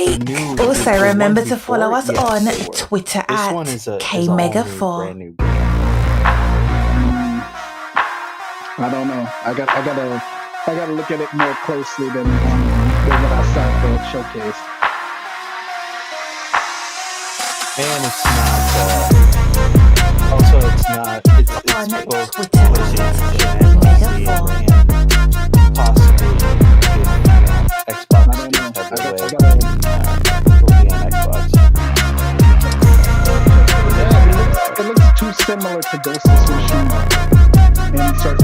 Also, remember to follow us on Twitter at Kmega4. I don't know. I gotta look at it more closely than what I saw at the showcase. And it's not. Also, it's not. It's both Kmega4 and possibly Xbox. I don't know. I gotta. Yeah, it looks too similar to Ghost of Tsushima. And starts.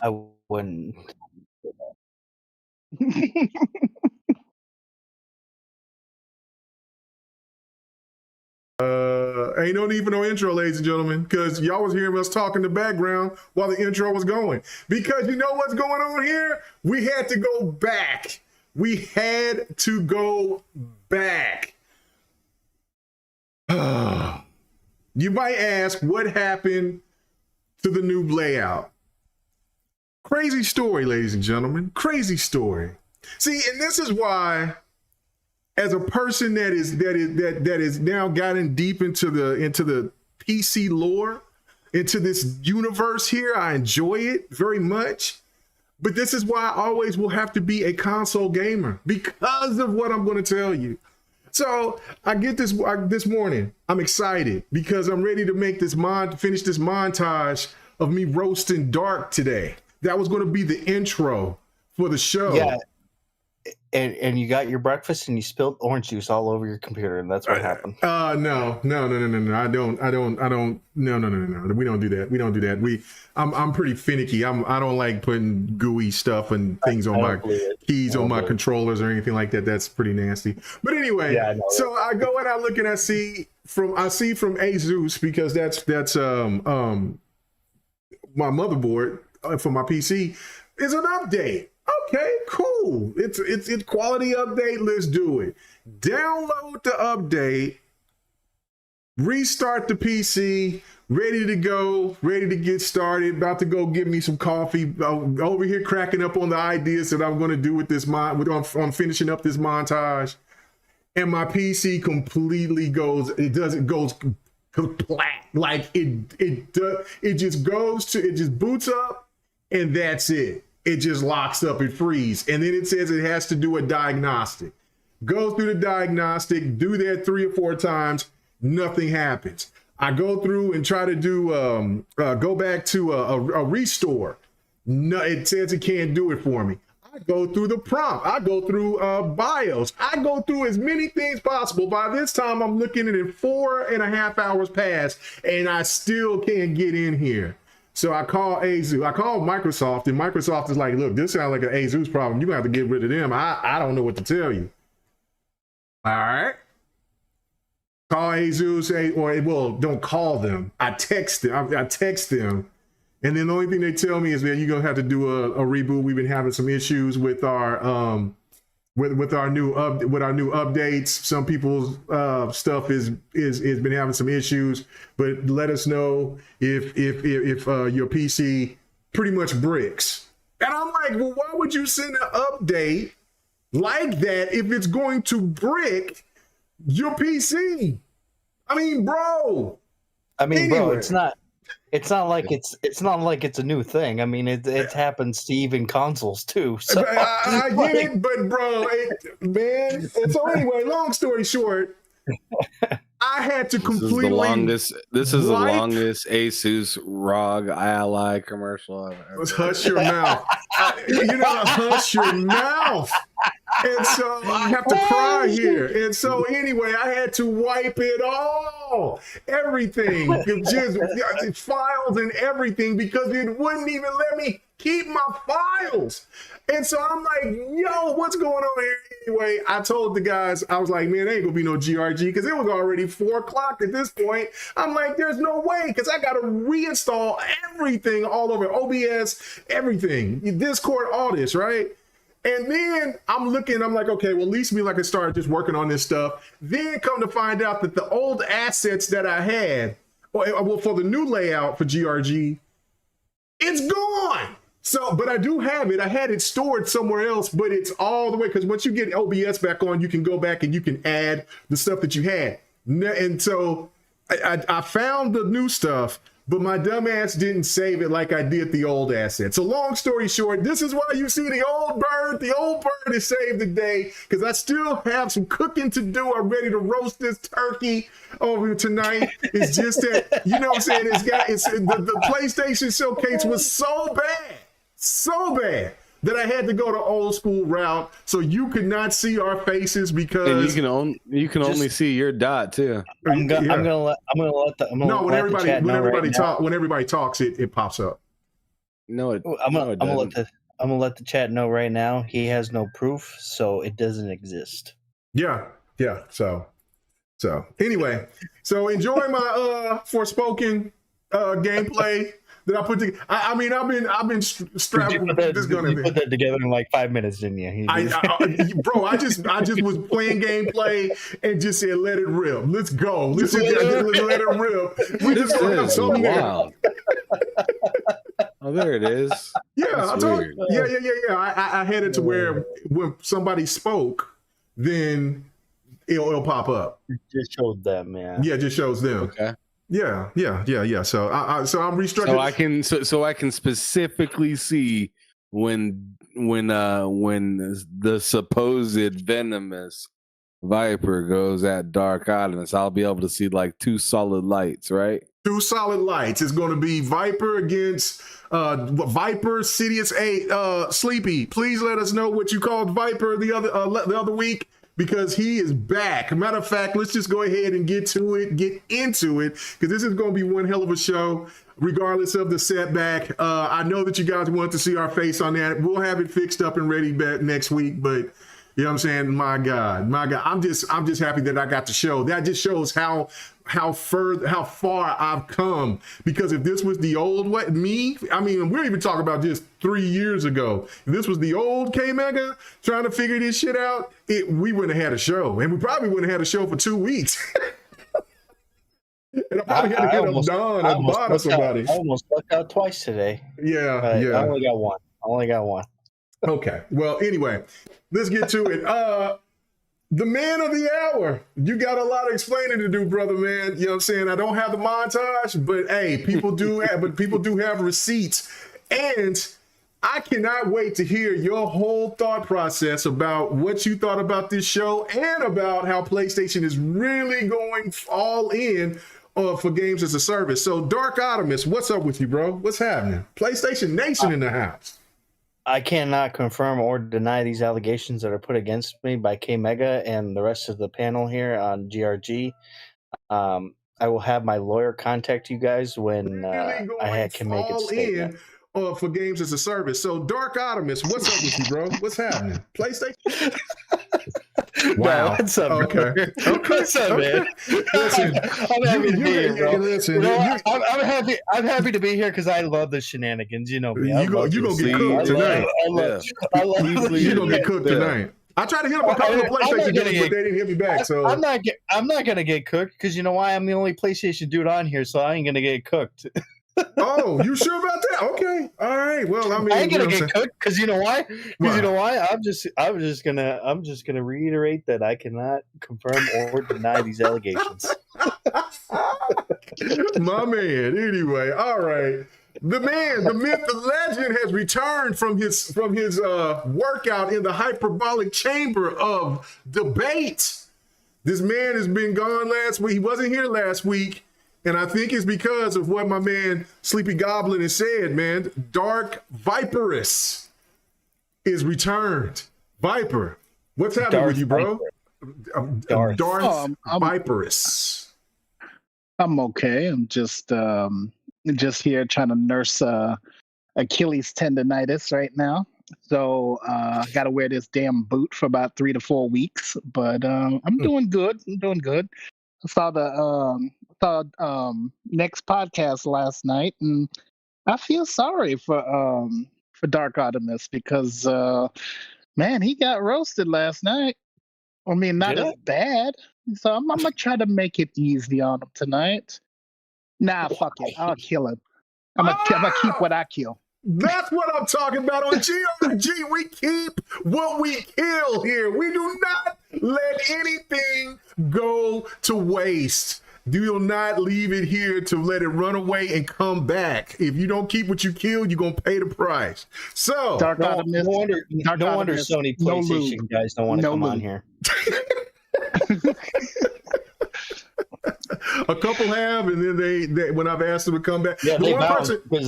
I wouldn't. Ain't no need for no intro, ladies and gentlemen, because y'all was hearing us talk in the background while the intro was going. Because you know what's going on here? We had to go back. We had to go back. You might ask, what happened to the new layout? Crazy story, ladies and gentlemen. Crazy story. See, and this is why, as a person that is now gotten deep into the PC lore, into this universe here, I enjoy it very much. But this is why I always will have to be a console gamer, because of what I'm going to tell you. So I get this this morning. I'm excited because I'm ready to make this finish this montage of me roasting dark today. That was going to be the intro for the show. Yeah. And you got your breakfast and you spilled orange juice all over your computer, and that's what happened. No. I don't. No. We don't do that. We don't do that. I'm pretty finicky. I don't like putting gooey stuff and things on my keys on my controllers or anything like that. That's pretty nasty. But anyway, so I go and I look and I see from Asus, because that's my motherboard for my PC is an update. Okay, cool. It's quality update. Let's do it. Download the update, restart the PC, ready to go, ready to get started, about to go get me some coffee. Over here cracking up on the ideas that I'm going to do with this on finishing up this montage. And my PC completely goes flat. Like it just boots up and that's it. It just locks up, it freezes. And then it says it has to do a diagnostic. Go through the diagnostic, do that 3 or 4 times, nothing happens. I go through and try to do, go back to a restore. No, it says it can't do it for me. I go through the prompt. I go through BIOS. I go through as many things possible. By this time, I'm looking at it 4.5 hours past, and I still can't get in here. So I call Asus. I call Microsoft, and Microsoft is like, look, this sounds like an Asus problem. You're going to have to get rid of them. I don't know what to tell you. All right. Call Asus, don't call them. I text them. I text them. And then the only thing they tell me is that you're going to have to do a reboot. We've been having some issues with our with our new updates. Some people's stuff is been having some issues, but let us know if your PC pretty much bricks. And I'm like, well, why would you send an update like that if it's going to brick your PC? I mean, bro. Bro, it's not like it's a new thing. I mean, it's happened to even consoles too. So I get it, but bro, man. So anyway, long story short, I had to completely. This is the longest Asus ROG ally commercial I've ever. Let's hush your mouth. Hush your mouth. And so I have to cry here. And so anyway, I had to wipe it all, everything, just files and everything, because it wouldn't even let me keep my files. And so I'm like, yo, what's going on here? Anyway, I told the guys, I was like, man, there ain't gonna be no GRG, because it was already 4 o'clock at this point. I'm like, there's no way, because I gotta reinstall everything all over, OBS, everything, Discord, all this, right? And then I'm looking, I'm like, okay, well, at least I can start just working on this stuff. Then come to find out that the old assets that I had, well, for the new layout for GRG, it's gone. So, but I do have it. I had it stored somewhere else, but it's all the way, because once you get OBS back on, you can go back and you can add the stuff that you had. And so I found the new stuff, but my dumbass didn't save it like I did the old asset. So long story short, this is why you see the old bird. The old bird is saved today because I still have some cooking to do. I'm ready to roast this turkey over tonight. It's just that, you know what I'm saying? The PlayStation Showcase was so bad that I had to go the old school route, so you could not see our faces because and you can only see your dot too. I'm gonna let when everybody talks, it pops up. I'm gonna let the chat know right now. He has no proof, so it doesn't exist. Yeah. So anyway, so enjoy my Forspoken gameplay that I put together. I've been strapped. You put that together in like 5 minutes, didn't you? Bro, I just was playing gameplay and just said, let it rip. Let's go. Let's let it rip. We just have something wow. Oh, there it is. Yeah, I had it to where when somebody spoke, then it'll pop up. It just shows them, man. Yeah, it just shows them. Okay. Yeah. So I'm restructuring. So I can specifically see when the supposed venomous Viper goes at Dark Ottemis, I'll be able to see like 2 solid lights, right? 2 solid lights. It's going to be Viper against Viper, Sidious 8. Sleepy, please let us know what you called Viper the other week, because he is back. Matter of fact, let's just go ahead and get into it, because this is going to be one hell of a show, regardless of the setback. I know that you guys want to see our face on that. We'll have it fixed up and ready next week, but you know what I'm saying? My God, I'm just happy that I got to show. That just shows how far I've come. Because if this was the old we're even talking about just 3 years ago. If this was the old Kmega trying to figure this shit out, we wouldn't have had a show, and we probably wouldn't have had a show for 2 weeks. And I probably had to get them done at the bottom of somebody. I almost lucked out twice today. Yeah. I only got one. Okay. Well, anyway, let's get to it. The man of the hour. You got a lot of explaining to do, brother, man. You know what I'm saying? I don't have the montage, but hey, people do have receipts. And I cannot wait to hear your whole thought process about what you thought about this show and about how PlayStation is really going all in for games as a service. So, Dark Ottemis, what's up with you, bro? What's happening? PlayStation Nation in the house. I cannot confirm or deny these allegations that are put against me by Kmega and the rest of the panel here on GRG. I will have my lawyer contact you guys when I can make it statement. For games as a service. So, Dark Ottemis, what's up with you, bro? What's happening? PlayStation? Wow. What's up, okay. What's up, man? Listen, I'm happy to be here, bro. Listen, I'm happy to be here because I love the shenanigans. You know me. You're going to get cooked tonight. You're going to get cooked tonight. I tried to hit up a couple of PlayStation games, but they didn't hit me back. So I'm not gonna get cooked because you know why? I'm the only PlayStation dude on here, so I ain't gonna get cooked. Oh, you sure about that? Okay, all right. Well, I mean, I ain't gonna get cooked because you know why? Because you know why? I'm just gonna reiterate that I cannot confirm or deny these allegations. My man. Anyway, all right. The man, the myth, the legend has returned from his workout in the hyperbolic chamber of debate. This man has been gone last week. He wasn't here last week. And I think it's because of what my man Sleepy Goblin has said, man. Dark Viperus is returned. Viper, what's happening with you, bro? Darth Viperus. I'm okay. I'm just here trying to nurse Achilles tendonitis right now. So I got to wear this damn boot for about 3 to 4 weeks. But I'm doing good. I saw the next podcast last night, and I feel sorry for Dark Ottemis because man, he got roasted last night. I mean, not as bad. So I'm gonna try to make it easy on him tonight. Nah, fuck it. I'll kill him. I'm gonna keep what I kill. That's what I'm talking about on GRG. We keep what we kill here. We do not let anything go to waste. You will not leave it here to let it run away and come back. If you don't keep what you killed, you're going to pay the price. So, no wonder Sony PlayStation guys don't want to come on here. A couple have, and then they when I've asked them to come back, yeah, the they one person they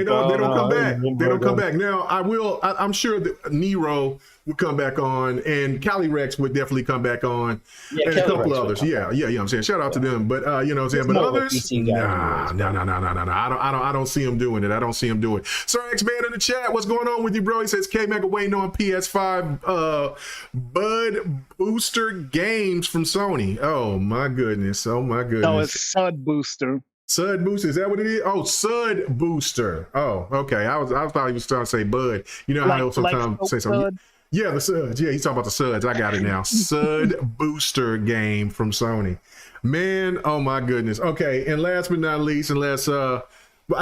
don't come back. They don't come back. Now I'm sure that Nero would come back on, and Cali Rex would definitely come back on, and a couple others. Yeah, I'm saying shout out to them, but you know what I'm saying. But others, nah. I don't see them doing it. I don't see them doing it. Sir X Man in the chat, what's going on with you, bro? He says Kmega waiting on PS5 Bud Booster games from Sony. Oh my goodness. No, it's Sud Booster. Sud Booster, is that what it is? Oh, Sud Booster. Oh, okay. I thought he was trying to say Bud. You know how I sometimes say something. Yeah, the Suds. Yeah, he's talking about the Suds. I got it now. Sud Booster game from Sony. Man, oh my goodness. Okay, and last but not least, unless I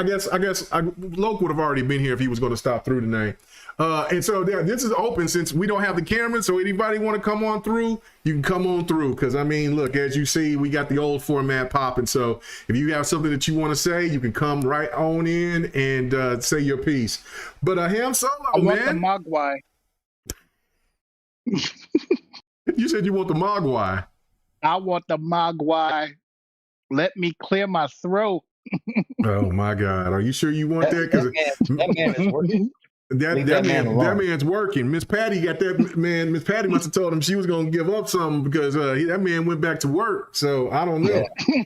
guess Loke would have already been here if he was going to stop through tonight. And so this is open since we don't have the camera. So anybody want to come on through, you can come on through. Because I mean, look, as you see, we got the old format popping. So if you have something that you want to say, you can come right on in and say your piece. But HamSolo, I want the Mogwai. You said you want the Mogwai. I want the Mogwai. Let me clear my throat. Oh my God! Are you sure you want that? Because that man is working. That man's working. Miss Patty got that man. Miss Patty must have told him she was going to give up something because that man went back to work. So I don't know. Yeah.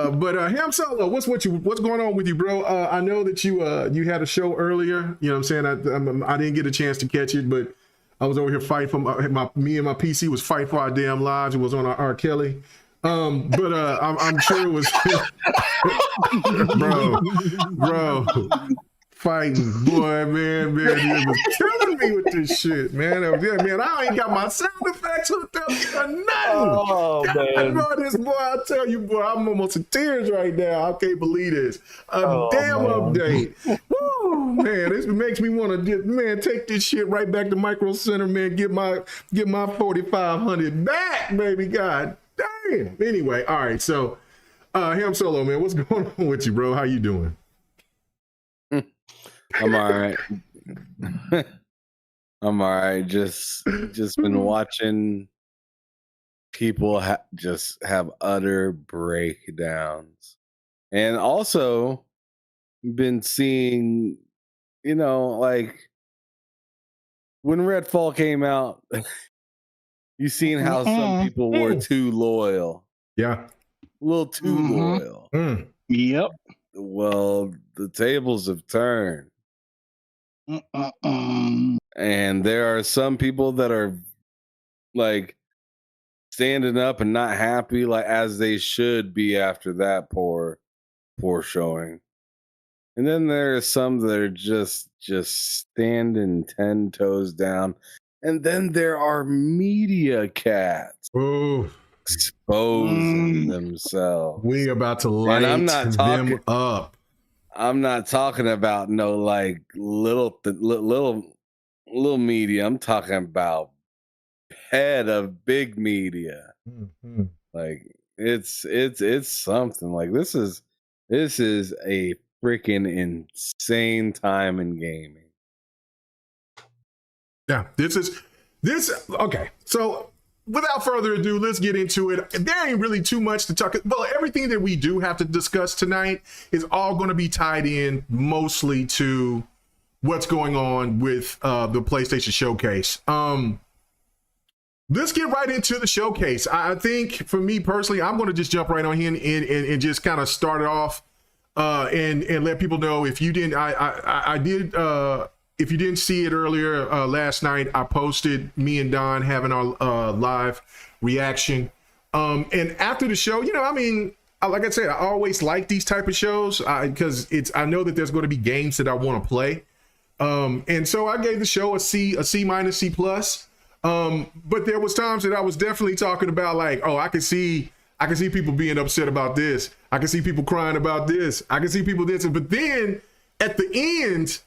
But HamSolo, what's going on with you, bro? I know that you had a show earlier. You know what I'm saying? I didn't get a chance to catch it, but I was over here fighting for me and my PC was fighting for our damn lives. It was on our R. Kelly. But I'm sure it was bro. Fighting, boy, man, it was killing me with this shit, man. I ain't got my sound effects hooked up or nothing. Oh, man. Bro, this boy, I tell you, boy, I'm almost in tears right now. I can't believe this. Damn update. Woo, man, this makes me want to take this shit right back to Micro Center, man. Get my 4500 back, baby. God damn. Anyway, all right, so HamSolo, man, what's going on with you, bro? How you doing? I'm all right. I'm all right. Just been watching people just have utter breakdowns, and also been seeing, like when Redfall came out, you seen how some people were too loyal. Yeah, a little too loyal. Yep. Well, the tables have turned. And there are some people that are like standing up and not happy, like as they should be after that poor showing. And then there are some that are just standing 10 toes down. And then there are media cats exposing themselves. We about to light them up. I'm not talking about no like little media. I'm talking about head of big media. Mm-hmm. Like it's something. Like this is a freaking insane time in gaming. Yeah, this okay. So without further ado, let's get into it. There ain't really too much to talk. Well, everything that we do have to discuss tonight is all going to be tied in mostly to what's going on with the PlayStation Showcase. Let's get right into the showcase. I think for me personally, I'm going to just jump right on here and just kind of start it off and let people know if you didn't. I did. If you didn't see it earlier last night, I posted me and Don having our live reaction. And after the show, like I said, I always like these type of shows because I know that there's going to be games that I want to play. And so I gave the show a C minus, C plus. But there was times that I was definitely talking about like, oh, I can see people being upset about this. I can see people crying about this. I can see people this. But then at the end,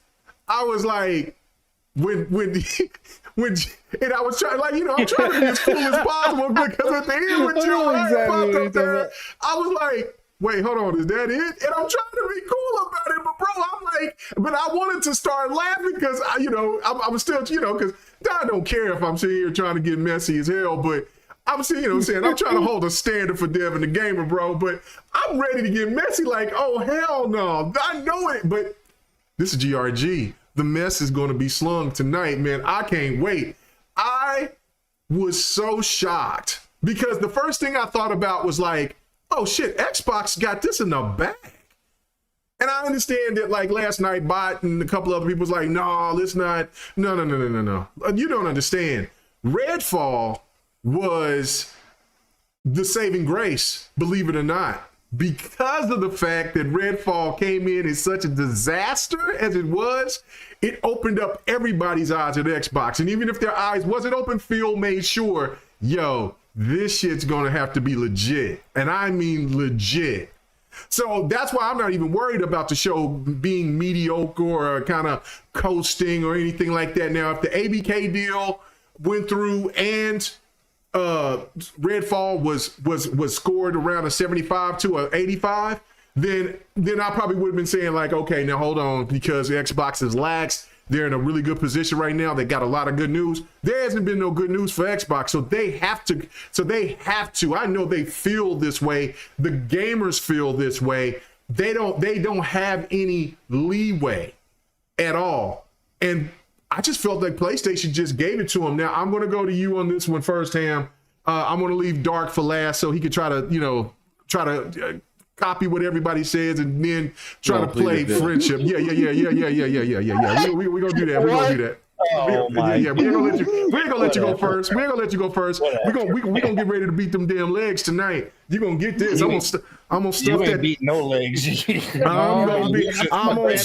I was like, when and I was trying, like, you know, I'm trying to be as cool as possible because at the end when Jill Ryan popped up there, I was like, wait, hold on, is that it? And I'm trying to be cool about it, but bro, I'm like, but I wanted to start laughing because I, you know, I was still, you know, because I don't care if I'm sitting here trying to get messy as hell, but I'm saying, you know, saying I'm trying to hold a standard for Devin the Gamer, bro, but I'm ready to get messy. Like, oh hell no, I know it, but this is GRG. The mess is going to be slung tonight, man. I can't wait. I was so shocked because the first thing I thought about was like, oh shit, Xbox got this in the bag. And I understand that like last night, Bot and a couple other people was like, no, let's not. No. You don't understand. Redfall was the saving grace, believe it or not. Because of the fact that Redfall came in as such a disaster as it was, it opened up everybody's eyes at Xbox. And even if their eyes wasn't open, Phil made sure, yo, this shit's gonna have to be legit. And I mean legit. So that's why I'm not even worried about the show being mediocre or kind of coasting or anything like that. Now, if the ABK deal went through and Redfall was scored around a 75 to a 85, then I probably would have been saying like, okay, now hold on, because Xbox is lax. They're in a really good position right now. They got a lot of good news. There hasn't been no good news for Xbox, so they have to. I know they feel this way. The gamers feel this way. They don't have any leeway at all. And I just felt like PlayStation just gave it to them. Now, I'm going to go to you on this one first, Ham. I'm going to leave Dark for last so he could try to copy what everybody says and then try to play friendship. Yeah. We're going to do that. We're going to do that. Oh my we ain't gonna let you go first. We're gonna get ready to beat them damn legs tonight. You're gonna get this. I'm gonna stuff you that. ain't beat no legs. I'm gonna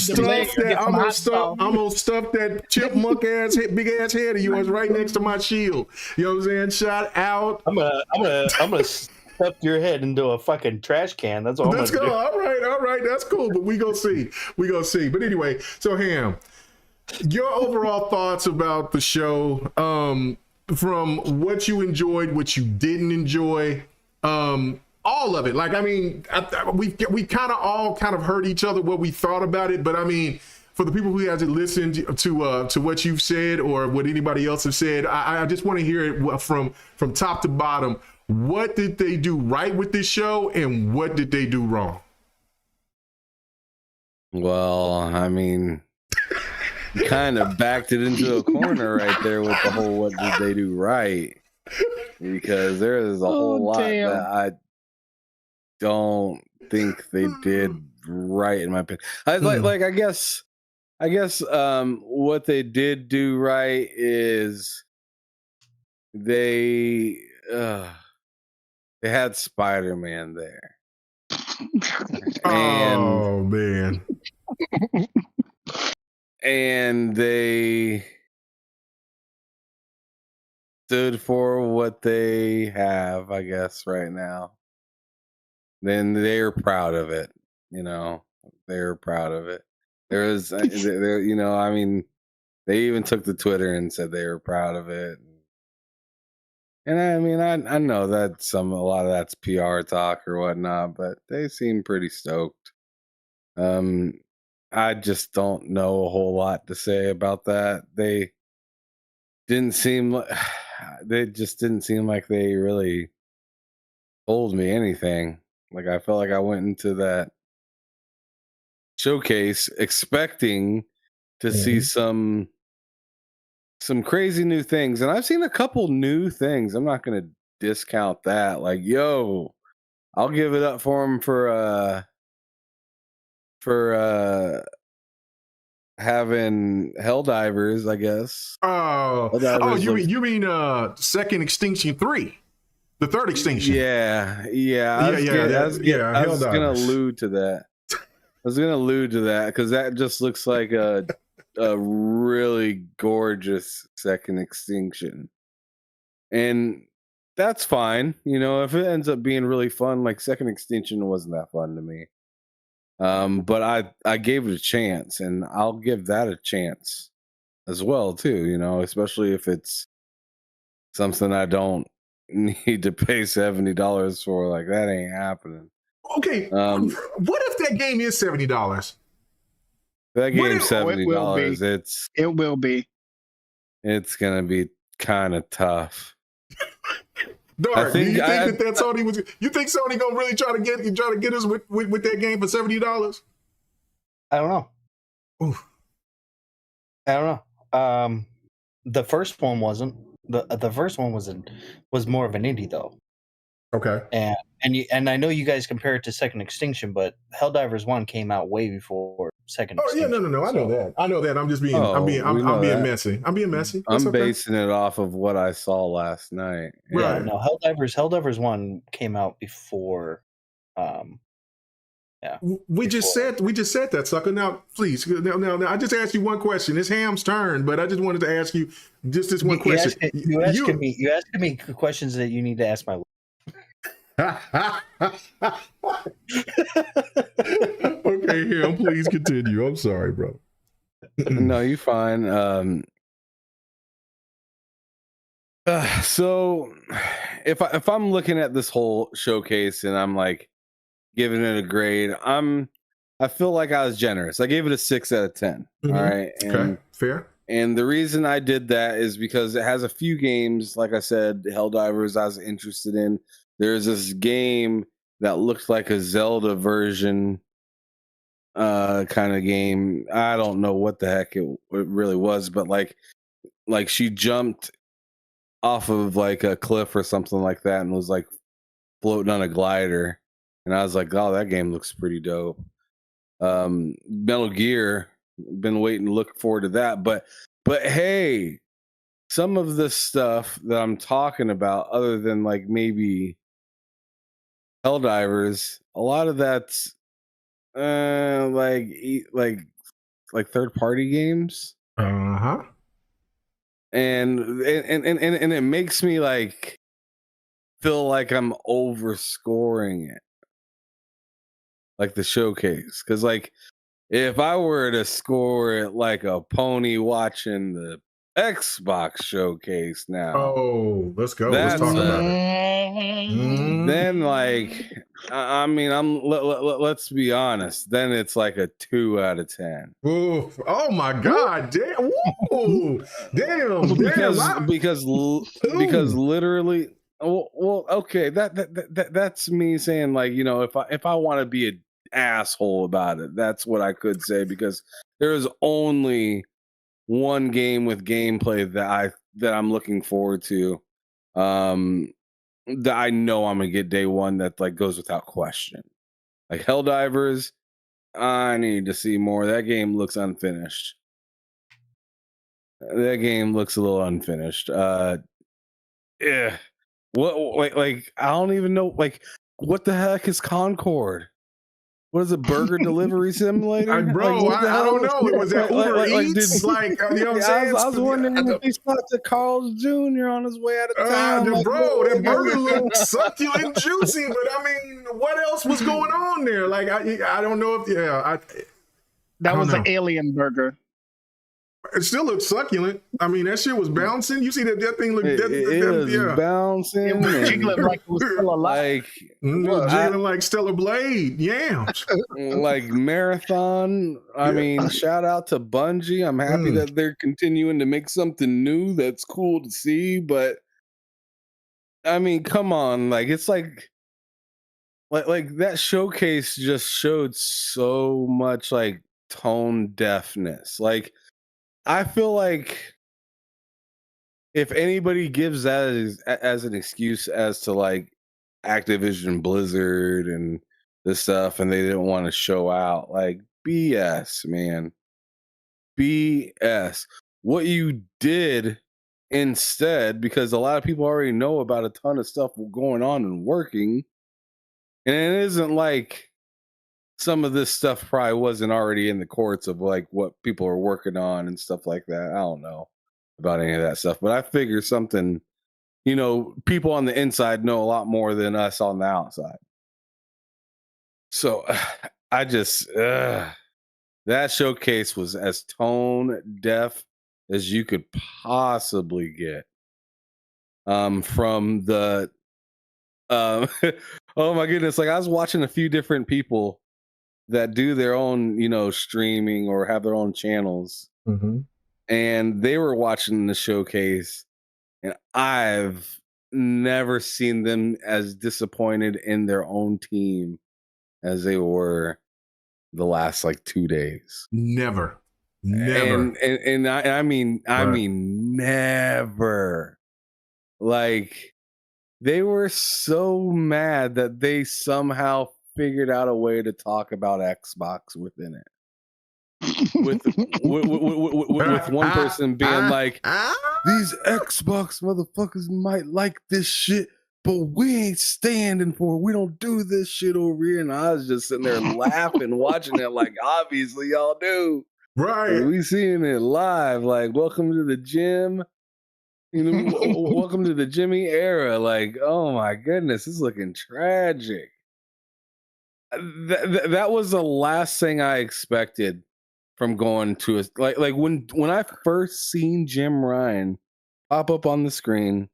stuff that chipmunk ass big ass head of yours right next to my shield. You know what I'm saying? Shot out. I'm gonna stuff your head into a fucking trash can. That's all. Let's go. Do. All right. That's cool. But we gonna see. But anyway, so Ham, your overall thoughts about the show, from what you enjoyed, what you didn't enjoy, all of it. Like, I mean, we kind of all heard each other what we thought about it, but I mean, for the people who hasn't listened to what you've said or what anybody else has said, I just want to hear it from top to bottom. What did they do right with this show, and what did they do wrong? Well, I mean, kind of backed it into a corner right there with the whole what did they do right, because there is a whole lot that I don't think they did right in my opinion. I guess what they did do right is they had Spider-Man there. Oh man. And they stood for what they have, I guess, right now. Then they're proud of it, you know. They're proud of it. I mean, they even took to Twitter and said they were proud of it. And I mean, I know that a lot of that's PR talk or whatnot, but they seem pretty stoked. I just don't know a whole lot to say about that. They just didn't seem like they really told me anything. Like, I felt like I went into that showcase expecting to see some crazy new things, and I've seen a couple new things. I'm not going to discount that. Like, yo, I'll give it up for them for having Helldivers, I guess. You mean Second Extinction 3, the third Extinction? Yeah. I was gonna allude to that. Because that just looks like a really gorgeous Second Extinction, and that's fine. You know, if it ends up being really fun, like Second Extinction wasn't that fun to me. But I gave it a chance, and I'll give that a chance as well too. You know, especially if it's something I don't need to pay $70 for. Like that ain't happening. Okay, what if that game is $70? That game's $70. It will be. It's gonna be kind of tough. Dark, do you think that Sony was? You think Sony gonna really try to get us with that game for $70? I don't know. Oof. I don't know. The first one wasn't. The first one was more of an indie though. Okay. And I know you guys compare it to Second Extinction, but Helldivers 1 came out way before Second Extinction. Oh yeah, no. I know that. I'm just being I'm being messy. I'm being messy. I'm basing it off of what I saw last night. Yeah, right. No, Helldivers 1 came out before We just said that, sucker. Now, please. Now, I just asked you one question. It's Ham's turn, but I just wanted to ask you just this one question. You asking me questions that you need to ask my. Okay, Ham, please continue. I'm sorry, bro. No, you're fine. So if I'm looking at this whole showcase and I'm like giving it a grade, I feel like I was generous. I gave it a 6 out of 10. Mm-hmm. All right. Okay, fair. And the reason I did that is because it has a few games, like I said, Helldivers I was interested in. There's this game that looked like a Zelda version kind of game. I don't know what the heck it really was, but like she jumped off of like a cliff or something like that and was like floating on a glider. And I was like, oh, that game looks pretty dope. Metal Gear, been waiting to look forward to that. But hey, some of the stuff that I'm talking about, other than like maybe Helldivers, a lot of that's like third party games. Uh-huh. And it makes me like feel like I'm overscoring it. Like the showcase. Because like if I were to score it like a pony watching the Xbox showcase now. Oh, let's go. Let's talk about it. Then like I mean let's be honest. Then it's like a 2 out of 10. Ooh, oh my God. Damn. Ooh. Damn. Because literally well okay, that's me saying like, you know, if I want to be an asshole about it, that's what I could say, because there is only one game with gameplay that I'm looking forward to, that I know I'm gonna get day one, that like goes without question. Like Helldivers, I need to see more. That game looks unfinished. That game looks a little unfinished. Yeah. What like I don't even know, like what the heck is Concord? What is a burger delivery simulator? Bro, like, I don't know. It was that Uber Eats. Like, you know what I'm saying? I was wondering if he spotted Carl's Jr. on his way out of town. Like, bro, that burger looked succulent and juicy, but I mean, what else was going on there? Like, I don't know if, that was an alien burger. It still looks succulent. I mean, that shit was bouncing. You see that thing looked bouncing. It was jiggling like it was still alive. Jiggling like Stellar Blade. Yeah. Like Marathon. I mean, shout out to Bungie. I'm happy that they're continuing to make something new that's cool to see. But I mean, come on. Like, it's like that showcase just showed so much like tone deafness. Like, I feel like if anybody gives that as an excuse as to like Activision Blizzard and this stuff, and they didn't want to show out, like BS, man. BS. What you did instead, because a lot of people already know about a ton of stuff going on and working, and it isn't like some of this stuff probably wasn't already in the courts of like what people are working on and stuff like that. I don't know about any of that stuff, but I figure something, you know, people on the inside know a lot more than us on the outside. So I just that showcase was as tone deaf as you could possibly get. From the oh my goodness, like I was watching a few different people that do their own, streaming or have their own channels, and they were watching the showcase, and I've never seen them as disappointed in their own team as they were the last like 2 days. Never. And I mean never. Like they were so mad that they somehow figured out a way to talk about Xbox within it. With one person being like, these Xbox motherfuckers might like this shit, but we ain't standing for it. We don't do this shit over here. And I was just sitting there laughing, watching it like, obviously y'all do. Right. We seeing it live. Like, welcome to the gym. Welcome to the Jimmy era. Like, oh my goodness, it's looking tragic. That was the last thing I expected from going to like when I first seen Jim Ryan pop up on the screen,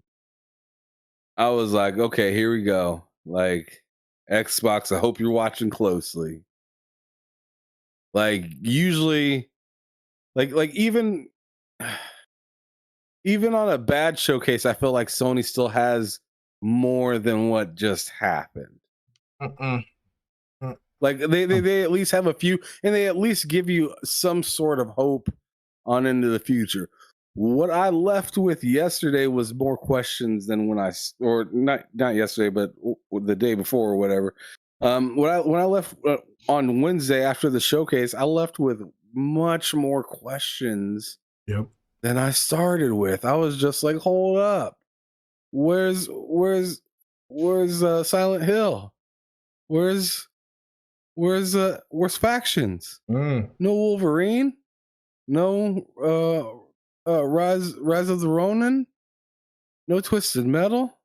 I was like, okay, here we go. Like Xbox, I hope you're watching closely. Like usually, like even on a bad showcase, I feel like Sony still has more than what just happened. Like they at least have a few, and they at least give you some sort of hope on into the future. What I left with yesterday was more questions than when or not yesterday, but the day before or whatever. When I left on Wednesday after the showcase, I left with much more questions. Yep. Than I started with. I was just like, hold up, where's Silent Hill? Where's Factions? No Wolverine? No Rise of the Ronin? No Twisted Metal?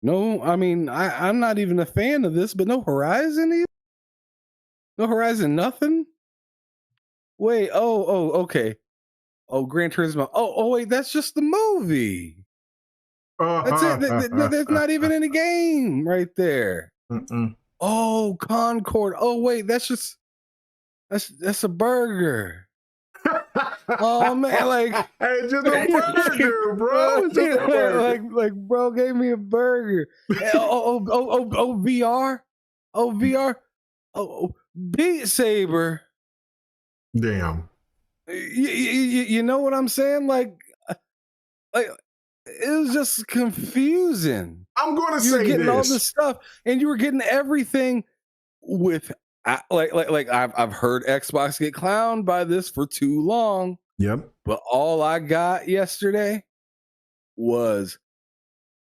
No, I mean I'm not even a fan of this, but no Horizon either? No Horizon nothing? Wait, okay. Oh, Gran Turismo. Oh, wait, that's just the movie. That's it. There's not even in the game right there. Oh, Concord. Oh, wait, that's a burger. Oh man, like it's just a burger, bro. It's just a burger. Like, bro gave me a burger. Oh, VR. Oh, VR. Oh, Beat Saber. Damn. You know what I'm saying? Like it was just confusing. I'm going to say you were getting this. all this stuff, and you were getting everything with like I've heard Xbox get clowned by this for too long. Yep. But all I got yesterday was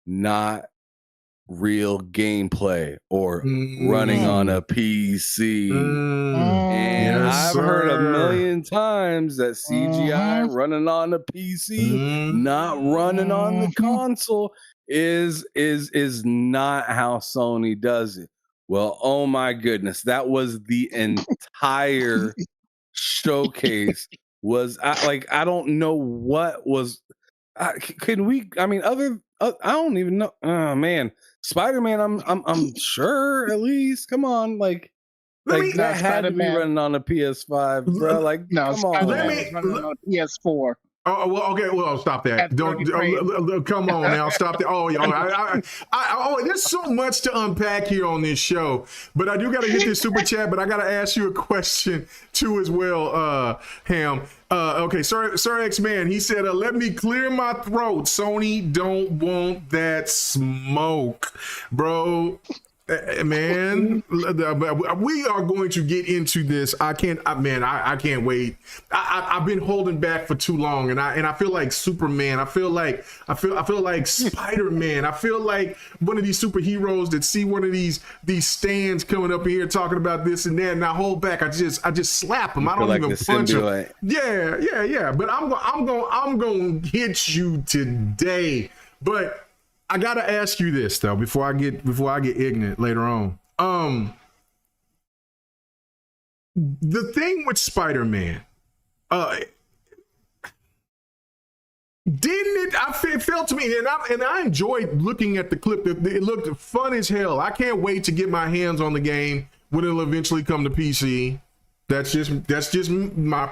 not real gameplay or running on a PC. And I've heard a million times that CGI running on a PC, not running on the console is not how Sony does it. Well, oh my goodness, that was the entire showcase. I don't know what was. Can we? I mean, I don't even know. Oh man, Spider-Man. I'm sure at least. Come on, that had to be running on a PS5, bro. Like, no, come on. running on a PS4. Oh well, okay. Well, stop that. Don't come on now. Stop that. Oh, there's so much to unpack here on this show, but I do got to hit this super chat. But I got to ask you a question too, as well, Ham. Okay, Sir X-Man. He said, "Let me clear my throat. Sony don't want that smoke, bro." Man, we are going to get into this. I can't wait. I've been holding back for too long, and I feel like Superman. I feel like Spider-Man. I feel like one of these superheroes that see one of these stands coming up here talking about this and that, and I hold back. I just slap them. I don't even punch them. Yeah. But I'm going to hit you today. But I gotta ask you this though before I get ignorant later on. the thing with Spider-Man, didn't it? It felt to me, and I enjoyed looking at the clip. It looked fun as hell. I can't wait to get my hands on the game when it'll eventually come to PC. That's just my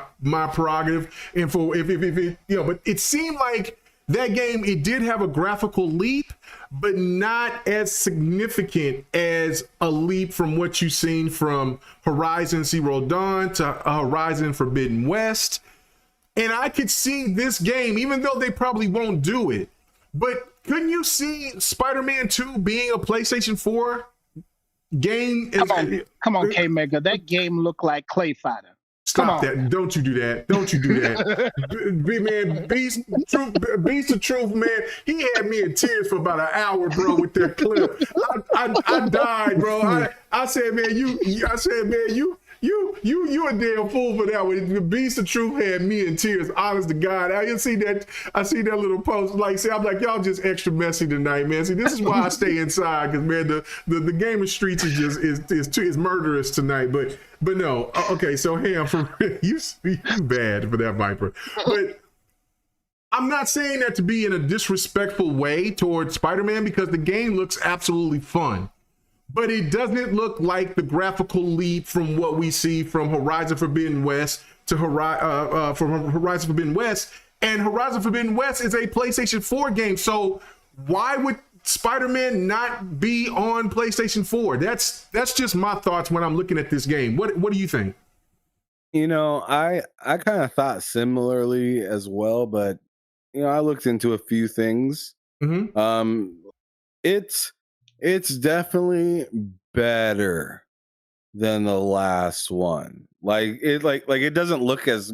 prerogative. And for if it, you know, but it seemed like that game, it did have a graphical leap, but not as significant as a leap from what you've seen from Horizon Zero Dawn to Horizon Forbidden West. And I could see this game, even though they probably won't do it, but couldn't you see Spider-Man 2 being a PlayStation 4 game? Come on, Kmega. That game looked like Clay Fighter. Stop that. Don't you do that. Don't you do that. Man, Beast of Truth, man, he had me in tears for about an hour, bro, with that clip. I died, bro. I said, man, you a damn fool for that one. The Beast of Truth had me in tears, honest to God. I see that little post. Like, see, I'm like, y'all just extra messy tonight, man. See, this is why I stay inside, because man, the gaming streets is murderous tonight. But no, okay. So Ham, you bad for that, Viper. But I'm not saying that to be in a disrespectful way towards Spider-Man, because the game looks absolutely fun. But it doesn't look like the graphical leap from what we see from Horizon Forbidden West to Horizon Forbidden West. And Horizon Forbidden West is a PlayStation 4 game. So why would Spider-Man not be on PlayStation 4? That's just my thoughts when I'm looking at this game. What do you think? You know, I kind of thought similarly as well, but you know, I looked into a few things. Mm-hmm. It's definitely better than the last one. Like it doesn't look as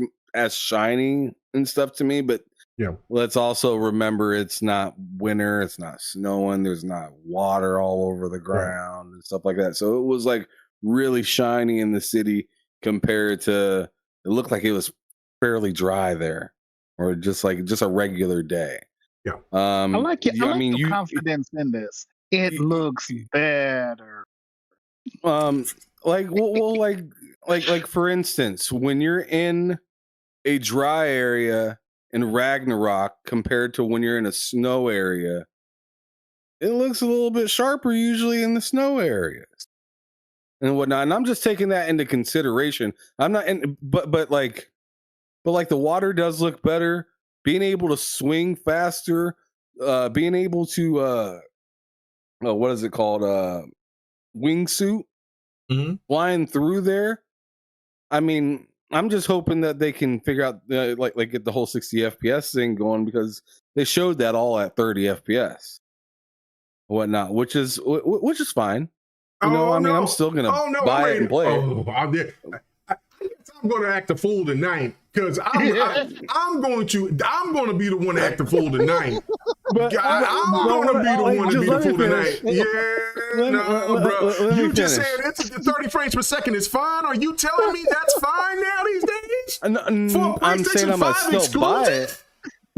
shiny and stuff to me, but yeah, let's also remember it's not winter, it's not snowing, there's not water all over the ground and stuff like that. So it was like really shiny in the city compared to, it looked like it was fairly dry there, or just a regular day. Yeah. I like it. I like your confidence in this. It looks better. Like for instance, when you're in a dry area in Ragnarok compared to when you're in a snow area, it looks a little bit sharper usually in the snow areas and whatnot. And I'm just taking that into consideration. I'm not in, but like the water does look better. Being able to swing faster, being able to what is it called? Wingsuit, flying through there. I mean, I'm just hoping that they can figure out like get the whole 60 FPS thing going, because they showed that all at 30 FPS, whatnot, which is fine. You know, I mean, I'm still gonna buy it and play it. I'm going to act a fool tonight, because I'm going to be the one to act a fool tonight. I'm going to be the one to be the fool tonight. Bro. You just said it's 30 frames per second is fine. Are you telling me that's fine now these days? I'm saying I'm going to still buy it.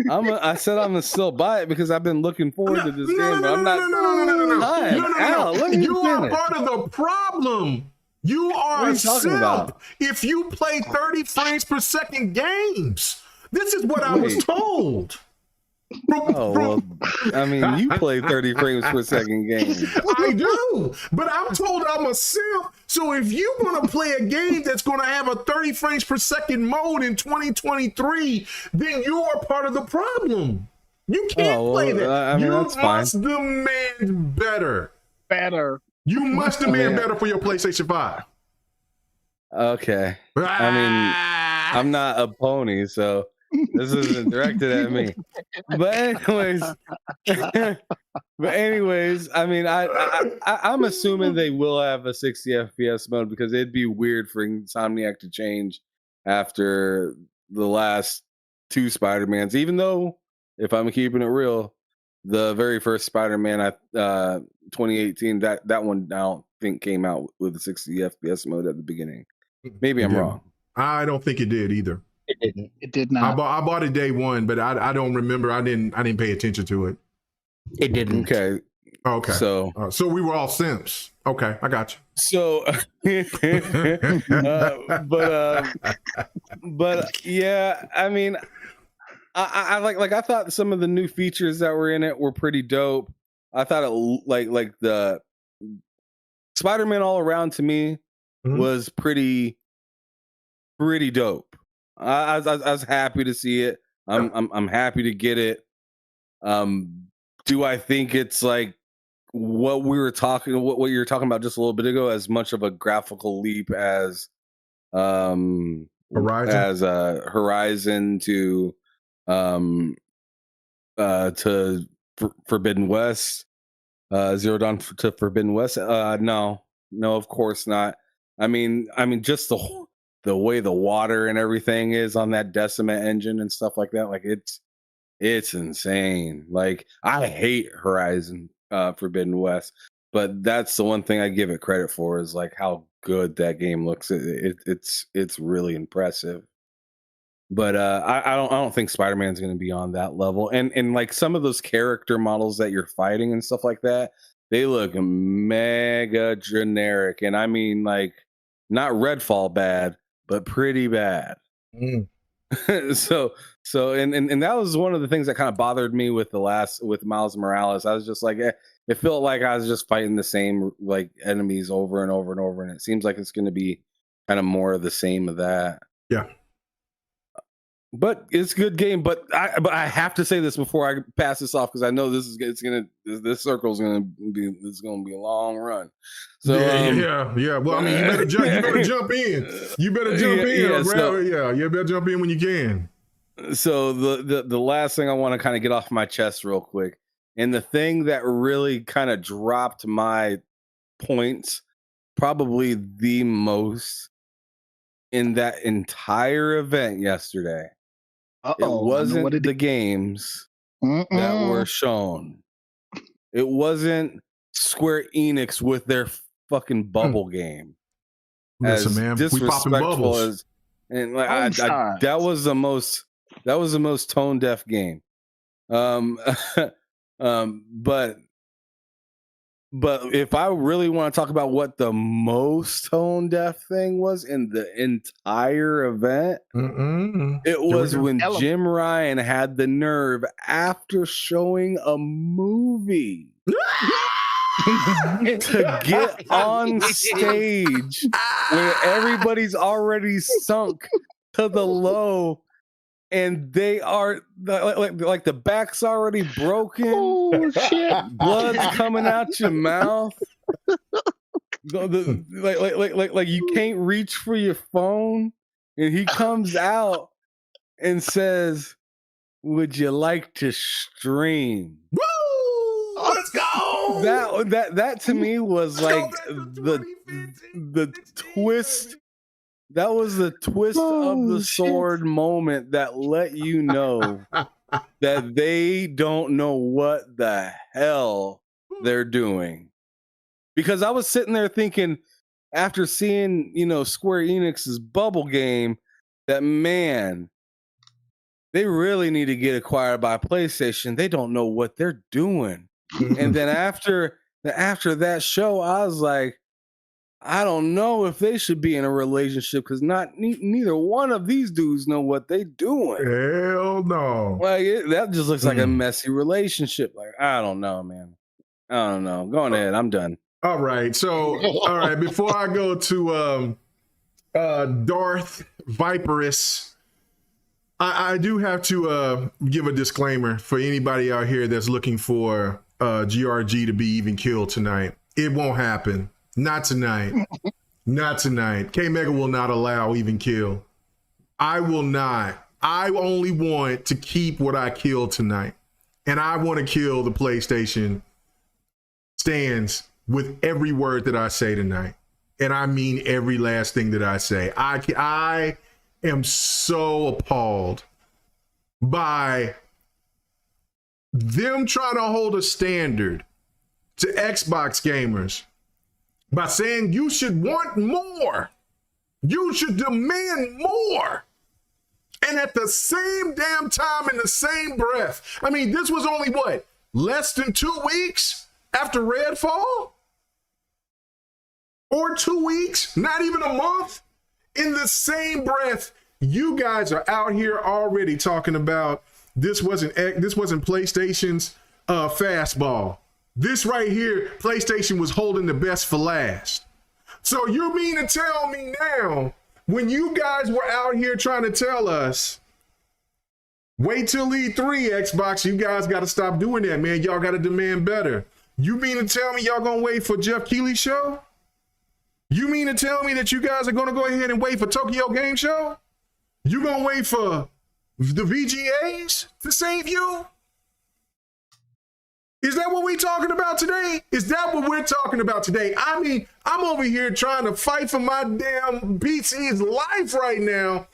I said I'm gonna still buy it because I've been looking forward to this game. But I'm not. No. You are part of the problem. You are a simp if you play 30 frames per second games. This is what I was told. Oh, well, I mean, you play 30 frames per second games. I do, but I'm told I'm a simp. So if you're going to play a game that's going to have a 30 frames per second mode in 2023, then you are part of the problem. You can't play that. I mean, you that's must fine. Demand better. You must demand better for your PlayStation 5. Okay. I mean, I'm not a pony, so this isn't directed at me. But anyways, I mean, I'm assuming they will have a 60 FPS mode, because it'd be weird for Insomniac to change after the last two Spider-Mans, even though, if I'm keeping it real, the very first Spider-Man, 2018, that one I don't think came out with a 60 FPS mode at the beginning. Maybe I'm wrong. I don't think it did either. It didn't. It did not. I bought it day one, but I don't remember. I didn't pay attention to it. It didn't. Okay. Okay. So we were all simps. Okay, I got you. So, but yeah, I mean, I I thought some of the new features that were in it were pretty dope. I thought it like the Spider-Man all around to me was pretty dope. I was happy to see it. I'm happy to get it. Do I think it's like what you were talking about just a little bit ago, as much of a graphical leap as Horizon to Forbidden West, Zero Dawn to Forbidden West? No, of course not. I mean, just the way the water and everything is on that Decima engine and stuff like that, like it's insane. Like, I hate Horizon Forbidden West, but that's the one thing I give it credit for, is like how good that game looks. It's really impressive. But I don't think Spider-Man's going to be on that level. And like some of those character models that you're fighting and stuff like that, they look mega generic. And I mean, like, not Redfall bad, but pretty bad. So and that was one of the things that kind of bothered me with with Miles Morales. I was just like, it felt like I was just fighting the same like enemies over and over and over, and it seems like it's going to be kind of more of the same of that. Yeah. But it's a good game. But I have to say this before I pass this off, because I know this circle is gonna be a long run. So yeah. Well, I mean, you better jump in. You better jump in. You better jump in when you can. So the last thing I want to kind of get off my chest real quick, and the thing that really kind of dropped my points probably the most in that entire event yesterday. It wasn't the games that were shown. It wasn't Square Enix with their fucking bubble game. Listen, man, we popping bubbles. And like that was the most tone deaf game. But if I really want to talk about what the most tone deaf thing was in the entire event, it was when Jim Ryan had the nerve, after showing a movie, to get on stage where everybody's already sunk to the low, and they are like the back's already broken. Oh shit! Blood's coming out your mouth. Like you can't reach for your phone, and he comes out and says, "Would you like to stream?" Woo! Let's go. That to me was like the twist. That was the twist of the sword moment that let you know that they don't know what the hell they're doing. Because I was sitting there thinking, after seeing, Square Enix's bubble game, that, man, they really need to get acquired by PlayStation. They don't know what they're doing. And then after that show, I was like, I don't know if they should be in a relationship, because neither one of these dudes know what they doing. Hell no. Like that just looks like a messy relationship. Like, I don't know, man. I don't know. Go on ahead. I'm done. All right. So, before I go to Darth Viperus, I do have to give a disclaimer for anybody out here that's looking for GRG to be even killed tonight. It won't happen. Not tonight. Not tonight. Kmega will not allow even kill. I will not. I only want to keep what I killed tonight. And I want to kill the PlayStation stands with every word that I say tonight. And I mean every last thing that I say. I am so appalled by them trying to hold a standard to Xbox gamers by saying you should want more. You should demand more. And at the same damn time, in the same breath, I mean, this was only less than 2 weeks after Redfall? Or 2 weeks? Not even a month? In the same breath, you guys are out here already talking about this wasn't PlayStation's fastball. This right here, PlayStation was holding the best for last. So you mean to tell me now, when you guys were out here trying to tell us, wait till E3, Xbox, you guys got to stop doing that, man. Y'all got to demand better. You mean to tell me y'all gonna wait for Jeff Keighley's show? You mean to tell me that you guys are gonna go ahead and wait for Tokyo Game Show? You gonna wait for the VGAs to save you? Is that what we talking about today? Is that what we're talking about today? I mean, I'm over here trying to fight for my damn PC's life right now,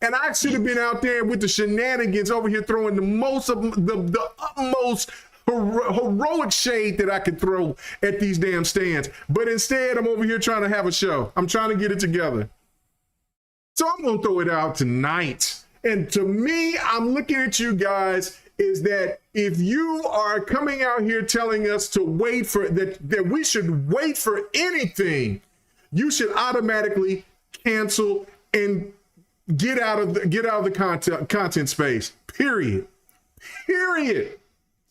and I should have been out there with the shenanigans over here throwing the utmost heroic shade that I could throw at these damn stands. But instead, I'm over here trying to have a show. I'm trying to get it together. So I'm going to throw it out tonight. And to me, I'm looking at you guys is that if you are coming out here telling us to wait for that we should wait for anything, you should automatically cancel and get out of the content space. Period.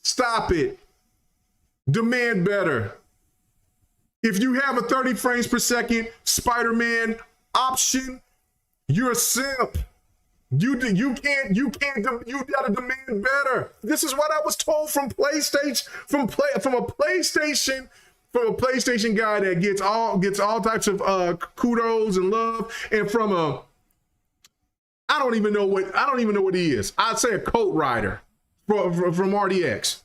Stop it. Demand better. If you have a 30 frames per second Spider-Man option, you're a simp. You gotta demand better. This is what I was told from PlayStation, from a PlayStation guy that gets all types of kudos and love, and from a I don't even know what he is. I'd say a coat rider from RDX.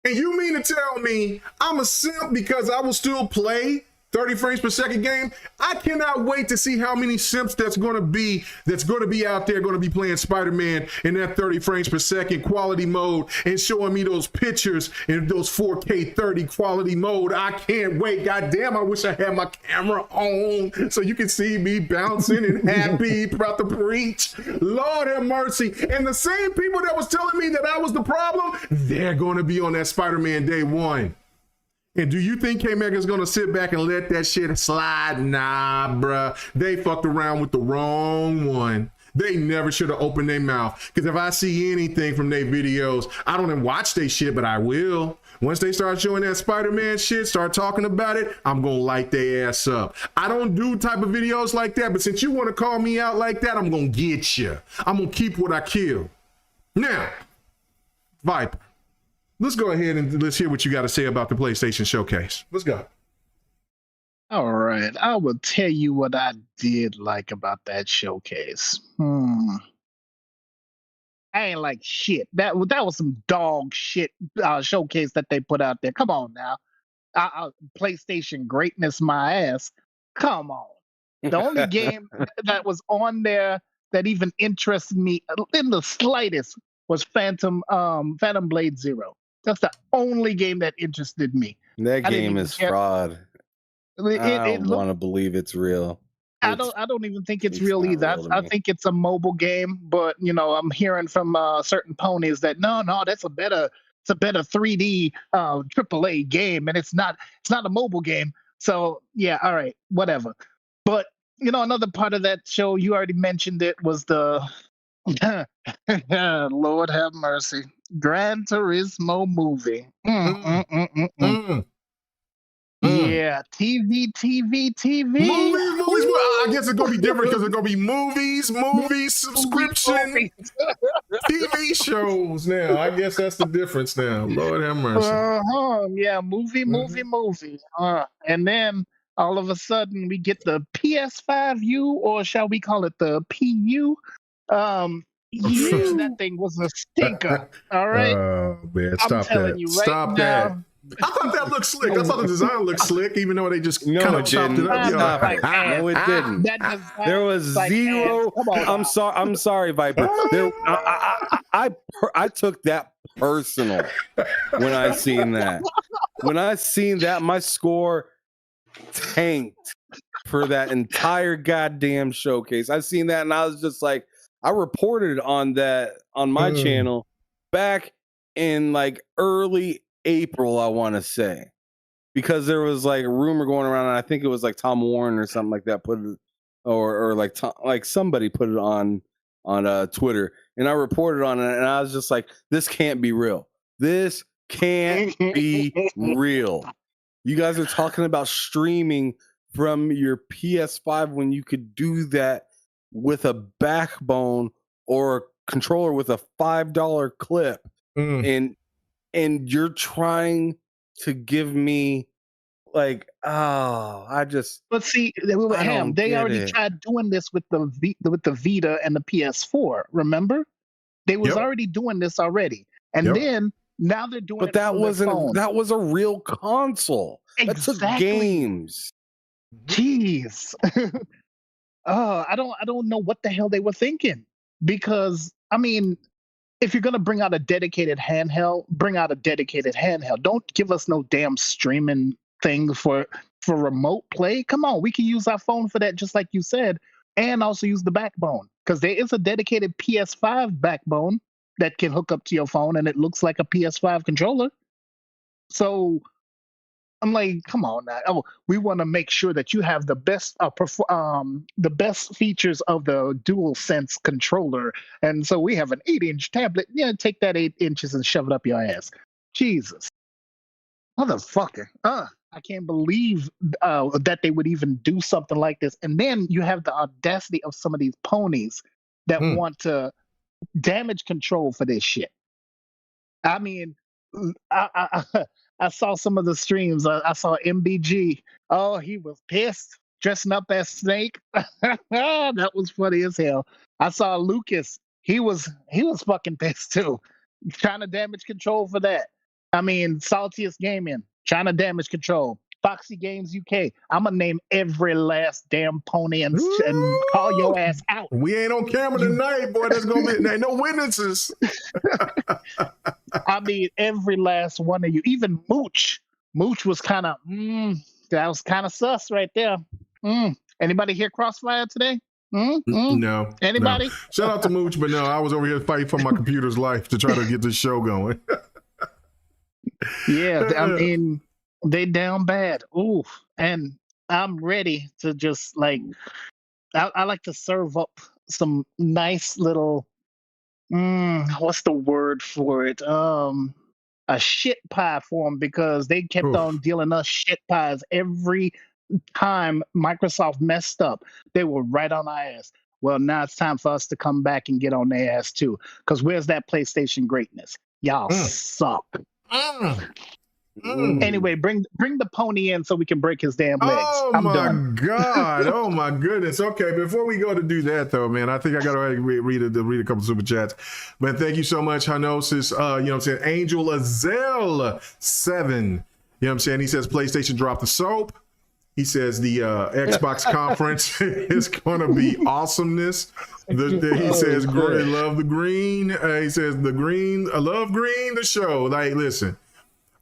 And you mean to tell me I'm a simp because I will still play 30 frames per second game? I cannot wait to see how many simps that's going to be out there going to be playing Spider-Man in that 30 frames per second quality mode and showing me those pictures in those 4K 30 quality mode. I can't wait. God damn, I wish I had my camera on so you can see me bouncing and happy about to preach. Lord have mercy. And the same people that was telling me that I was the problem, they're going to be on that Spider-Man day one. And do you think Kmega is going to sit back and let that shit slide? Nah, bruh. They fucked around with the wrong one. They never should have opened their mouth. Because if I see anything from their videos, I don't even watch their shit, but I will. Once they start showing that Spider-Man shit, start talking about it, I'm going to light their ass up. I don't do type of videos like that, but since you want to call me out like that, I'm going to get you. I'm going to keep what I kill. Now, Viper. Let's go ahead and let's hear what you got to say about the PlayStation Showcase. Let's go. All right. I will tell you what I did like about that showcase. I ain't like shit. That was some dog shit showcase that they put out there. Come on now. PlayStation greatness my ass. Come on. The only game that was on there that even interested me in the slightest was Phantom Blade Zero. That's the only game that interested me. That game is fraud. I don't want to believe it's real. I don't even think it's real either. I think it's a mobile game, but I'm hearing from certain ponies that no, that's a better 3D AAA game, and it's not a mobile game. So yeah, all right, whatever. But another part of that show, you already mentioned it, was the Lord have mercy, Gran Turismo movie. Yeah, TV. Movies. Well, I guess it's gonna be different because it's gonna be movies, subscription, TV shows. Now, I guess that's the difference. Now, Lord have mercy. Yeah, movie. And then all of a sudden we get the PS5U, or shall we call it the PU? That thing was a stinker. All right. Oh man, stop that! Stop that! I thought that looked slick. I thought the design looked slick, even though they just kind of chopped it up. No, it didn't. There was zero. I'm sorry, Viper. I took that personal when I seen that. When I seen that, my score tanked for that entire goddamn showcase. I seen that and I was just like, I reported on that on my channel back in like early April, I want to say, because there was like a rumor going around, and I think it was like Tom Warren or something like that put it, or like like somebody put it on Twitter, and I reported on it, and I was just like, this can't be real. This can't be real. You guys are talking about streaming from your PS5 when you could do that with a backbone or a controller with a $5 clip. And you're trying to give me like, but see, they already tried doing this with the Vita and the PS4. Remember, they was already doing this already, and then now they're doing. But that was a real console. Exactly. That took games. Jeez. I don't know what the hell they were thinking, because I mean, if you're gonna bring out a dedicated handheld, bring out a dedicated handheld. Don't give us no damn streaming thing for remote play. Come on, we can use our phone for that, just like you said, and also use the backbone, because there is a dedicated PS5 backbone that can hook up to your phone, and it looks like a PS5 controller. So I'm like, come on now. Oh, we want to make sure that you have the best features of the DualSense controller, and so we have an 8-inch tablet. Yeah, take that 8 inches and shove it up your ass. Jesus, motherfucker! I can't believe that they would even do something like this. And then you have the audacity of some of these ponies that want to damage control for this shit. I mean, I saw some of the streams. I saw MBG. Oh, he was pissed, dressing up as Snake. That was funny as hell. I saw Lucas. He was fucking pissed too, trying to damage control for that. I mean, Saltiest Gaming, trying to damage control. Foxy Games UK. I'm gonna name every last damn pony and call your ass out. We ain't on camera tonight, boy. There's gonna be no witnesses. I mean, every last one of you. Even Mooch. Mooch was kind of that was kind of sus right there. Anybody hear Crossfire today? No. Anybody? No. Shout out to Mooch, but no, I was over here fighting for my computer's life to try to get this show going. Yeah, I mean, they down bad. Ooh, and I'm ready to just like, I like to serve up some nice little, what's the word for it? A shit pie for them, because they kept on dealing us shit pies every time Microsoft messed up. They were right on our ass. Well, now it's time for us to come back and get on their ass too, because where's that PlayStation greatness? Y'all suck. Anyway, bring the pony in so we can break his damn legs. Oh, I'm done. God. Oh my goodness. Okay, before we go to do that though, man, I think I gotta read a couple super chats. Man, thank you so much, Hanosis. You know what I'm saying? Angel Azel 7. You know what I'm saying? He says PlayStation dropped the soap. He says the Xbox conference is gonna be awesomeness. He says, "Great, love the green." He says, "The green, I love green." The show, like, listen.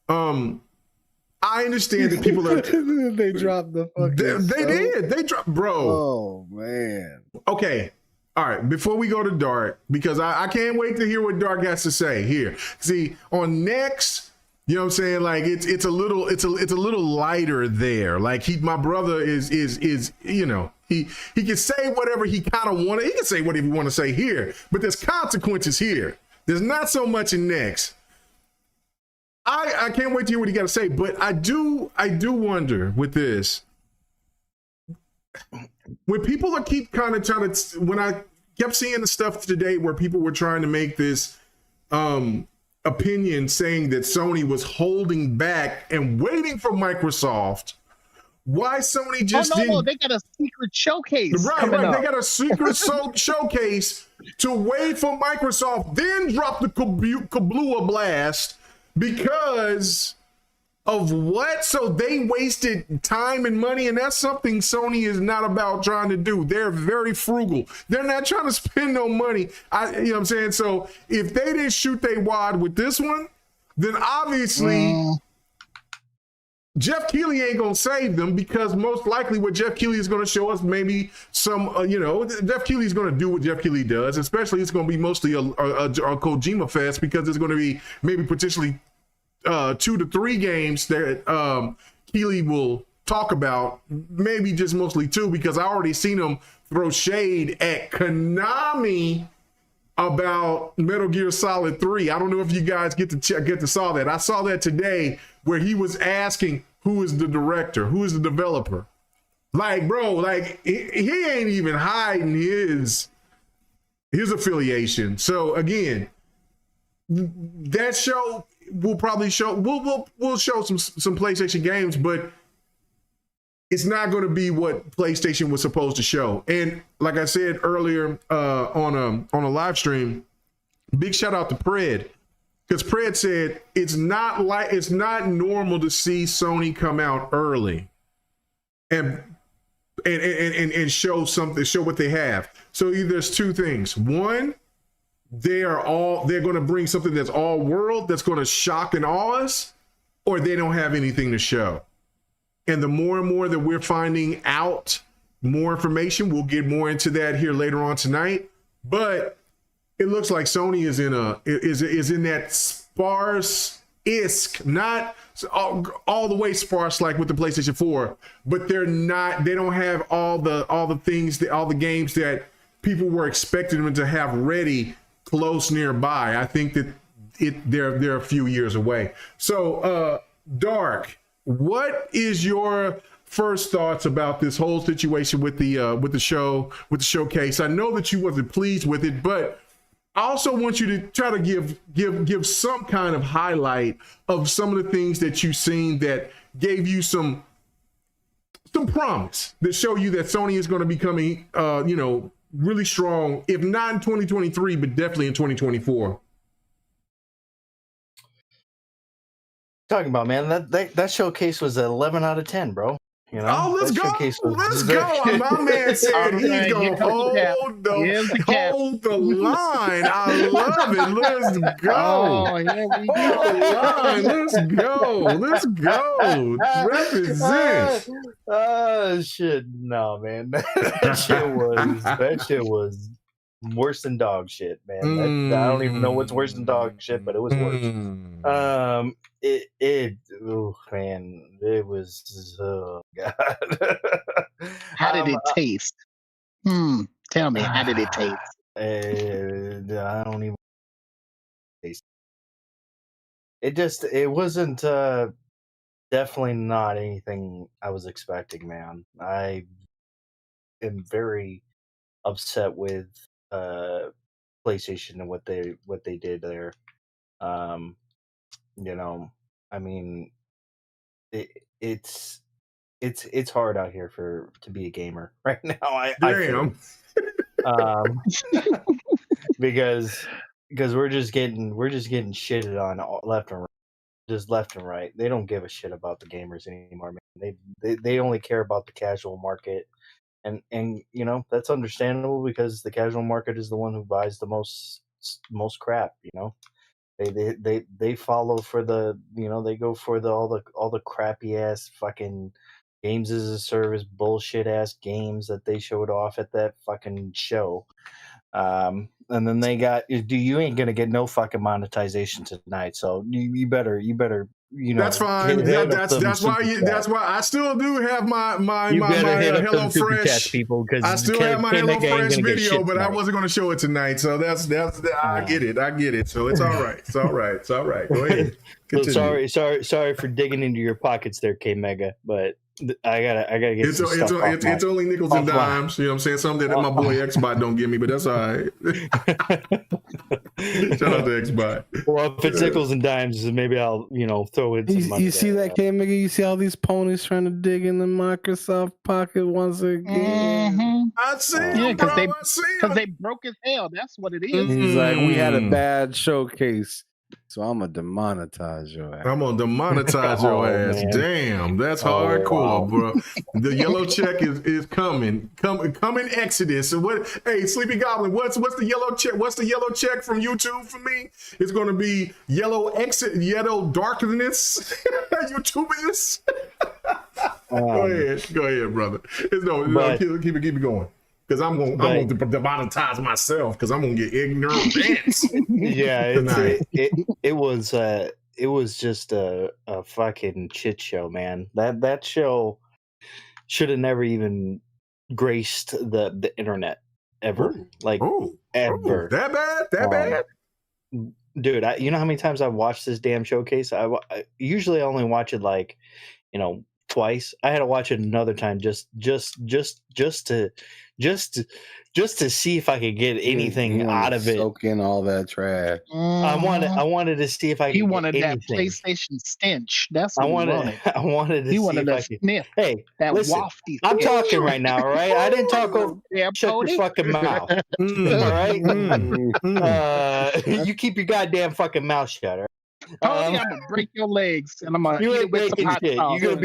I understand that people are. They dropped the fucking. They did. They dropped, bro. Oh man. Okay. All right. Before we go to Dark, because I can't wait to hear what Dark has to say here. See, on next. You know what I'm saying? Like it's a little lighter there. Like my brother is you know, he can say whatever he kind of want. He can say whatever he want to say here, but there's consequences here. There's not so much in next. I can't wait to hear what he got to say, but I do wonder with this, when people are keep kind of trying to, when I kept seeing the stuff today where people were trying to make this opinion saying that Sony was holding back and waiting for Microsoft. Why Sony just didn't? No, they got a secret showcase. Right. They got a secret showcase to wait for Microsoft, then drop the Kablooah blast because of what? So they wasted time and money, and that's something Sony is not about trying to do. They're very frugal. They're not trying to spend no money. You know what I'm saying? So if they didn't shoot their wad with this one, then obviously Jeff Keighley ain't gonna save them, because most likely what Jeff Keighley is gonna show us maybe some, you know, Jeff Keighley is gonna do what Jeff Keighley does. Especially it's gonna be mostly a Kojima fest, because it's gonna be maybe potentially 2 to 3 games that Keely will talk about, maybe just mostly 2, because I already seen him throw shade at Konami about Metal Gear Solid 3. I don't know if you guys get to saw that. I saw that today where he was asking who is the director, who is the developer. Like, bro, like he ain't even hiding his affiliation. So again, that show will probably show we'll show some PlayStation games, but it's not going to be what PlayStation was supposed to show. And like I said earlier on a live stream, big shout out to Pred, because Pred said it's not normal to see Sony come out early and show something, show what they have. So either there's 2 things. One, they're going to bring something that's all world, that's going to shock and awe us, or they don't have anything to show. And the more and more that we're finding out more information, we'll get more into that here later on tonight. But it looks like Sony is in that sparse-isk, not all the way sparse like with the PlayStation 4, but they don't have all the things, all the games that people were expecting them to have ready close nearby. I think that they're a few years away. So Dark, what is your first thoughts about this whole situation with the showcase? I know that you wasn't pleased with it, but I also want you to try to give some kind of highlight of some of the things that you've seen that gave you some promise, that show you that Sony is going to be coming, really strong, if not in 2023, but definitely in 2024. Talking about, man, that showcase was an 11 out of 10, bro. You know? Oh, let's go! Let's go! My man said he's gonna hold the line. I love it. Let's go! Oh, here we go! Let's go! Represent. Oh shit! No, man, that shit was worse than dog shit, man. I don't even know what's worse than dog shit, but it was worse. Man, it was, oh god. How did it taste? Tell me, how did it taste? I don't even taste it. It wasn't definitely not anything I was expecting, man. I am very upset with PlayStation and what they did there. I mean, it's hard out here to be a gamer right now. I feel. because we're just getting shitted on left and right, just left and right. They don't give a shit about the gamers anymore, man. They only care about the casual market, and that's understandable, because the casual market is the one who buys the most crap. They follow for the they go for all the crappy ass fucking games as a service bullshit ass games that they showed off at that fucking show. And then they got, you ain't gonna get no fucking monetization tonight, so you better that's fine. That's why I still do have my HelloFresh people, because I still have my HelloFresh video, but I wasn't going to show it tonight. So that's I get it. So it's all right. Go ahead. Continue. Sorry for digging into your pockets there, Kmega, but I gotta get it's only nickels and dimes. You know what I'm saying? Something that my boy Xbot don't give me, but that's all right. Shout out to Xbot. Well, if it's nickels and dimes, maybe I'll throw in some money. You see that, Kmega? You see all these ponies trying to dig in the Microsoft pocket once again? I see, because they broke as hell. That's what it is. He's like, we had a bad showcase, so I'm gonna demonetize your ass. I'm gonna demonetize your ass. Man. Damn, that's hardcore, bro. The yellow check is coming. Coming Exodus. So what? Hey, Sleepy Goblin, what's the yellow check? What's the yellow check from YouTube for me? It's gonna be yellow darkness. YouTubers. Go ahead, brother. Keep it going. Because I'm going to demonetize myself, because I'm going to get ignorant. Yeah, it was it was just a fucking shit show, man. That show should have never even graced the internet ever. Ever. That bad? That bad? Dude, you know how many times I've watched this damn showcase? I usually only watch it like, twice. I had to watch it another time just to see if I could get anything out of it. Soak in all that trash. I wanted to see if I could. He wanted get that anything. PlayStation stench. That's what I wanted to. He see wanted if to I could. sniff. Hey, that listen, wafty. I'm talking right now, all right? I didn't talk over. Shut your fucking mouth. All right. You keep your goddamn fucking mouth shut. All right? I'm gonna break your legs, and I'm gonna You eat ain't it with some breaking hot shit. sauce. You're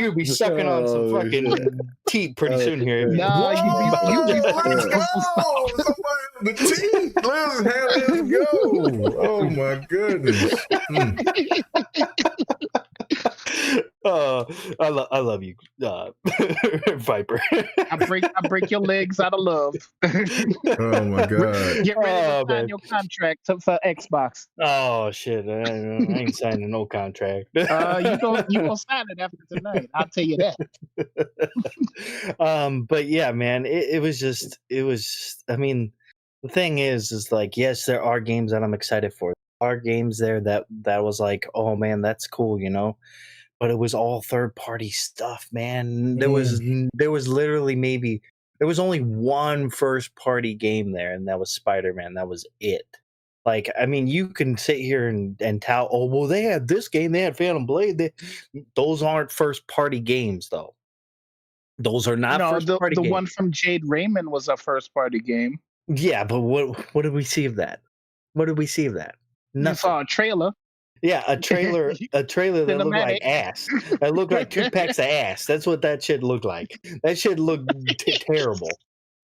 gonna be sucking on some fucking teeth pretty soon here. Nah, you be let's go. The teeth. Let's go. Oh my goodness. I love you, Viper. I break your legs out of love. Oh my god. Get ready to sign your contract for Xbox. Oh shit! I ain't signing no contract. You gonna sign it after tonight. I'll tell you that. But yeah, man, it was. I mean, the thing is like, yes, there are games that I'm excited for. There are games there that was like, oh man, that's cool, But it was all third party stuff, man. There was literally there was only one first party game there, and that was Spider-Man. That was it. Like, I mean, you can sit here and tout, oh well, they had this game, they had Phantom Blade. Those aren't first party games, though. Those are not first party games. The one from Jade Raymond was a first party game. Yeah, but what did we see of that? What did we see of that? Nothing. You saw a trailer. Yeah, a trailer that looked like ass. That looked like 2 packs of ass. That's what that shit looked like. That shit looked terrible.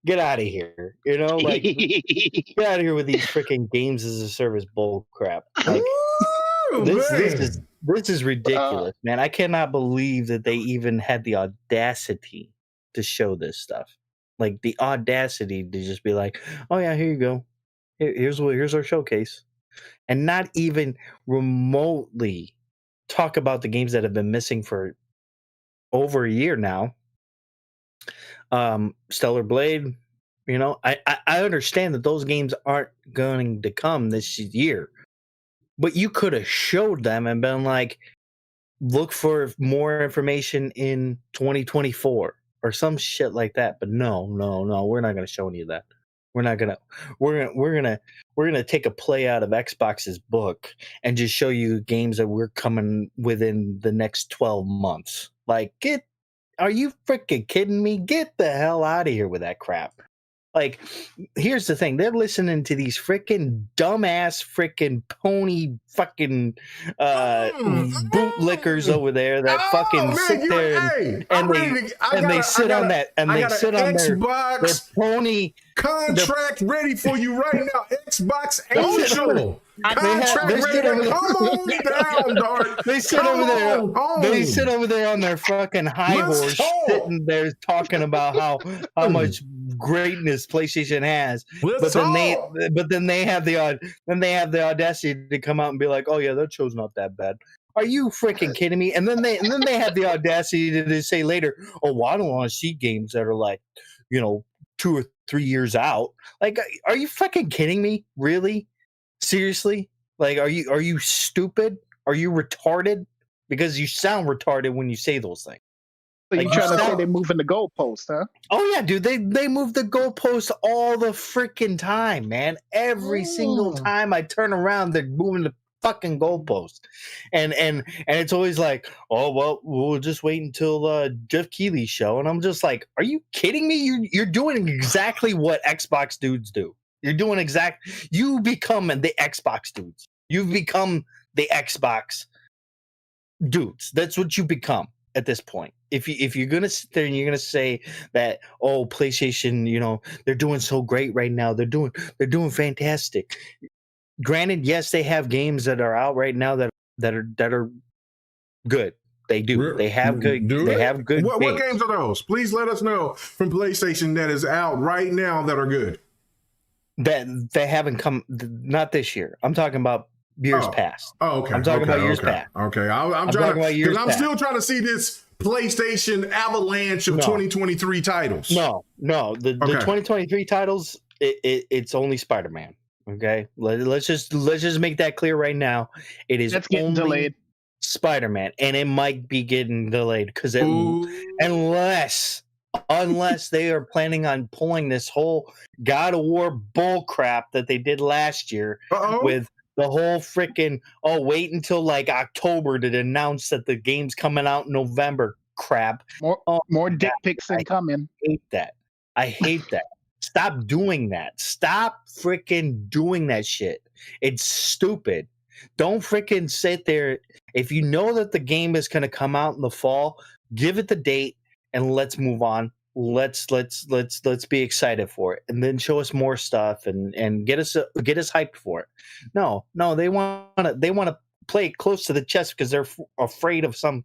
Get out of here. Get out of here with these freaking games as a service bull crap. Like, this is ridiculous, man. I cannot believe that they even had the audacity to show this stuff. Like the audacity to just be like, "Oh yeah, here you go. Here's our showcase." And not even remotely talk about the games that have been missing for over a year now. Stellar Blade, I understand that those games aren't going to come this year, but you could have showed them and been like, look for more information in 2024 or some shit like that. But no, we're not going to show any of that. We're gonna take a play out of Xbox's book and just show you games that we're coming within the next 12 months. Like, are you freaking kidding me? Get the hell out of here with that crap. Like, here's the thing. They're listening to these freaking dumbass freaking pony fucking bootlickers over there that fucking sit there and they sit on their pony contract ready for you right now. Xbox Angel. Contract ready. Come on down, Dart. They sit over there on their fucking high horse, sitting there talking about how much greatness PlayStation has. But then they have the audacity to come out and be like, "Oh yeah, that show's not that bad." Are you freaking kidding me? And then they have the audacity to say later, "Oh, well, I don't want to see games that are like, 2 or 3 years out." Like, are you fucking kidding me? Really? Seriously? Like, are you stupid? Are you retarded? Because you sound retarded when you say those things. So like, you're trying to say they're moving the goalpost, huh? Oh yeah, dude. They move the goalpost all the freaking time, man. Every single time I turn around, they're moving the fucking goalpost. And it's always like, oh well, we'll just wait until Jeff Keighley's show. And I'm just like, are you kidding me? You're doing exactly what Xbox dudes do. You're doing you become the Xbox dudes. You've become the Xbox dudes. That's what you become at this point. If you're gonna sit there and you're gonna say that, oh, PlayStation, they're doing so great right now. They're doing fantastic. Granted, yes, they have games that are out right now that are good. They do. They have good. They have good. What games are those? Please let us know from PlayStation that is out right now that are good. That they haven't come, not this year. I'm talking about years past. Oh, okay. I'm talking about years past. Okay, I'm talking about years because I'm still trying to see this PlayStation avalanche of 2023 titles. No. The 2023 titles, it's only Spider-Man. Okay, let's just make that clear right now. It is only delayed. Spider-Man, and it might be getting delayed because unless they are planning on pulling this whole God of War bull crap that they did last year with the whole freaking wait until like October to announce that the game's coming out in November crap. More dick pics incoming. I hate that. Stop doing that. Stop freaking doing that shit. It's stupid. Don't freaking sit there. If you know that the game is going to come out in the fall, give it the date and let's move on. Let's be excited for it, and then show us more stuff and get us hyped for it. No, they want to play it close to the chest because they're afraid of some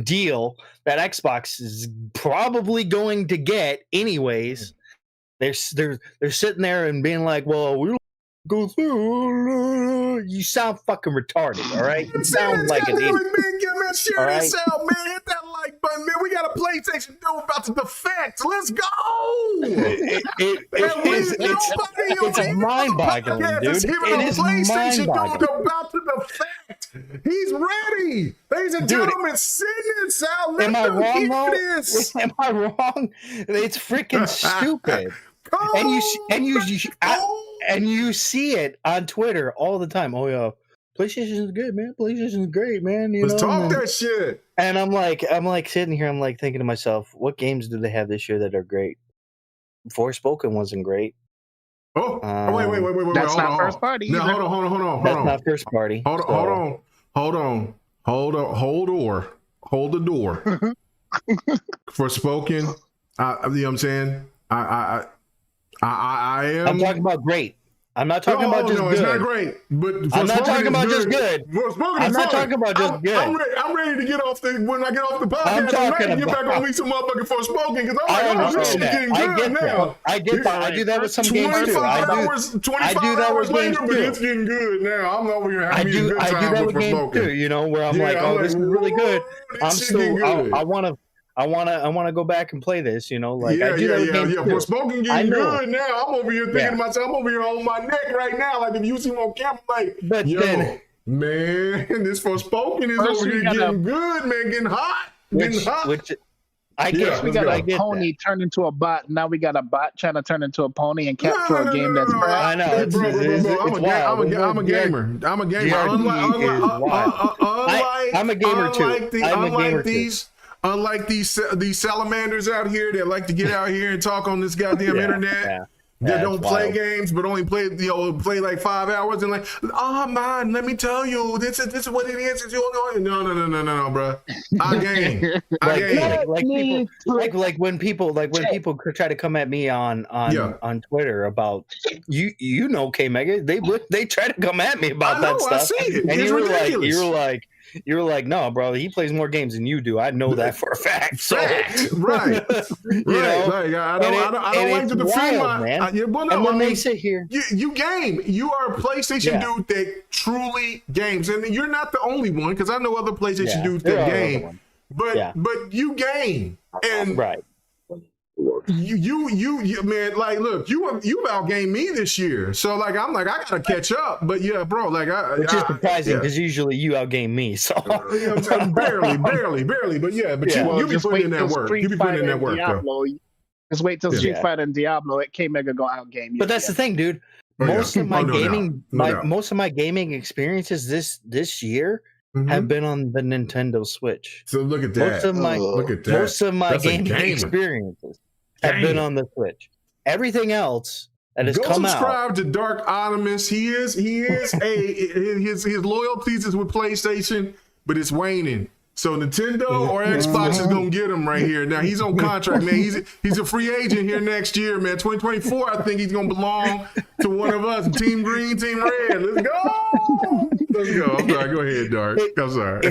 deal that Xbox is probably going to get anyways. They're sitting there and being like, well, we don't go through. You sound fucking retarded, all right? You sound like an idiot. Man, get that share this out, man. Hit that like button, man. We got a PlayStation Dude about to defect. Let's go. It's mind-boggling, dude. It is mind-boggling. Dude about to defect. He's ready. Ladies and gentlemen, send this out. Am I wrong, though? Am I wrong? It's freaking stupid. And you see it on Twitter all the time. Oh yeah, PlayStation's good, man. PlayStation's great, man. Let's talk that shit. And I'm like sitting here. I'm like thinking to myself, what games do they have this year that are great? Forspoken wasn't great. Wait. That's not first party. No, hold on. That's not first party. Hold on. Hold the door. Forspoken. You know what I'm saying? I am. I'm talking about great. I'm not talking about just good. It's not great, but I'm not talking about just good. I'm not talking about just good. I'm ready to get off when I get off the podcast. I'm ready to get back on me some motherfucking Forspoken because I'm like, this shit getting good now. I get that. I do that with some games too. 25 hours later, but it's getting good now. I'm over here having a good time with Forspoken. I do that with games too. You know, where I'm like, oh, this is really good. I'm still. I want to go back and play this, you know, like I do that with games too. Forspoken getting good now. I'm over here thinking to myself, I'm over here on my neck right now. Like if you see me on camera, like, man, this Forspoken is over here getting good, man, getting hot. I guess we got a pony turned into a bot. Now we got a bot trying to turn into a pony and capture a game that's crap. I know. It's wild. I'm a gamer. I'm a gamer. I'm a gamer too. Unlike these salamanders out here that like to get out here and talk on this goddamn internet, that don't play games but only play like 5 hours and like, oh man, let me tell you, this is what it is. No, bro. I game. Like when people try to come at me on Twitter about you know Kmega, they try to come at me about that stuff. I see it. And you were like, no, bro, he plays more games than you do. I know that for a fact. So, right. Like, I don't like to defend my. And when they sit here, you game. You are a PlayStation dude that truly games, and you're not the only one because I know other PlayStation dudes that game. But you game, and you man, like, look, you outgamed me this year, so like I'm like I gotta catch up. But yeah, bro, like which is surprising because usually you outgame me. So you know what I'm saying? barely, but you be putting in that work. You be putting in that work, though. Just wait till Street Fighter and Diablo at Kmega go outgame you. But that's the thing, dude. Most of my gaming experiences this year have been on the Nintendo Switch. So look at that. Most of my gaming experiences have been on the Switch. Everything else that has come out. Go subscribe to Dark Ottemis. His loyalties is with PlayStation, but it's waning. So Nintendo or Xbox is gonna get him right here. Now he's on contract, man. He's a free agent here next year, man. 2024, I think he's gonna belong to one of us. Team Green, Team Red. Let's go. I'm sorry. Go ahead, Dark. I'm sorry.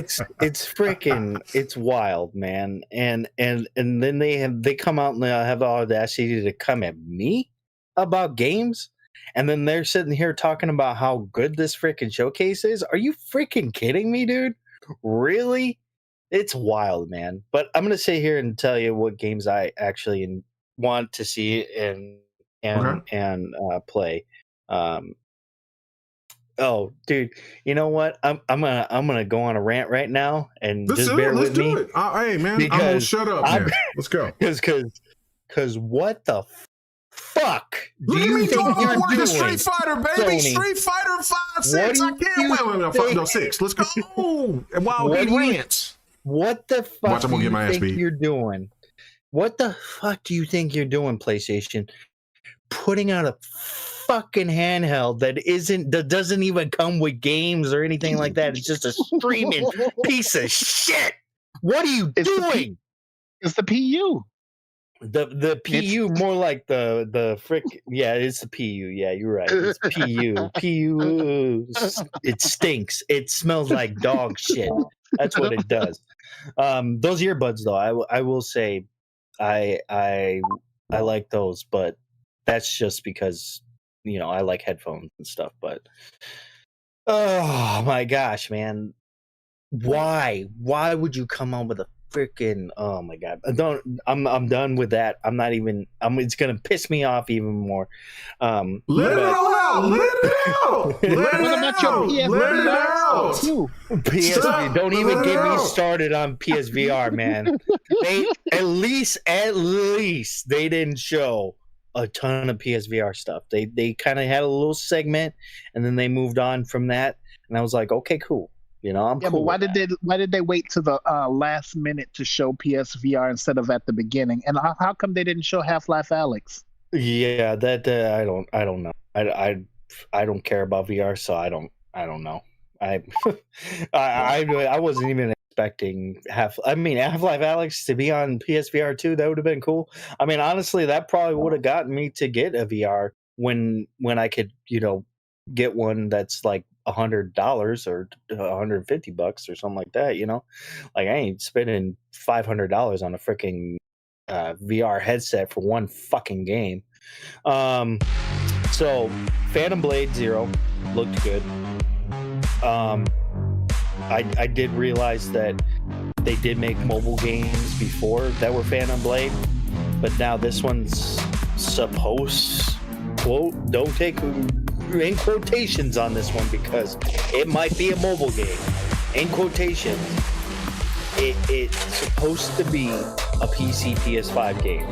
It's wild, man. And then they come out and they have the audacity to come at me about games and then they're sitting here talking about how good this freaking showcase is. Are you freaking kidding me, dude? Really? It's wild, man. But I'm gonna sit here and tell you what games I actually want to see and play. Oh, dude, you know what? I'm gonna go on a rant right now and just bear with me. Let's do it. Hey, man, I'm gonna shut up, man. Let's go. Because what the fuck do Look at you me think you're doing? Street Fighter, baby. Sony? Street Fighter 5, 6. I can't wait. No, 6. Let's go. And Wild Beat Rants. What the fuck Watch, I'm gonna get my ass beat. You're doing? What the fuck do you think you're doing, PlayStation? Putting out a fucking handheld that doesn't even come with games or anything like that. It's just a streaming piece of shit. What are you doing? It's the PU. The PU, more like the frick. Yeah, it's the PU. Yeah, you're right. It's PU. PU. It stinks. It smells like dog shit. That's what it does. Those earbuds, though, I will say, I like those, but that's just because I like headphones and stuff. But oh my gosh, man, why would you come on with a freaking, oh my god, I'm done with that. It's gonna piss me off even more. Let it out. PSV, don't even get me started on PSVR, man. At least they didn't show a ton of PSVR stuff. They kind of had a little segment, and then they moved on from that, and I was like, okay, cool. I'm cool. But why did they wait to the last minute to show PSVR instead of at the beginning? And how come they didn't show Half-Life Alex? Yeah, that I don't know. I don't care about VR, so I don't know. I wasn't even expecting Half-Life Alex to be on PSVR 2. That would have been cool. I mean, honestly, that probably would have gotten me to get a VR when I could, get one that's like $100 or $150 or something like that. Like I ain't spending $500 on a freaking VR headset for one fucking game. So Phantom Blade Zero looked good. I did realize that they did make mobile games before that were Phantom Blade, but now this one's supposed, quote, don't take in quotations on this one because it might be a mobile game. In quotations, it's supposed to be a PC PS5 game.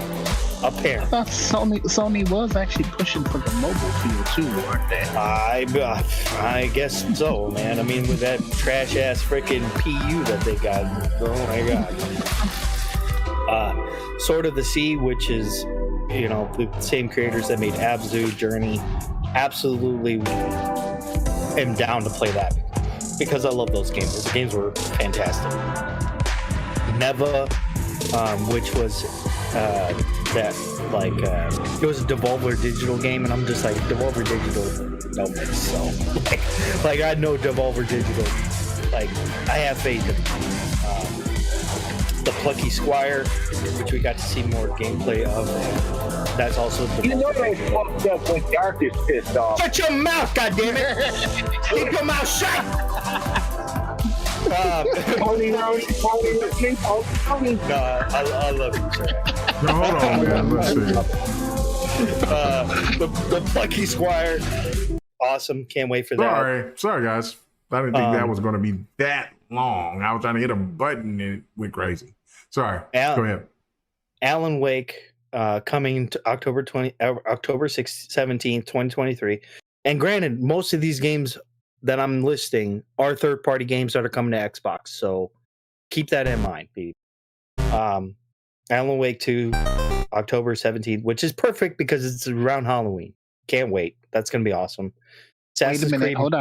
Apparently, I thought Sony was actually pushing for the mobile feel too, weren't they? I guess so, man. I mean, with that trash ass freaking PU that they got, oh my god. Sword of the Sea, which is the same creators that made Abzu, Journey. Absolutely am down to play that because I love those games. Those games were fantastic. Neva, which was it was a Devolver Digital game, and I'm just like, Devolver Digital don't mix. So like I know Devolver Digital, like I have faith in them. The Plucky Squire, which we got to see more gameplay of. That's also they fucked up when Dark is pissed off. Shut your mouth, goddammit! Keep your mouth shut! Tony. No, I love you, sir. No, hold on, man. Let's see. The Plucky Squire, awesome. Can't wait for that. Sorry, guys. I didn't think that was going to be that long. I was trying to hit a button and it went crazy. Sorry. Go ahead. Alan Wake, coming to October 17th, 2023. And granted, most of these games that I'm listing are third-party games that are coming to Xbox. So keep that in mind, people. Alan Wake 2, October 17th, which is perfect because it's around Halloween. Can't wait. That's going to be awesome. Wait a minute. Hold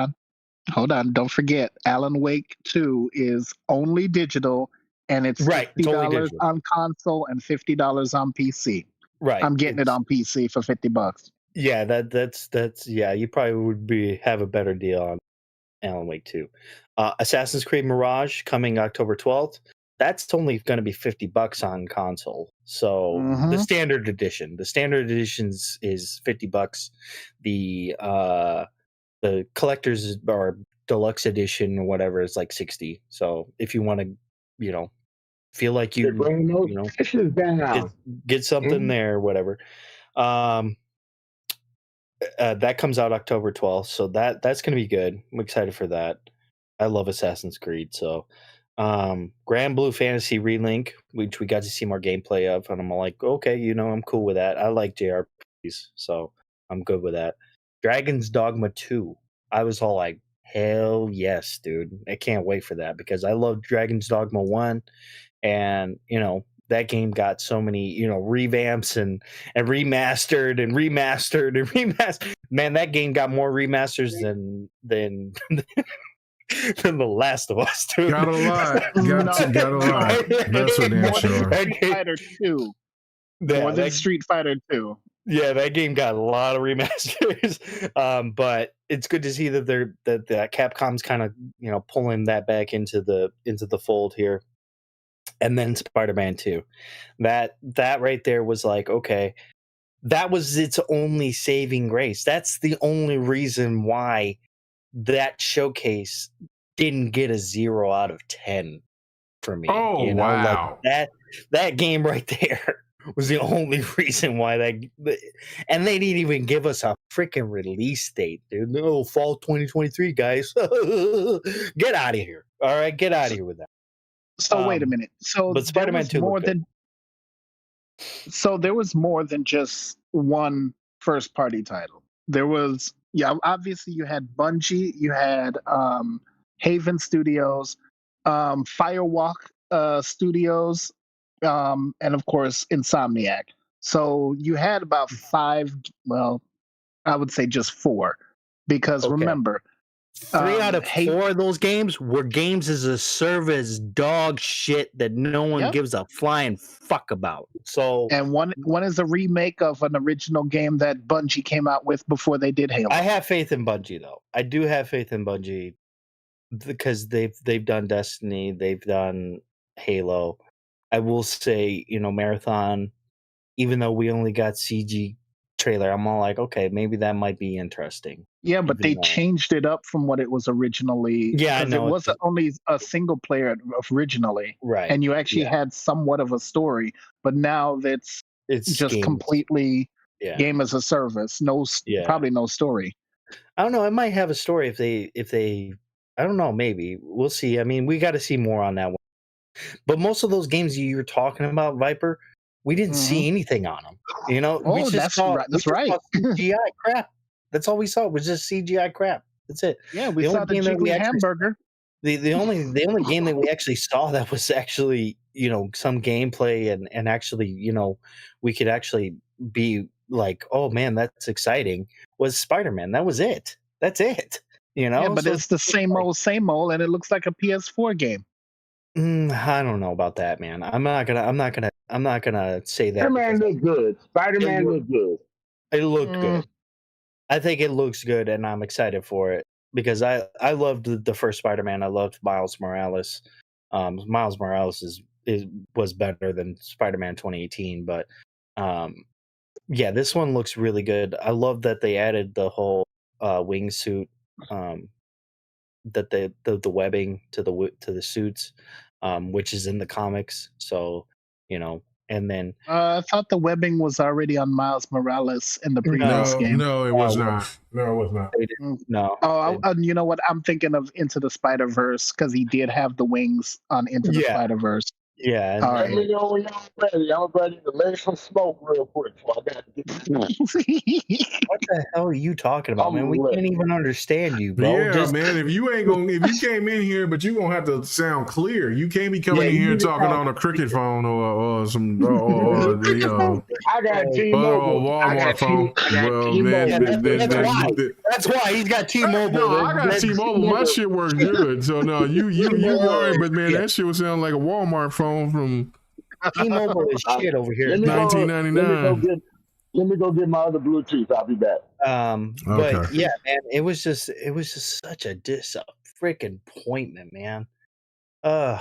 on. Don't forget, Alan Wake 2 is only digital, and it's $50 on console and $50 on PC. Right. I'm getting it on PC for $50. Yeah, that's yeah. You probably would have a better deal on Alan Wake 2. Assassin's Creed Mirage coming October 12th. that's only going to be $50 on console. So the standard edition is $50. The collector's or deluxe edition or whatever is like 60. So if you want to, feel like you get something there or whatever. That comes out October 12th, so that's going to be good. I'm excited for that. I love Assassin's Creed. So Grand Blue Fantasy Relink, which we got to see more gameplay of, and I'm like, okay, I'm cool with that. I like JRPGs, so I'm good with that. Dragon's Dogma 2. I was all like, hell yes, dude. I can't wait for that because I love Dragon's Dogma 1, and that game got so many revamps and remastered and remastered and remastered. Man, that game got more remasters than The Last of Us, dude. Got a lot. Got a lot. That's for damn sure. Street Fighter 2. More than Street Fighter 2. Yeah, that game got a lot of remasters. But it's good to see that that Capcom's kind of pulling that back into the fold here. And then Spider-Man 2. That right there was like, okay, that was its only saving grace. That's the only reason why that showcase didn't get a 0 out of 10 for me. Oh, wow. Like that game right there was the only reason why and they didn't even give us a freaking release date, dude. No, fall 2023, guys. Get out of here. All right, get out of here with that. So wait a minute. So but Spider-Man 2 So there was more than just one first party title. There was obviously you had Bungie, you had Haven Studios, Firewalk Studios, and of course Insomniac. So you had about 5, well, I would say just 4. Because remember, 3 out of 4 of those games were games as a service dog shit that no one gives a flying fuck about. So, and one is a remake of an original game that Bungie came out with before they did Halo. I have faith in Bungie, though. I do have faith in Bungie because they've done Destiny, they've done Halo. I will say, Marathon, even though we only got CG trailer, I'm all like, okay, maybe that might be interesting. Yeah, but they changed it up from what it was originally. Yeah, I know. It was only a single player originally, right? And you actually had somewhat of a story, but now it's just games. Completely game as a service. Probably no story. I don't know. It might have a story if they. I don't know. Maybe we'll see. I mean, we got to see more on that one. But most of those games you're talking about, Viper, we didn't see anything on them. We just saw CGI crap. That's all we saw was just CGI crap. That's it. Yeah, we saw the jiggly hamburger. The only game that we actually saw that was actually some gameplay and actually we could actually be like, oh man, that's exciting, was Spider-Man. That was it. That's it. Yeah, but it's the same old, and it looks like a PS4 game. I don't know about that, man. I'm not gonna say that. Spider-Man looked good. Spider-Man looked good. It looked good. I think it looks good, and I'm excited for it because I loved the first Spider-Man. I loved Miles Morales. Miles Morales was better than Spider-Man 2018, but this one looks really good. I love that they added the whole wingsuit, that the webbing to the suits, which is in the comics. So and then I thought the webbing was already on Miles Morales in the previous game. No, it was not. No, it was not. No. Oh, you know what? I'm thinking of Into the Spider-Verse because he did have the wings on Into the Spider-Verse. Yeah. All right. Let me know when y'all ready. I'm ready to lay some smoke real quick. So I got to get this. What the hell are you talking about, man? We can't even understand you, bro. Yeah, man. If you came in here, but you gonna have to sound clear. You can't be coming in here talking on a cricket phone or some or I got T-Mobile. Walmart phone. That's why he's got T-Mobile. No, I got T-Mobile. My shit works good. So no, you all right, but man, that shit was sounding like a Walmart phone from T-Mobile is shit over here. 1999. Let me go get my other Bluetooth. I'll be back. But yeah, man, it was just such a freaking disappointment, man. I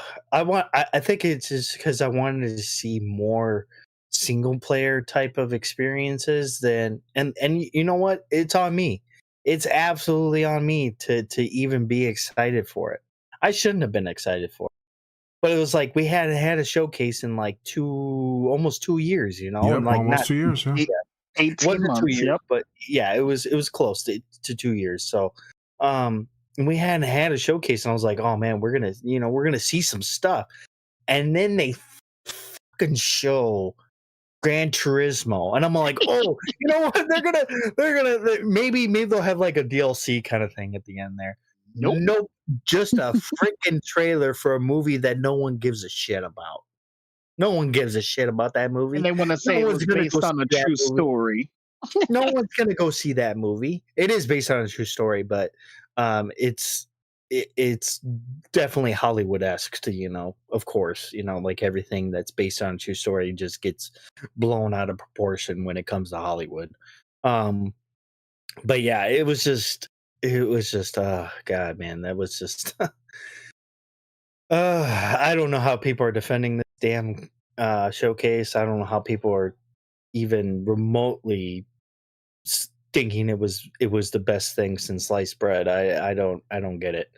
think it's just because I wanted to see more single player type of experiences than and you know what? It's on me. It's absolutely on me to even be excited for it. I shouldn't have been excited for it. But it was like we hadn't had a showcase in like almost 2 years, you know, Yep, and like almost not 2 years. Yeah. 18 wasn't months. 2 years, Yep. but yeah, it was close to 2 years. So, and we hadn't had a showcase, and I was like, oh man, we're gonna see some stuff, and then they fucking show Gran Turismo, and I'm like, oh, you know what? Maybe they'll have like a DLC kind of thing at the end there. Nope, just a freaking trailer for a movie that no one gives a shit about. No one gives a shit about that movie. And they want to say it was based on a true story. No one's gonna go see that movie. It is based on a true story, but it's definitely Hollywood-esque. Of course, like everything that's based on a true story just gets blown out of proportion when it comes to Hollywood. But yeah, it was just, God, man, that was just. I don't know how people are defending this damn showcase. I don't know how people are even remotely thinking it was the best thing since sliced bread. I don't get it.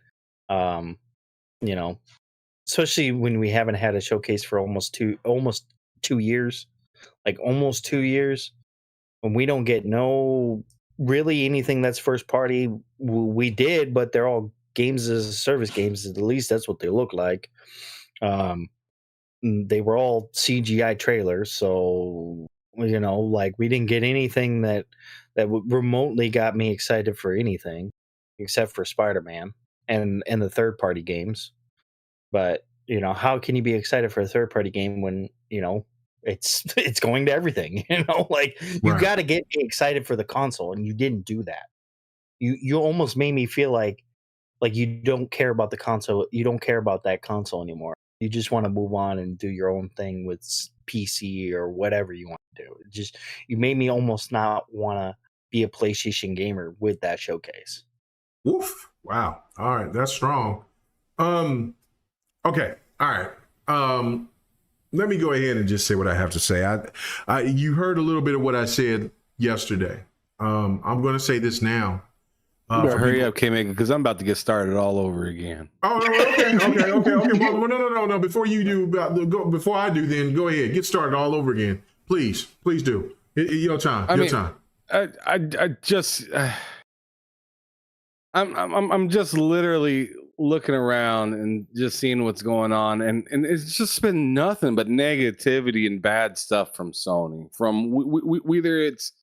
Especially when we haven't had a showcase for almost 2 years, like almost 2 years, when we don't get really anything that's first party. We did, but they're all games as a service games. At least that's what they look like. They were all CGI trailers, so like we didn't get anything that remotely got me excited for anything except for Spider-Man and the third party games. But how can you be excited for a third party game when it's going to everything? Like you got to get me excited for the console, and you didn't do that. You almost made me feel like you don't care about the console. You don't care about that console anymore. You just want to move on and do your own thing with PC or whatever you want to do. You made me almost not want to be a PlayStation gamer with that showcase. Woof. Wow. All right. That's strong. Okay. All right. Let me go ahead and just say what I have to say. You heard a little bit of what I said yesterday. I'm going to say this now. Hurry up, Kmega, because I'm about to get started all over again. Oh, okay. Well, no. Before you do, before I do, then go ahead, get started all over again, please do. Your time. I'm just literally looking around and just seeing what's going on, and it's just been nothing but negativity and bad stuff from Sony. From whether it's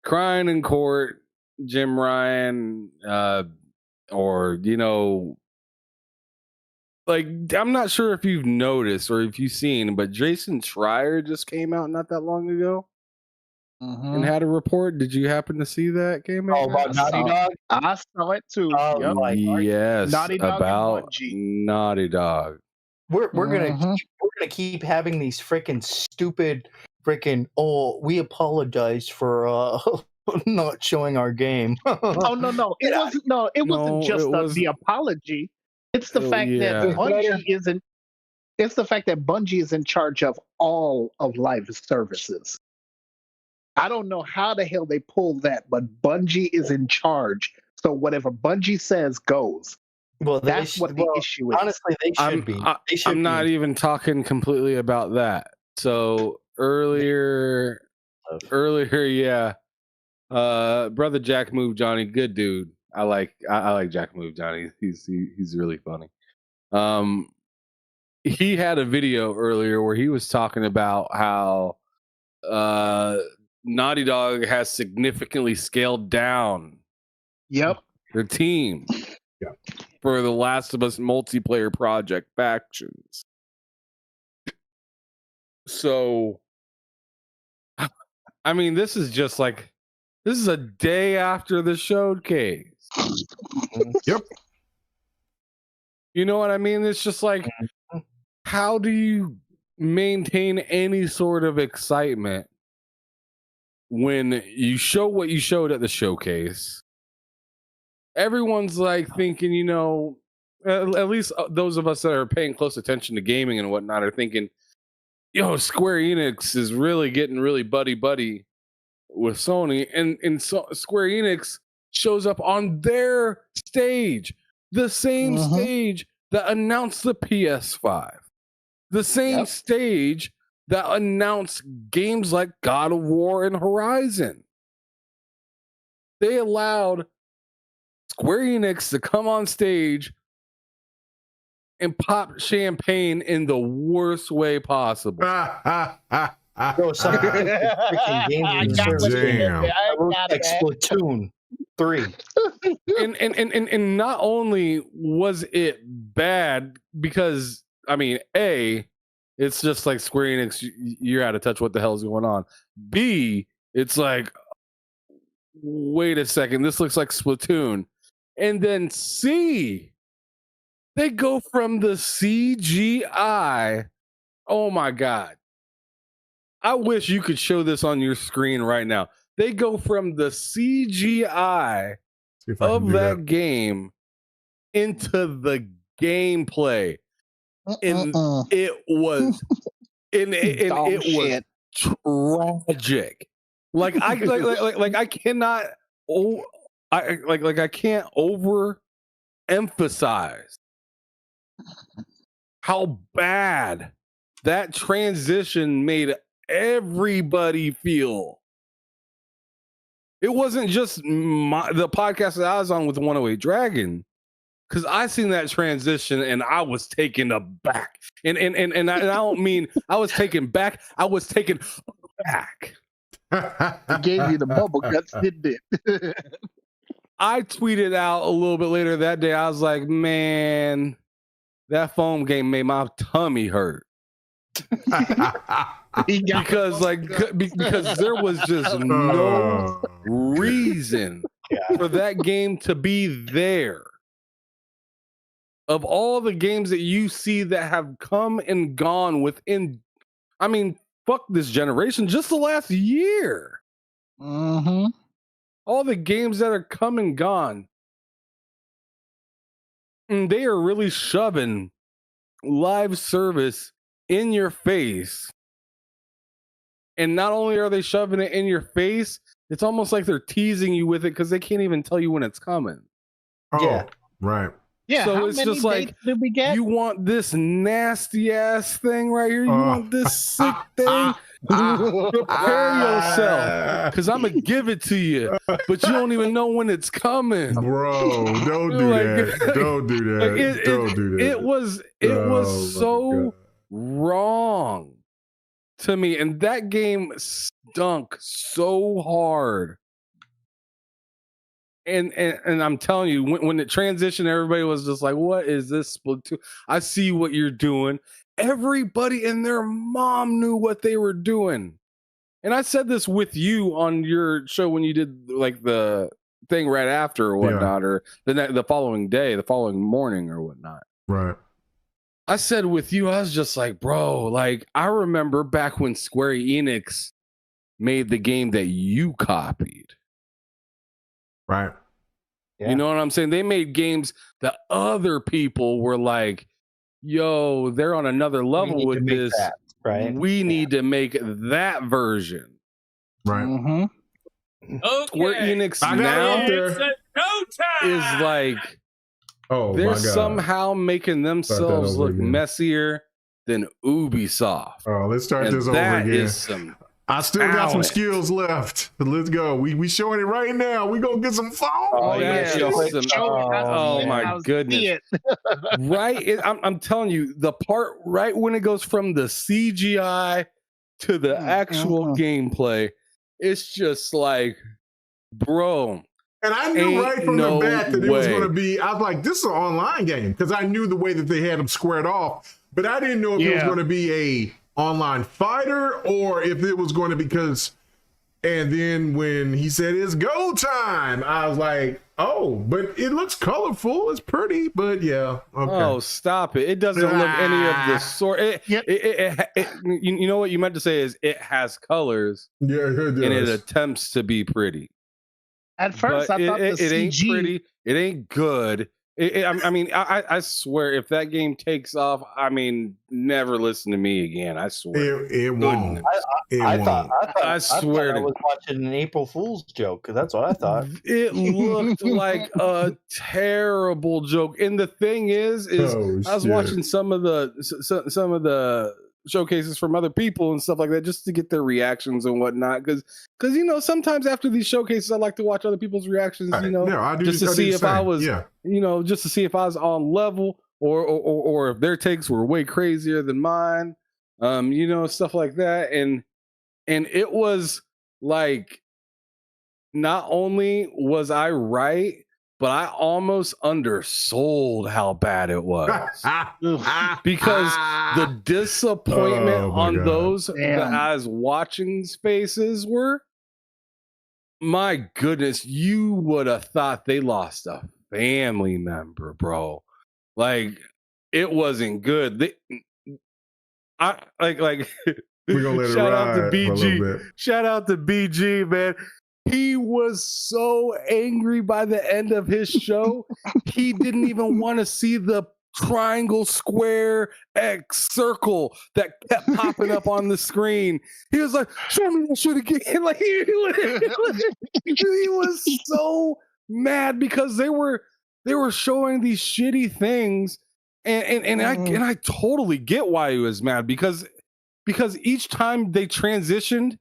crying in court, Jim Ryan, or like, I'm not sure if you've noticed or if you've seen, but Jason Schreier just came out not that long ago and had a report. Did you happen to see that, game? Oh, about Naughty Dog? I saw it too. Yes, Naughty Dog about and Bungie. Naughty Dog. We're gonna keep having these freaking stupid we apologize for not showing our game. Oh no! It wasn't just the apology. It's the fact that Bungie isn't. It's the fact that Bungie is in charge of all of live services. I don't know how the hell they pulled that, but Bungie is in charge. So whatever Bungie says goes. Well, that's what the issue is. Honestly, they should be. I'm not even talking completely about that. So earlier, yeah. Brother Jack Move Johnny, good dude. I like Jack Move Johnny. He's really funny. He had a video earlier where he was talking about how Naughty Dog has significantly scaled down their team for the Last of Us multiplayer project factions. So I mean, this is a day after the showcase. Yep. You know what I mean? It's just like, how do you maintain any sort of excitement when you show what you showed at the showcase? Everyone's like thinking, at least those of us that are paying close attention to gaming and whatnot are thinking, yo, Square Enix is really getting really buddy with Sony, and so Square Enix shows up on their stage, the same stage that announced the PS5, the same stage that announced games like God of War and Horizon. They allowed Square Enix to come on stage and pop champagne in the worst way possible. Bro, some freaking games and service Damn. like Splatoon 3. And not only was it bad because, I mean, A, it's just like Square Enix, you're out of touch what the hell's going on. B, it's like, wait a second, this looks like Splatoon. And then C, they go from the CGI. Oh my God. I wish you could show this on your screen right now. They go from the CGI of that game into the gameplay. And it was it was tragic. Like I cannot I can't overemphasize how bad that transition made everybody feel. It wasn't just the podcast that I was on with 108 Dragon, because I seen that transition and I was taken aback. And I don't mean I was taken back. I was taken aback. It gave you the bubble guts, didn't it? I tweeted out a little bit later that day. I was like, man, that foam game made my tummy hurt. because there was just no reason for that game to be there. Of all the games that you see that have come and gone within, I mean, fuck this generation, just the last year. All the games that are come and gone, and they are really shoving live service in your face. And not only are they shoving it in your face, it's almost like they're teasing you with it because they can't even tell you when it's coming. Yeah. Right. Yeah. So it's just like, did we get? You want this nasty ass thing right here? You want this sick thing? Prepare yourself, because I'm gonna give it to you, but you don't even know when it's coming. Bro, don't do that. Don't do that. Don't do that. It was so wrong to me, and that game stunk so hard. And I'm telling you, when it transitioned, everybody was just like, "What is this Splatoon? I see what you're doing." Everybody and their mom knew what they were doing. And I said this with you on your show when you did like the thing right after or whatnot, or the following day, the following morning or whatnot. Right. I said with you, I was just like, bro, like I remember back when Square Enix made the game that you copied. Right. Yeah. You know what I'm saying? They made games that other people were like, yo, they're on another level with this. That, right? We need to make that version. Right. Okay. Square Enix now is like, they're somehow making themselves look messier than Ubisoft. Oh, let's start this over again. I still got some talent. skills left. Let's go. We showing it right now. We gonna get some phone. Oh my goodness! Right, I'm telling you, the part right when it goes from the CGI to the actual gameplay, it's just like, bro. And I knew right from the bat that it was going to be. I was like, this is an online game, because I knew the way that they had them squared off, but I didn't know if it was going to be a online fighter or if it was going to be and then when he said it's go time, I was like, oh, but it looks colorful, it's pretty, but yeah, okay. Oh, stop it. It doesn't look any of the sort. You know what you meant to say is it has colors. Yeah, it does. And it attempts to be pretty. At first, I thought it ain't pretty, it ain't good, I mean, I swear, if that game takes off, I mean, never listen to me again. I swear. It won't. I swear I was watching an April Fool's joke, because that's what I thought. It looked like a terrible joke. And the thing is I was watching some of the showcases from other people and stuff like that, just to get their reactions and whatnot. Because you know, sometimes after these showcases, I like to watch other people's reactions. You know, just to see if I was, you know, just to see if I was on level, or if their takes were way crazier than mine. You know, stuff like that. And it was like, not only was I right, but I almost undersold how bad it was. Because the disappointment on those guys watching spaces were, my goodness, you would have thought they lost a family member, bro. Like, it wasn't good. We're gonna let shout out to BG. Shout out to BG, man. He was so angry by the end of his show. He didn't even want to see the triangle, square, X, circle that kept popping up on the screen. He was like, show me that shit again. Like, he was so mad because they were showing these shitty things. And I totally get why he was mad, because each time they transitioned,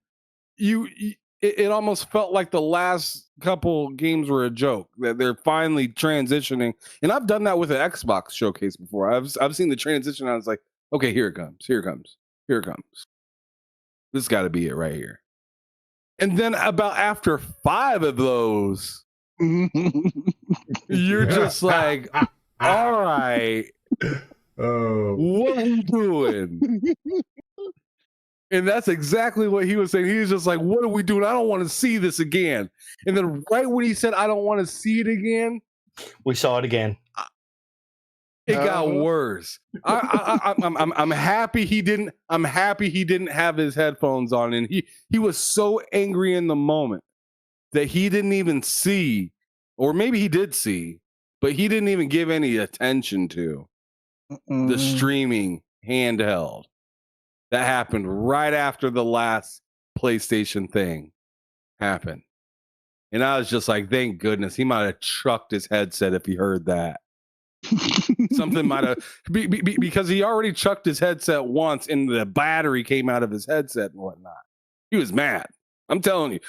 it almost felt like the last couple games were a joke, that they're finally transitioning. And I've done that with an Xbox showcase before. I've seen the transition. And I was like, okay, here it comes. This got to be it right here. And then about after 5 of those, you're just like, all right, what are you doing? And that's exactly what he was saying. He was just like, what are we doing? I don't want to see this again. And then right when he said, I don't want to see it again, we saw it again. It got worse. I'm happy he didn't. I'm happy he didn't have his headphones on, and he was so angry in the moment that he didn't even see, or maybe he did see, but he didn't even give any attention to the streaming handheld. That happened right after the last PlayStation thing happened. And I was just like, thank goodness. He might have chucked his headset if he heard that. Something might have, because he already chucked his headset once and the battery came out of his headset and whatnot. He was mad. I'm telling you,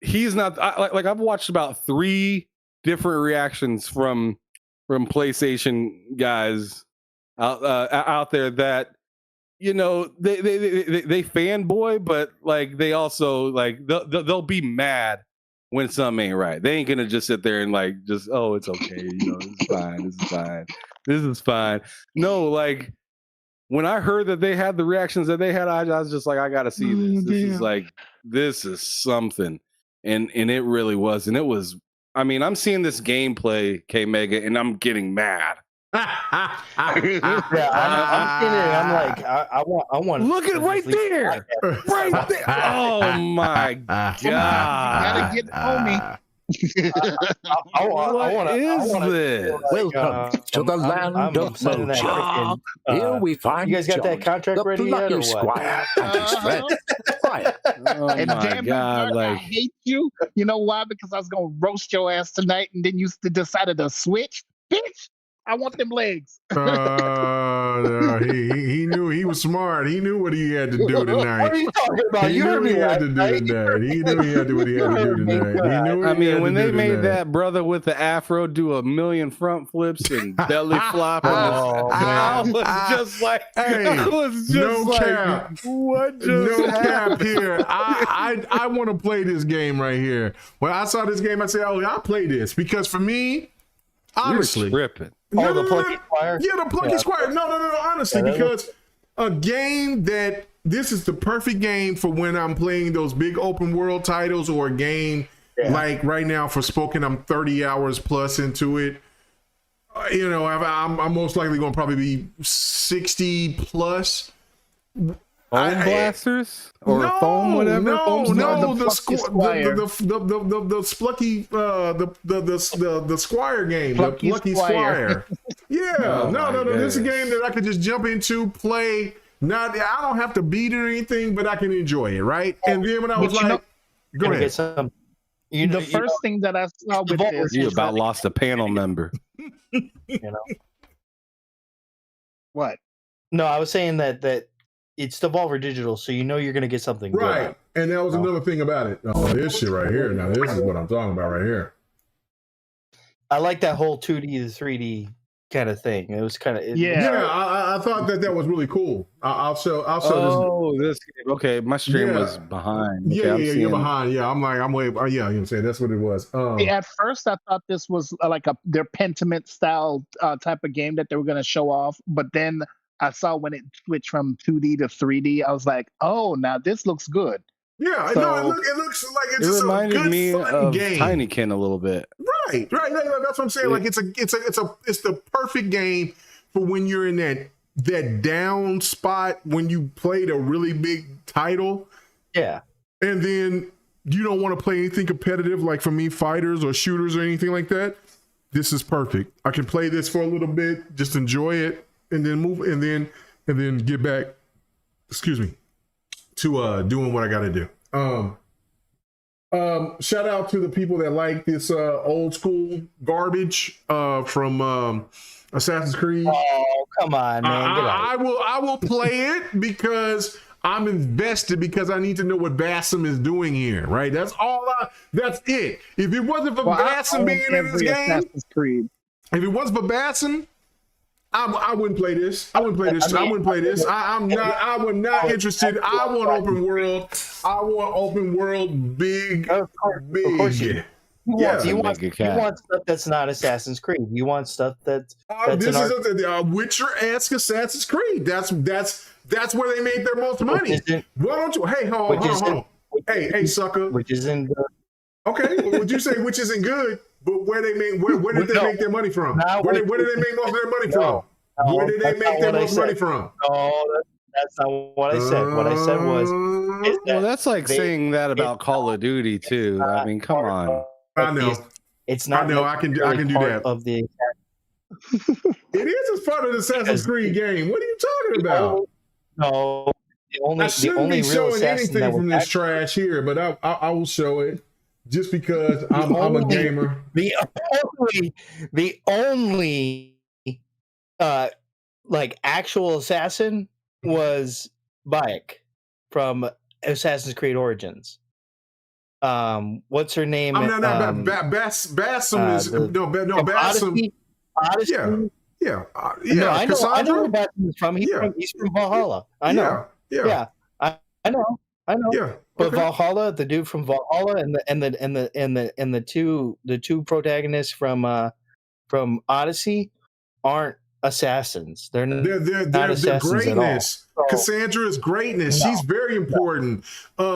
he's not, like I've watched about 3 different reactions from PlayStation guys out there that, you know, they fanboy, but like they also like they'll be mad when something ain't right. They ain't gonna just sit there and like just, oh, it's okay, you know, it's fine, this is fine. No, like when I heard that they had the reactions that they had, I was just like, I gotta see this. This is something, and it really was, and it was. I mean, I'm seeing this gameplay, Kmega, and I'm getting mad. I'm seeing it. I'm like, I want. Look at right there, right there. Oh my god! You gotta get homie. What is this? Welcome to the land of Mojo. Here we find you guys got that contract ready yet, or what? Squire and his friend. Quiet. Oh And my damn it, god! Bert, I Like, hate you. You know why? Because I was gonna roast your ass tonight, and then you decided to switch, bitch. I want them legs. No, he knew he was smart. He knew what he had to do tonight. What are you talking about? He knew he had to do tonight. He knew he had to do what he had to do tonight. He knew I mean, when they made that brother with the afro do a million front flips and belly flop, I was just like, cap. What just cap here. I want to play this game right here. When I saw this game, I said, oh, I'll play this, because for me, honestly, tripping. Oh, the Plucky Squire? Yeah, the Plucky Squire. No, honestly, because a game that, this is the perfect game for when I'm playing those big open world titles, or a game like right now for Spoken, I'm 30 hours plus into it. You know, I'm most likely going to probably be 60 plus. Foam blasters or foam whatever. No, the Squire game, Plucky the Lucky Squire. Yeah, Oh, no. my This is a goodness. game that I could just jump into, play. Not, I don't have to beat it or anything, but I can enjoy it, right? And then when I was But you like, go Gonna ahead. get some. The first thing that I saw with this You was about lost a panel member. You know. what? No, I was saying that it's Devolver Digital, so you know you're gonna get something Right. good. And that was another thing about it. Oh, this shit right here. Now, this is what I'm talking about right here. I like that whole 2D to 3D kind of thing. It was kind of Yeah, I thought that was really cool. I'll show Oh, this game. Okay, my stream Yeah. was behind. this. Okay, Yeah, I'm you're seeing- behind. Yeah, I'm way. Yeah, you know what I'm saying? That's what it was. At first, I thought this was like their Pentiment style type of game that they were going to show off, but then I saw when it switched from 2D to 3D, I was like, oh, now this looks good. Yeah, So- no, it looks like it's It just a reminded good me fun of game. Tinykin a little bit. Right. That's what I'm saying. Like it's the perfect game for when you're in that down spot when you played a really big title, Yeah. and then you don't want to play anything competitive, like for me, fighters or shooters or anything like that. This is perfect. I can play this for a little bit, just enjoy it, and then move, and then get back. Excuse me, to doing what I got to do. Shout out to the people that like this old school garbage from Assassin's Creed. Oh, come on, man. Get out. I will play it because I'm invested, because I need to know what Bassam is doing here, right? That's it. If it wasn't for Bassam being in this game, Assassin's Creed. if it wasn't for Bassam, I wouldn't play this. I wouldn't play this. I wouldn't play this. I'm not interested. I want open world. I want open world big. Of course you do. Yeah. You want stuff that's not Assassin's Creed. You want stuff that's This is a Witcher-esque Assassin's Creed. That's where they make their most money. Why don't you? Hey, hold on. Hey, sucker. Which isn't good. Okay, well, would you say which isn't good? But where did they make their money from? Where did they make most of their money from? Where did they make their most money from? No, that's not what I said. What I said was, Well, that's like saying that about Call of Duty too. I mean, come on. I know. It's not. I know. I can do that. Of the. It is as part of the Assassin's Creed game. What are you talking about? No, I shouldn't be showing anything from this trash here, but I will show it just because I'm a gamer. The only like actual assassin was Bayek from Assassin's Creed Origins. What's her name? Bassam is Bassam. Odyssey? Yeah. No, I know Cassandra? where Bassam is from. He's from Valhalla. I know. Yeah. I know. Yeah. But Okay. Valhalla, the dude from Valhalla, and the two protagonists from Odyssey aren't assassins. They're not assassins greatness. at all. Cassandra is greatness. She's very important. You know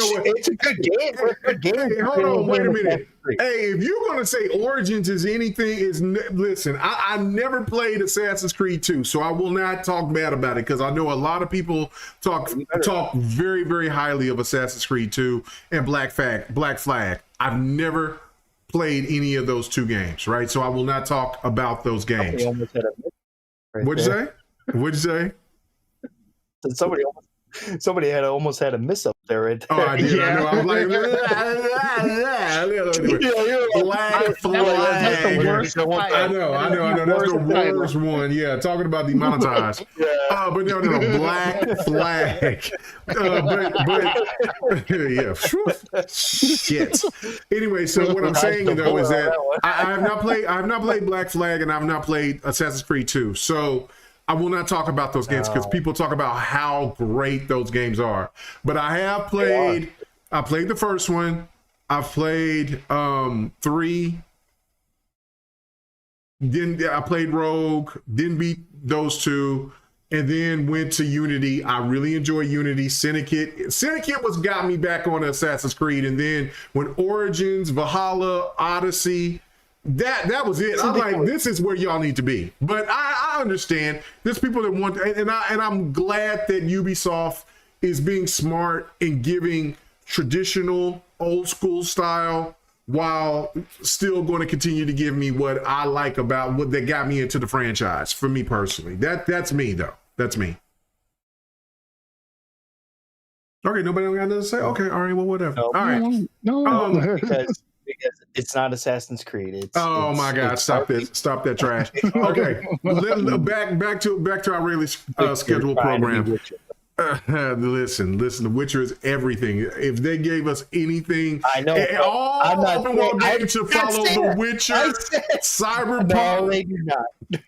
what? It's a good game. It's a good game. Hey, hold on, wait a minute. Hey, if you're gonna say Origins is anything, listen. I never played Assassin's Creed 2, so I will not talk bad about it because I know a lot of people talk very, very highly of Assassin's Creed 2 and Black Flag. I've never played any of those two games, right? So I will not talk about those games. What'd you say? What'd you say? Somebody almost had a miss up there. Right there. Oh, I did. I know. I was like, Black Flag. I know. That's the worst one. Yeah, talking about demonetized. But no, Black Flag. Yeah. Shit. Anyway, so what I'm saying though is that I have not played Black Flag, and I've not played Assassin's Creed 2. So I will not talk about those games because people talk about how great those games are. But I have played. I played the first one. I've played 3. Then I played Rogue. Didn't beat those 2, and then went to Unity. I really enjoy Unity. Syndicate was got me back on Assassin's Creed, and then when Origins, Valhalla, Odyssey, that was it. I'm like, this is where y'all need to be. But I understand. There's people that want, and I'm glad that Ubisoft is being smart in giving traditional old school style while still going to continue to give me what I like about what that got me into the franchise. For me personally, that's me though. That's me. Okay, nobody got nothing to say. Okay, all right, well, whatever. Nope. All right, No, because it's not Assassin's Creed. It's my God! Stop that trash. Okay, back to our really scheduled program. Listen, The Witcher is everything. If they gave us anything, I know all open world games to follow The Witcher, Cyberpunk. No, they do not.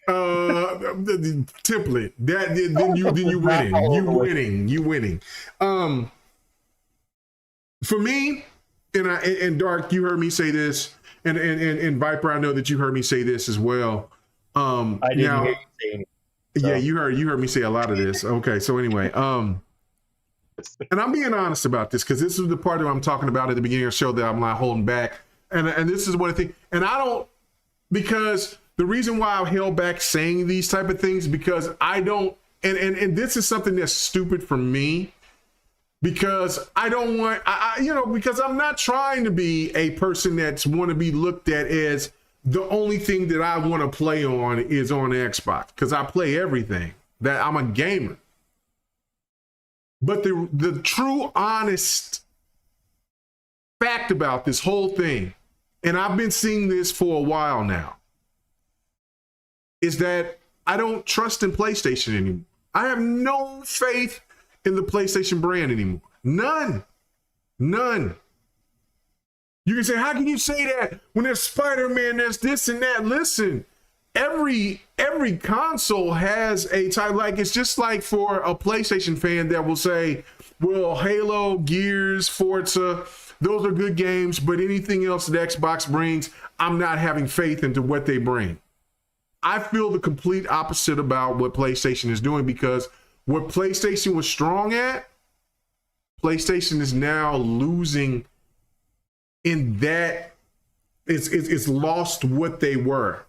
The template. Then you winning. You winning. For me, and Dark, you heard me say this, and Viper, I know that you heard me say this as well. I didn't hear you say anything. So. Yeah, you heard me say a lot of this. Okay, so anyway, and I'm being honest about this because this is the part that I'm talking about at the beginning of the show that I'm not holding back, and this is what I think. And I don't, because the reason why I held back saying these type of things because I don't, and this is something that's stupid for me because I don't want, because I'm not trying to be a person that's want to be looked at as the only thing that I want to play on is on Xbox because I play everything. That I'm a gamer. But the true honest fact about this whole thing, and I've been seeing this for a while now, is that I don't trust in PlayStation anymore. I have no faith in the PlayStation brand anymore. None. You can say, how can you say that when there's Spider-Man, there's this and that? Listen, every console has a type, like it's just like for a PlayStation fan that will say, well, Halo, Gears, Forza, those are good games, but anything else that Xbox brings, I'm not having faith into what they bring. I feel the complete opposite about what PlayStation is doing because what PlayStation was strong at, PlayStation is now losing in that it's lost what they were.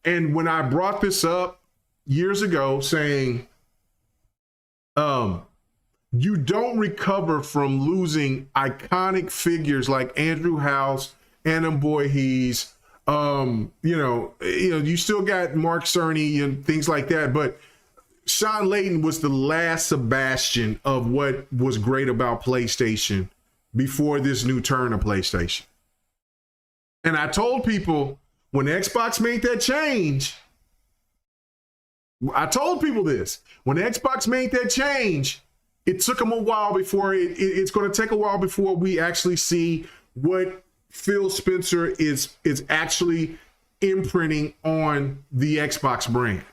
And when I brought this up years ago saying, you don't recover from losing iconic figures like Andrew House, Adam Voorhees, you still got Mark Cerny and things like that, but Sean Layton was the last Sebastian of what was great about PlayStation before this new turn of PlayStation. And I told people when Xbox made that change, I told people this, when Xbox made that change, it took them a while before it's going to take a while before we actually see what Phil Spencer is actually imprinting on the Xbox brand.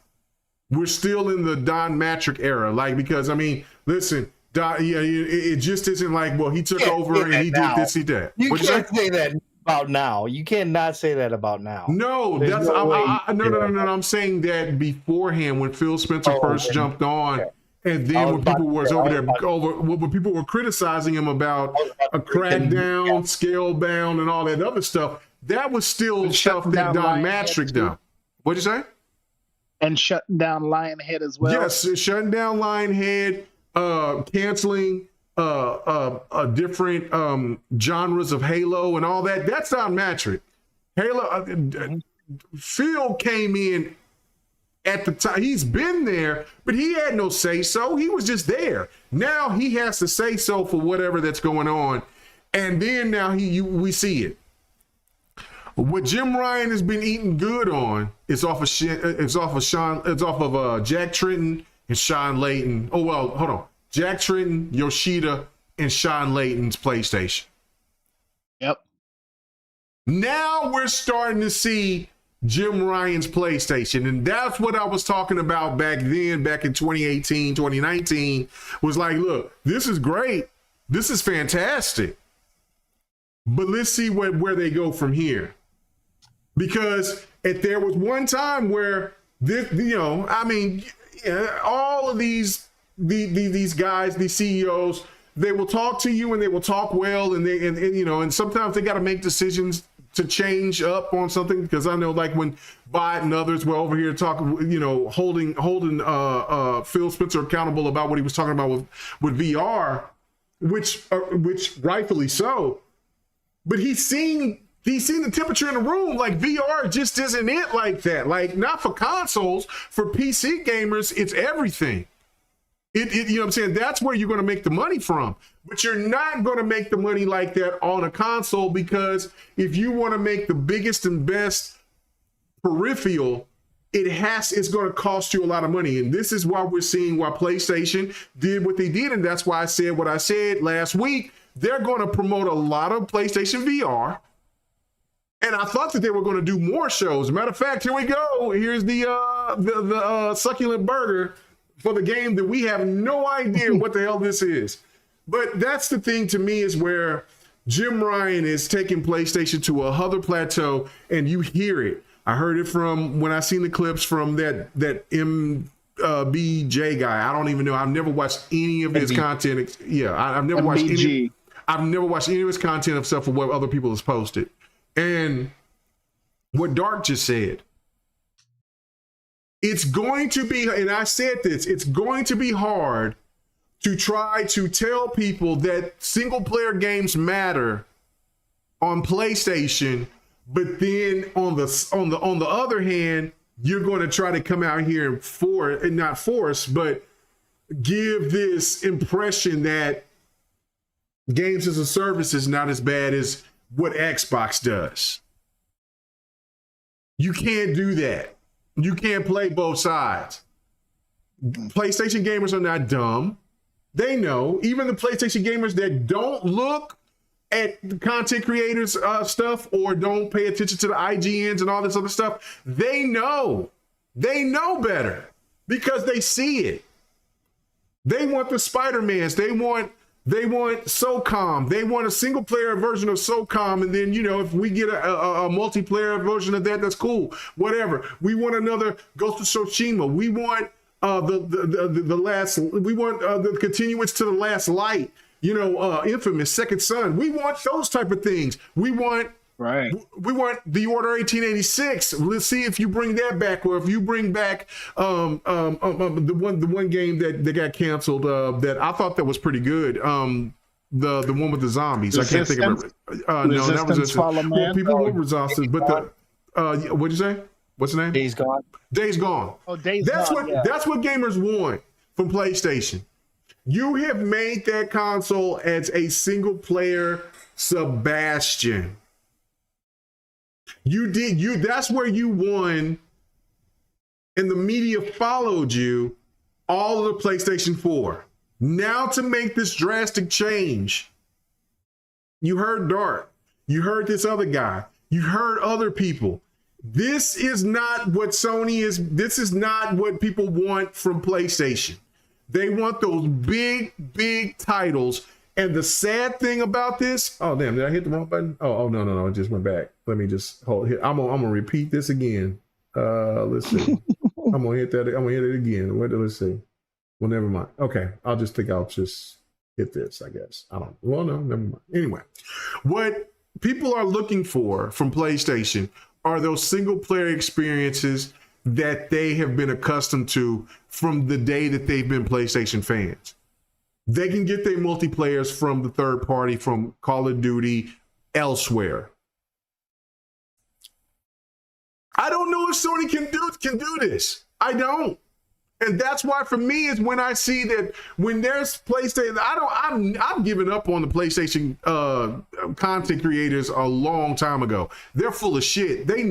We're still in the Don Matrick era, because I mean, listen, it just isn't like, well, he took over and he did this, he did. You can't say that about now. You cannot say that about now. No, that's no. I'm saying that beforehand when Phil Spencer first jumped on, and then when people was over there when people were criticizing him about a crackdown, scale bound, and all that other stuff, that was still stuff that Don Matrick done. What'd you say? And shutting down Lionhead as well. Yes, shutting down Lionhead, canceling different genres of Halo and all that. That's Don Matrick. Halo, Phil came in at the time. He's been there, but he had no say so. He was just there. Now he has to say so for whatever that's going on, and then now we see it. What Jim Ryan has been eating good on is off of Jack Tritton and Sean Layton. Oh well, hold on. Jack Tritton, Yoshida, and Sean Layton's PlayStation. Yep. Now we're starting to see Jim Ryan's PlayStation, and that's what I was talking about back then, back in 2018, 2019. Was like, look, this is great, this is fantastic, but let's see where they go from here. Because if there was one time where this, all of these guys, these CEOs, they will talk to you and they will talk well, and sometimes they got to make decisions to change up on something? Because I know like when Bot and others were over here talking, you know, holding Phil Spencer accountable about what he was talking about with VR, which rightfully so. But he's seen the temperature in the room. Like VR just isn't it like that. Like not for consoles, for PC gamers, it's everything. You know what I'm saying? That's where you're going to make the money from. But you're not going to make the money like that on a console, because if you want to make the biggest and best peripheral, it's going to cost you a lot of money. And this is why we're seeing why PlayStation did what they did. And that's why I said what I said last week. They're going to promote a lot of PlayStation VR. And I thought that they were going to do more shows. Matter of fact, here we go. Here's the succulent burger for the game that we have no idea what the hell this is. But that's the thing to me, is where Jim Ryan is taking PlayStation to a other plateau, and you hear it. I heard it from when I seen the clips from that MBJ guy. I don't even know. I've never watched any of his content. Yeah, I've never watched any. I've never watched any of his content except for what other people has posted. And what Dark just said, it's going to be, and I said this, it's going to be hard to try to tell people that single player games matter on PlayStation, but then on the other hand, you're going to try to come out here and not force, but give this impression that games as a service is not as bad as what Xbox does. You can't do that. You can't play both sides. PlayStation gamers are not dumb. They know. Even the PlayStation gamers that don't look at the content creators stuff or don't pay attention to the IGNs and all this other stuff, they know. They know better because they see it. They want the Spider-Mans. They want SOCOM. They want a single player version of SOCOM. And then, you know, if we get a multiplayer version of that, that's cool. Whatever. We want another Ghost of Tsushima. We want the continuance to the Last Light. You know, Infamous, Second Son. We want those type of things. We want the Order 1886. Let's see if you bring that back, or if you bring back the one game that got canceled that I thought that was pretty good. The one with the zombies. Resistance? I can't think of it. No, that was well, people were resistance, but what'd you say? What's the name? Days Gone. Days Gone. Oh, Days Gone. That's what gamers want from PlayStation. You have made that console as a single player Sebastian. That's where you won, and the media followed you all of the PlayStation 4. Now to make this drastic change, you heard Dart, you heard this other guy, you heard other people. This is not what Sony is, this is not what people want from PlayStation. They want those big titles. And the sad thing about this, oh damn, did I hit the wrong button? Oh no, it just went back. Let me just hold it. I'm gonna repeat this again. Let's see. I'm gonna hit that. I'm gonna hit it again. Let's see. Well, never mind. Okay, I'll just hit this, I guess. Well, no, never mind. Anyway, what people are looking for from PlayStation are those single player experiences that they have been accustomed to from the day that they've been PlayStation fans. They can get their multiplayers from the third party, from Call of Duty, elsewhere. I don't know if Sony can do this. I don't. And that's why for me is when I see that when there's PlayStation, I've given up on the PlayStation content creators a long time ago. They're full of shit. They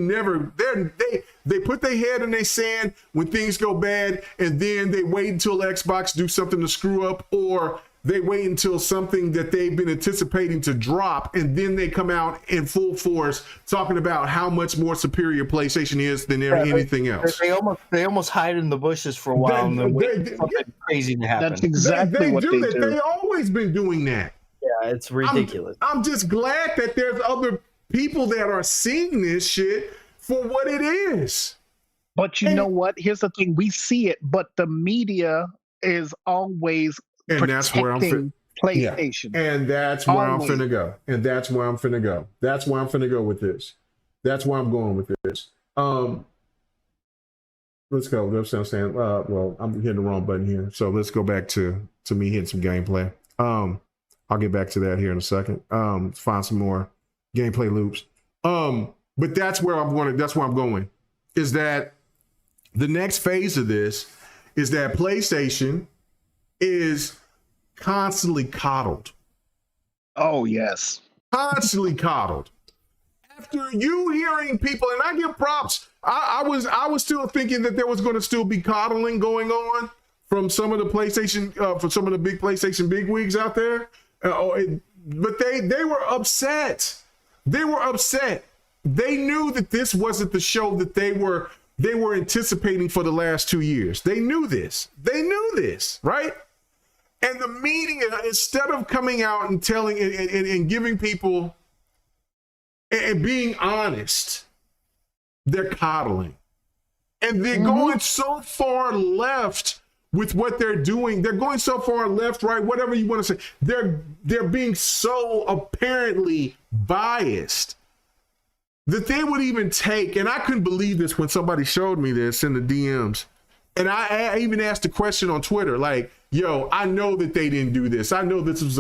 put their head in their sand when things go bad, and then they wait until Xbox do something to screw up, or they wait until something that they've been anticipating to drop, and then they come out in full force talking about how much more superior PlayStation is than anything else. They almost hide in the bushes for a while and then wait for something crazy to happen. That's exactly what they do. They've always been doing that. Yeah, it's ridiculous. I'm just glad that there's other people that are seeing this shit for what it is. But you know what? Here's the thing. We see it, but the media is always and that's where I'm PlayStation. Yeah. And that's where Only. I'm finna go. And that's where I'm finna go. That's where I'm finna go with this. That's where I'm going with this. Let's go. That's what I'm saying. Well, I'm hitting the wrong button here. So let's go back to me hitting some gameplay. I'll get back to that here in a second. Find some more gameplay loops. But that's where I'm going. That's where I'm going. Is that the next phase of this is that PlayStation is constantly coddled. Oh, yes. Constantly coddled. After you hearing people, and I give props, I was still thinking that there was going to still be coddling going on from some of the PlayStation, from some of the big PlayStation bigwigs out there. But they were upset. They were upset. They knew that this wasn't the show that they were anticipating for the last 2 years. They knew this. They knew this, right? And the media, instead of coming out and telling and giving people and being honest, they're coddling. And they're going so far left with what they're doing. They're going so far left, right, whatever you want to say. They're being so apparently biased that they would even take, and I couldn't believe this when somebody showed me this in the DMs. And I even asked a question on Twitter, like, yo, I know that they didn't do this. I know this was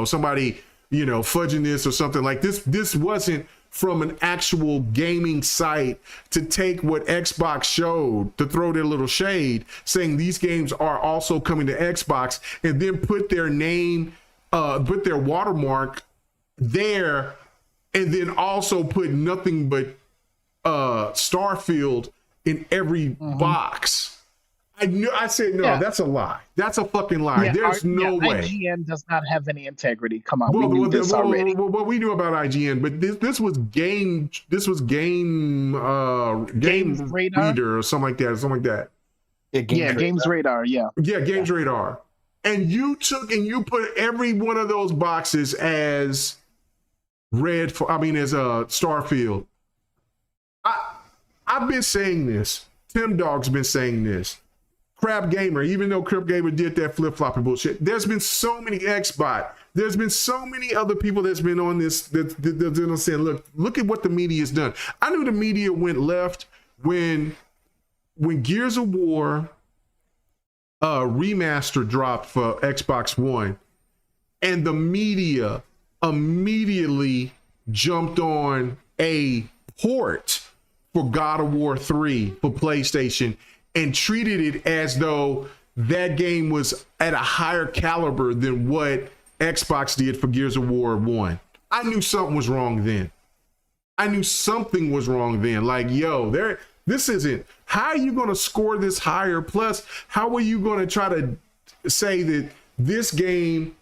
somebody, fudging this or something like this. This wasn't from an actual gaming site to take what Xbox showed to throw their little shade, saying these games are also coming to Xbox, and then put their name, put their watermark there, and then also put nothing but Starfield in every box. I said, no, that's a lie. That's a fucking lie. Yeah, There's no way. IGN does not have any integrity. Come on, we knew this already. Well, we knew about IGN, but this was game Radar? Reader or something like that. Games Radar. Yeah, Games Radar. And you took and you put every one of those boxes as Starfield. I've been saying this. Tim Dog's been saying this. Crab Gamer, even though Crab Gamer did that flip-flopping bullshit, there's been so many Xbot. There's been so many other people that's been on this that's saying, look at what the media has done. I knew the media went left when Gears of War remaster dropped for Xbox One, and the media immediately jumped on a port for God of War 3 for PlayStation and treated it as though that game was at a higher caliber than what Xbox did for Gears of War 1. I knew something was wrong then. Like, yo, this isn't, how are you going to score this higher? Plus, how are you going to try to say that this game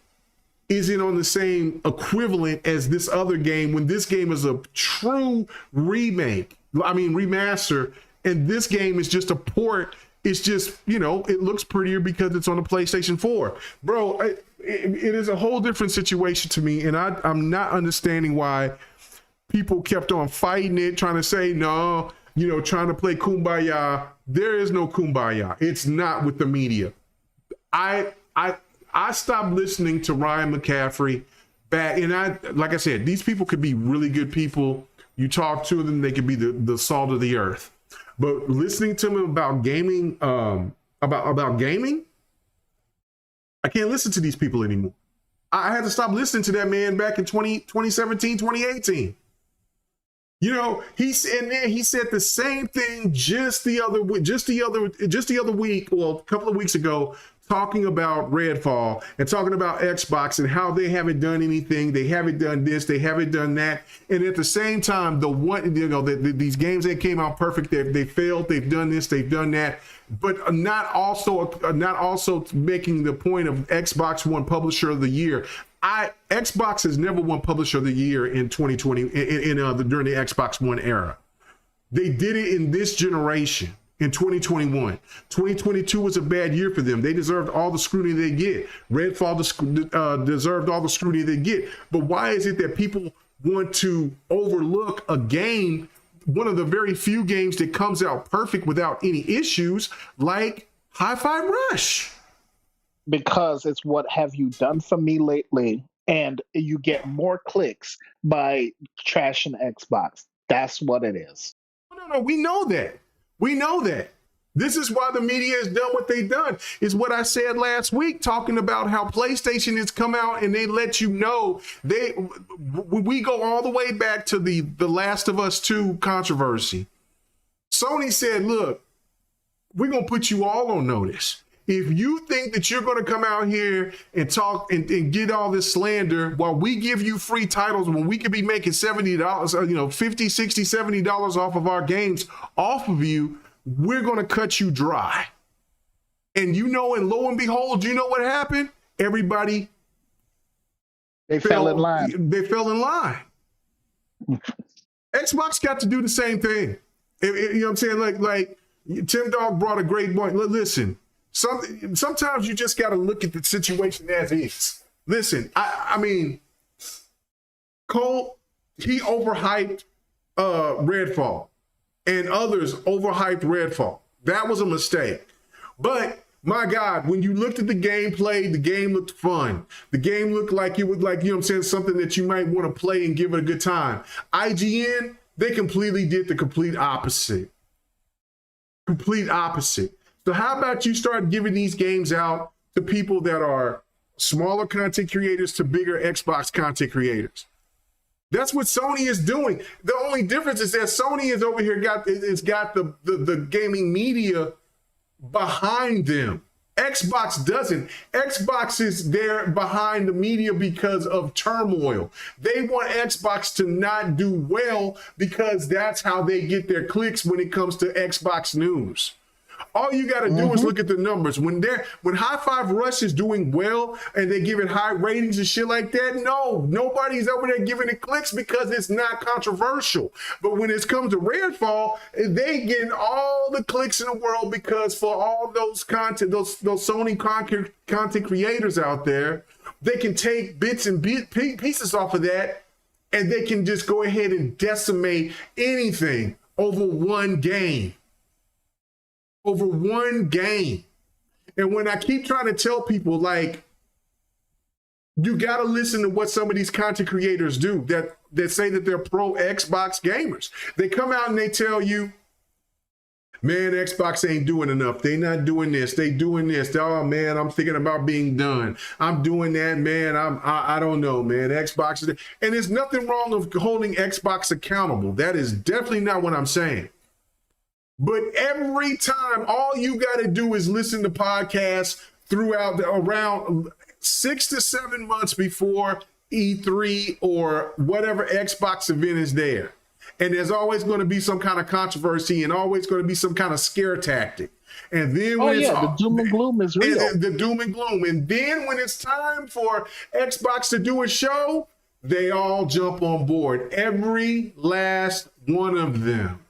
isn't on the same equivalent as this other game when this game is a true remaster, and this game is just a port? It's just, it looks prettier because it's on a PlayStation 4. Bro, it is a whole different situation to me, and I'm not understanding why people kept on fighting it, trying to say, no, trying to play Kumbaya. There is no Kumbaya. It's not with the media. I stopped listening to Ryan McCaffrey back, and like I said, these people could be really good people. You talk to them, they could be the salt of the earth. But listening to them about gaming, about gaming, I can't listen to these people anymore. I had to stop listening to that man back in 2017, 2018. He said the same thing just the other week, well, a couple of weeks ago, talking about Redfall and talking about Xbox and how they haven't done anything, they haven't done this, they haven't done that, and at the same time, these games that came out perfect, they failed, they've done this, they've done that, but not also making the point of Xbox One Publisher of the Year. Xbox has never won Publisher of the Year in 2020 during the Xbox One era. They did it in this generation. In 2021, 2022 was a bad year for them. They deserved all the scrutiny they get. Redfall deserved all the scrutiny they get. But why is it that people want to overlook a game, one of the very few games that comes out perfect without any issues, like Hi-Fi Rush? because it's what have you done for me lately, and you get more clicks by trashing Xbox. That's what it is. No, we know that. We know that. This is why the media has done what they've done. It's what I said last week, talking about how PlayStation has come out and they let you know. We go all the way back to the Last of Us 2 controversy. Sony said, look, we're going to put you all on notice. If you think that you're going to come out here and talk and get all this slander while we give you free titles when we could be making $70, $50, $60, $70 off of our games off of you, we're going to cut you dry. And and lo and behold, you know what happened? Everybody fell in line. They fell in line. Xbox got to do the same thing. You know what I'm saying? Like Tim Dog brought a great point. Listen, sometimes you just got to look at the situation as is. Listen, I mean, Cole, he overhyped Redfall, and others overhyped Redfall. That was a mistake. But my God, when you looked at the gameplay, the game looked fun. The game looked like it was like, you know what I'm saying, something that you might want to play and give it a good time. IGN, they completely did the complete opposite. Complete opposite. So how about you start giving these games out to people that are smaller content creators to bigger Xbox content creators? That's what Sony is doing. The only difference is that Sony is over here got the gaming media behind them. Xbox doesn't. Xbox is there behind the media because of turmoil. They want Xbox to not do well because that's how they get their clicks when it comes to Xbox news. All you got to do is look at the numbers. When High Five Rush is doing well and they give it high ratings and shit like that, no, nobody's over there giving it clicks because it's not controversial. But when it comes to Redfall, they getting all the clicks in the world because for all those content, those Sony content creators out there, they can take bits and pieces off of that, and they can just go ahead and decimate anything over one game. Over one game. And when I keep trying to tell people, like, you got to listen to what some of these content creators do that say that they're pro Xbox gamers. They come out and they tell you, man, Xbox ain't doing enough. They not doing this. They doing this. Oh, man, I'm thinking about being done. I'm doing that, man. I don't know, man. Xbox is... And there's nothing wrong with holding Xbox accountable. That is definitely not what I'm saying. But every time, all you got to do is listen to podcasts throughout around 6 to 7 months before E3 or whatever Xbox event is there. And there's always going to be some kind of controversy and always going to be some kind of scare tactic. And then when the doom and gloom is real. The doom and gloom. And then when it's time for Xbox to do a show, they all jump on board. Every last one of them.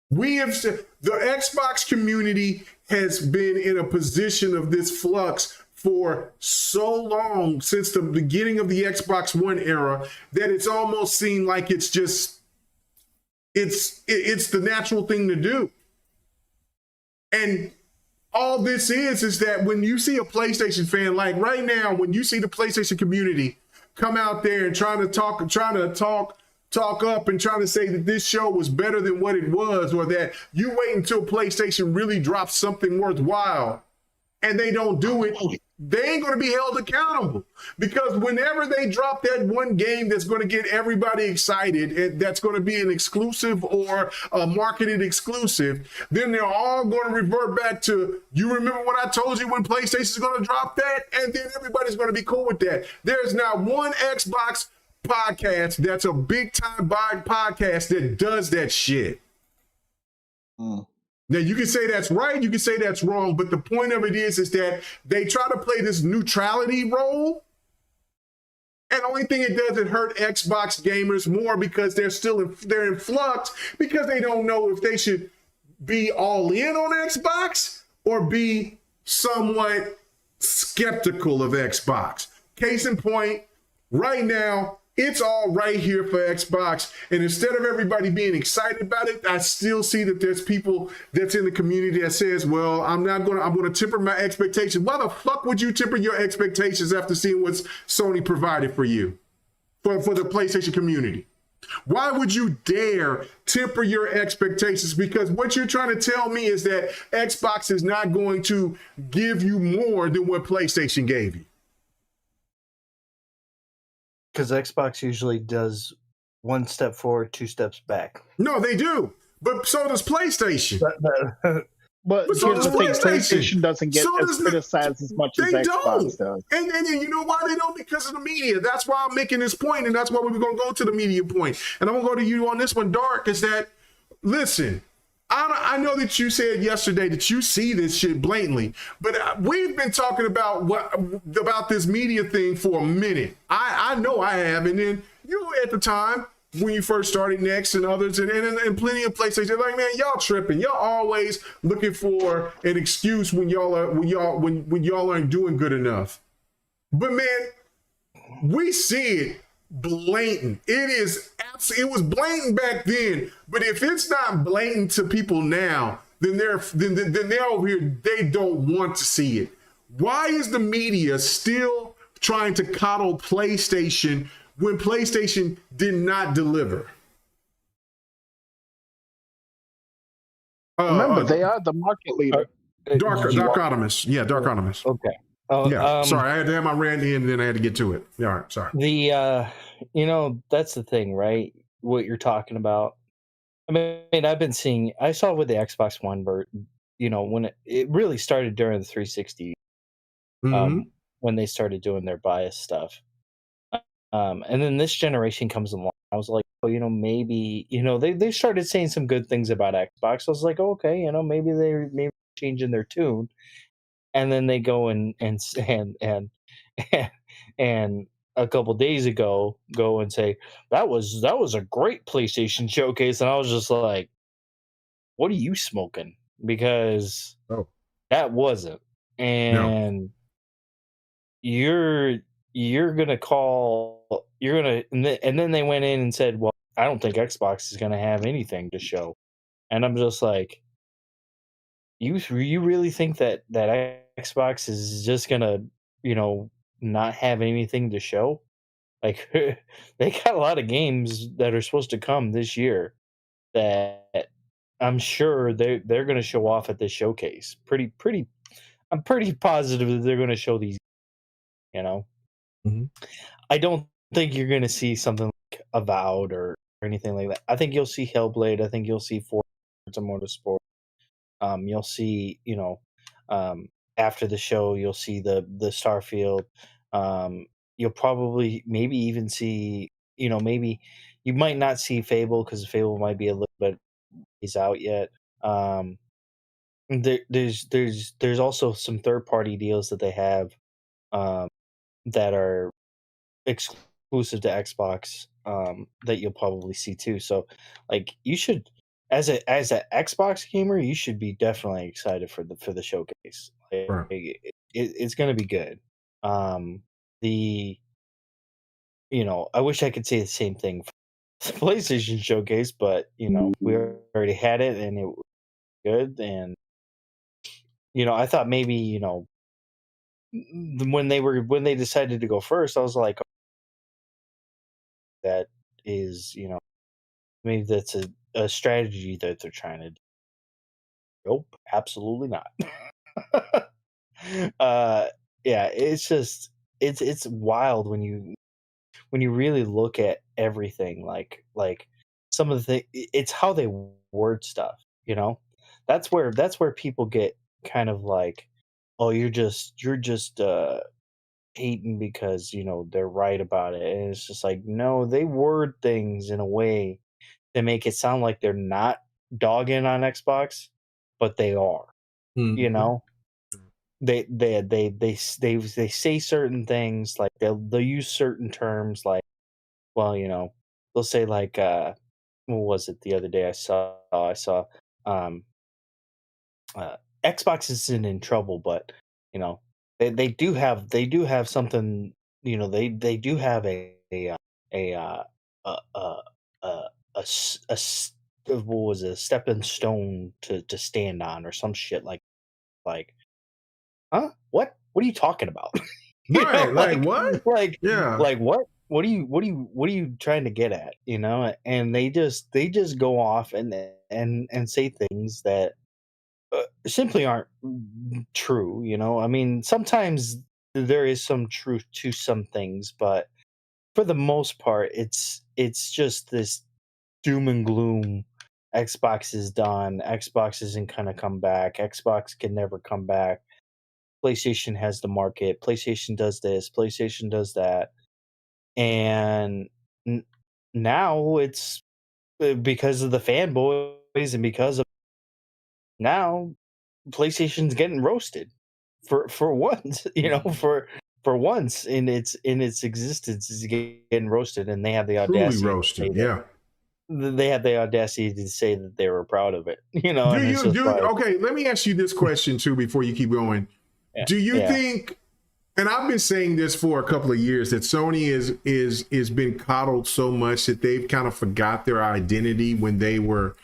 We have said the Xbox community has been in a position of this flux for so long, since the beginning of the Xbox One era, that it's almost seemed like it's the natural thing to do. And all this is that when you see a PlayStation fan, like right now, when you see the PlayStation community come out there and trying to talk up and trying to say that this show was better than what it was, or that you wait until PlayStation really drops something worthwhile and they don't do it, they ain't going to be held accountable. Because whenever they drop that one game that's going to get everybody excited, and that's going to be an exclusive or a marketed exclusive, then they're all going to revert back to, you remember what I told you when PlayStation is going to drop that? And then everybody's going to be cool with that. There's not one Xbox podcast that's a big time podcast that does that shit. Now you can say that's right, you can say that's wrong, but the point of it is that they try to play this neutrality role, and the only thing it does, it hurt Xbox gamers more because they're in flux, because they don't know if they should be all in on Xbox or be somewhat skeptical of Xbox. Case in point, right now, It's all right here for Xbox. And instead of everybody being excited about it, I still see that there's people that's in the community that says, well, I'm going to temper my expectations. Why the fuck would you temper your expectations after seeing what Sony provided for you, for the PlayStation community? Why would you dare temper your expectations? Because what you're trying to tell me is that Xbox is not going to give you more than what PlayStation gave you. Because Xbox usually does one step forward, two steps back. No, they do. But so does PlayStation. But so here's the thing, PlayStation doesn't get criticized as much as Xbox does. And you know why they don't? Because of the media. That's why I'm making this point, and that's why we're going to go to the media point. And I'm going to go to you on this one, Dark, is that, listen, I know that you said yesterday that you see this shit blatantly, but we've been talking about this media thing for a minute. I know I have, and then you at the time when you first started Next and others and plenty of places, they're like, man, y'all tripping. Y'all always looking for an excuse when y'all aren't doing good enough. But man, we see it blatant. It was blatant back then, but if it's not blatant to people now, then they're over here, they don't want to see it. Why is the media still trying to coddle PlayStation when PlayStation did not deliver? Remember, they are the market leader. Dark Ottemis. Yeah, Dark Ottemis. Okay. Sorry, I had to have my rant in, and then I had to get to it. Yeah, all right, sorry. That's the thing, right? What you're talking about. I mean, I saw with the Xbox One, when it really started during the 360, when they started doing their bias stuff. And then this generation comes along. I was like, maybe, they started saying some good things about Xbox. I was like, okay, maybe they're changing their tune. And then they go and a couple days ago go and say that was a great PlayStation showcase, and I was just like, what are you smoking? Because that wasn't. And you're gonna and then they went in and said, well, I don't think Xbox is gonna have anything to show. And I'm just like, you really think that Xbox is just gonna, not have anything to show? Like, they got a lot of games that are supposed to come this year that I'm sure they're gonna show off at this showcase. I'm pretty positive that they're gonna show these. I don't think you're gonna see something like Avowed or anything like that. I think you'll see Hellblade. I think you'll see Forza Motorsport. You'll see, after the show, you'll see the Starfield. You'll probably maybe even see, maybe you might not see Fable because Fable might be a little bit out yet. There's also some third-party deals that they have that are exclusive to Xbox that you'll probably see too. So, like, you should, as an Xbox gamer, you should be definitely excited for the showcase. It's going to be good. I wish I could say the same thing for the PlayStation showcase, but we already had it and it was good. And I thought maybe when they decided to go first, I was like, that is maybe that's a strategy that they're trying to do. Nope, absolutely not. It's just it's wild when you really look at everything, like some of the things. It's how they word stuff, that's where people get kind of like, oh, you're just hating because they're right about it. And it's just like, no, they word things in a way that make it sound like they're not dogging on Xbox, but they are. They say certain things, like they'll use certain terms, like, well, they'll say like what was it the other day I saw Xbox isn't in trouble, but they do have something, they do have a a a a a, what was it, a stepping stone to stand on or some shit like huh? What are you talking about? Right, like what? Yeah. Like what are you trying to get at? And they just go off and say things that simply aren't true. I mean, sometimes there is some truth to some things, but for the most part, it's just this doom and gloom. Xbox is done. Xbox isn't gonna come back. Xbox can never come back. PlayStation has the market. PlayStation does this. PlayStation does that. And now it's because of the fanboys and because of now PlayStation's getting roasted for once. For once in its existence is getting roasted, and they have the Truly audacity. roasted, yeah. They have the audacity to say that they were proud of it. Okay, let me ask you this question too before you keep going. Do you think, and I've been saying this for a couple of years, that Sony is been coddled so much that they've kind of forgot their identity when they were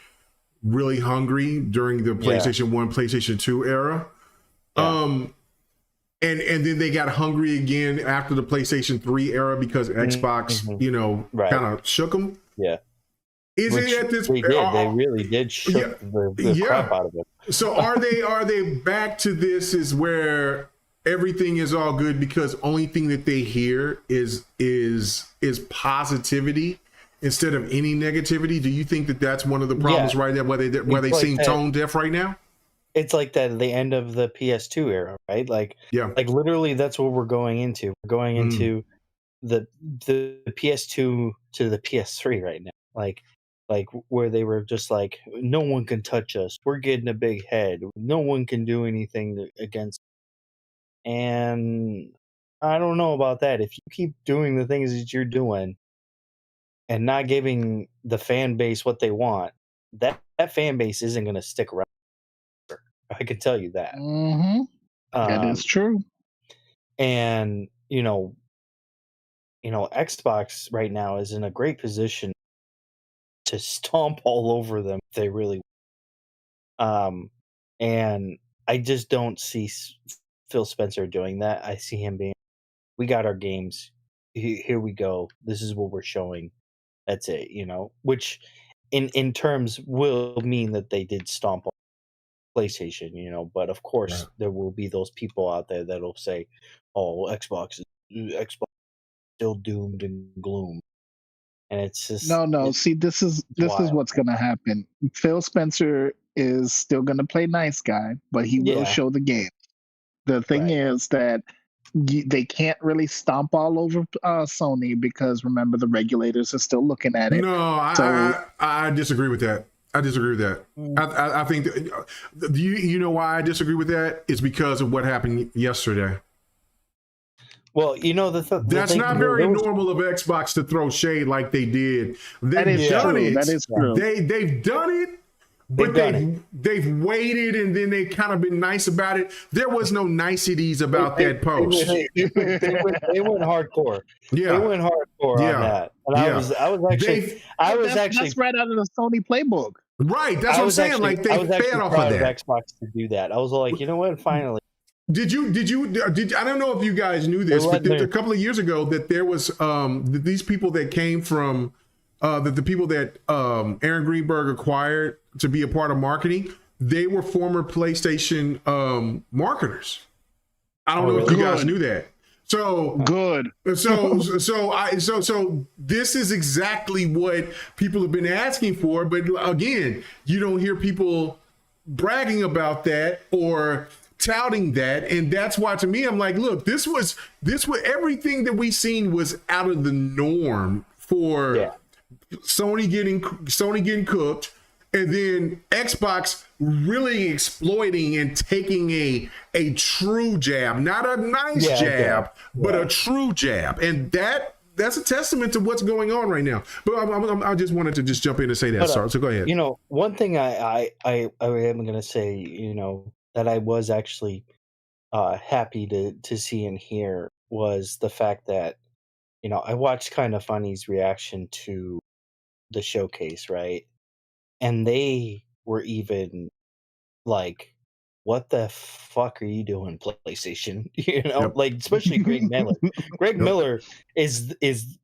really hungry during the PlayStation 1, PlayStation 2 era. Yeah. And then they got hungry again after the PlayStation 3 era because Xbox, kind of shook them. Yeah. Is it at this? They did. They really did shook the crap out of it. So are they back to this? Is where everything is all good because only thing that they hear is positivity instead of any negativity? Do you think that that's one of the problems right there? Where they seem tone deaf right now? It's like that at the end of the PS2 era, right? Like literally, that's what we're going into. We're going into the PS2 to the PS3 right now. Like where they were just like, no one can touch us. We're getting a big head. No one can do anything against. And I don't know about that. If you keep doing the things that you're doing and not giving the fan base what they want, that fan base isn't going to stick around. I can tell you that. Mm-hmm. That is true. And Xbox right now is in a great position to stomp all over them if they really and I just don't see Phil Spencer doing that. I see him being, we got our games, here we go, this is what we're showing, that's it, which in terms will mean that they did stomp on PlayStation, but of course there will be those people out there that'll say, oh, Xbox is still doomed and gloom. And it's just no. See, this is what's gonna happen. Phil Spencer is still gonna play nice guy, but he will show the game. The thing is that they can't really stomp all over Sony because remember the regulators are still looking at it. No, I disagree with that. I disagree with that. I think that, you know why I disagree with that? It's because of what happened yesterday. Well, that's not very normal of Xbox to throw shade like they did. They've done it. That is true. They've done it, but they've waited and then they kind of been nice about it. There was no niceties about that post. They went hardcore. Yeah, they went hardcore on that. And I was actually that's right out of the Sony playbook. Right, that's what I'm saying. Like they fed off of that. Xbox to do that. I was like, you know what? Finally. Did you? I don't know if you guys knew this, but a couple of years ago that there was these people that came from the people that Aaron Greenberg acquired to be a part of marketing. They were former PlayStation marketers. I don't know if you guys knew that. So good. So this is exactly what people have been asking for. But again, you don't hear people bragging about that or touting that, and that's why to me I'm like, look, this was everything that we seen was out of the norm for Sony getting cooked, and then Xbox really exploiting and taking a true jab, not a nice jab, but a true jab, and that's a testament to what's going on right now. But I just wanted to just jump in and say that. So go ahead. One thing I am going to say, that I was actually happy to see and hear was the fact that I watched Kind of Funny's reaction to the showcase, right? And they were even like, "What the fuck are you doing, PlayStation?" Yep. Like especially Greg Miller. Greg Miller is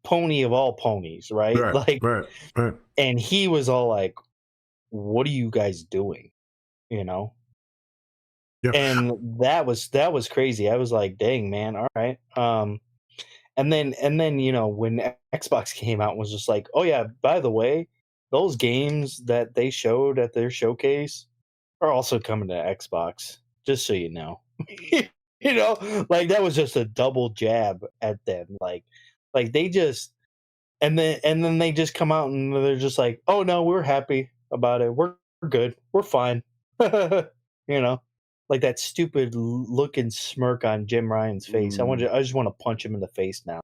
pony of all ponies, right? Right. And he was all like, "What are you guys doing?" Yeah. And that was crazy. I was like, "Dang, man, all right." And then when Xbox came out and was just like, "Oh yeah, by the way, those games that they showed at their showcase are also coming to Xbox, just so you know." Like that was just a double jab at them. Like they just and then they just come out and they're just like, "Oh no, we're happy about it. We're good. We're fine." Like that stupid looking smirk on Jim Ryan's face. I just want to punch him in the face now.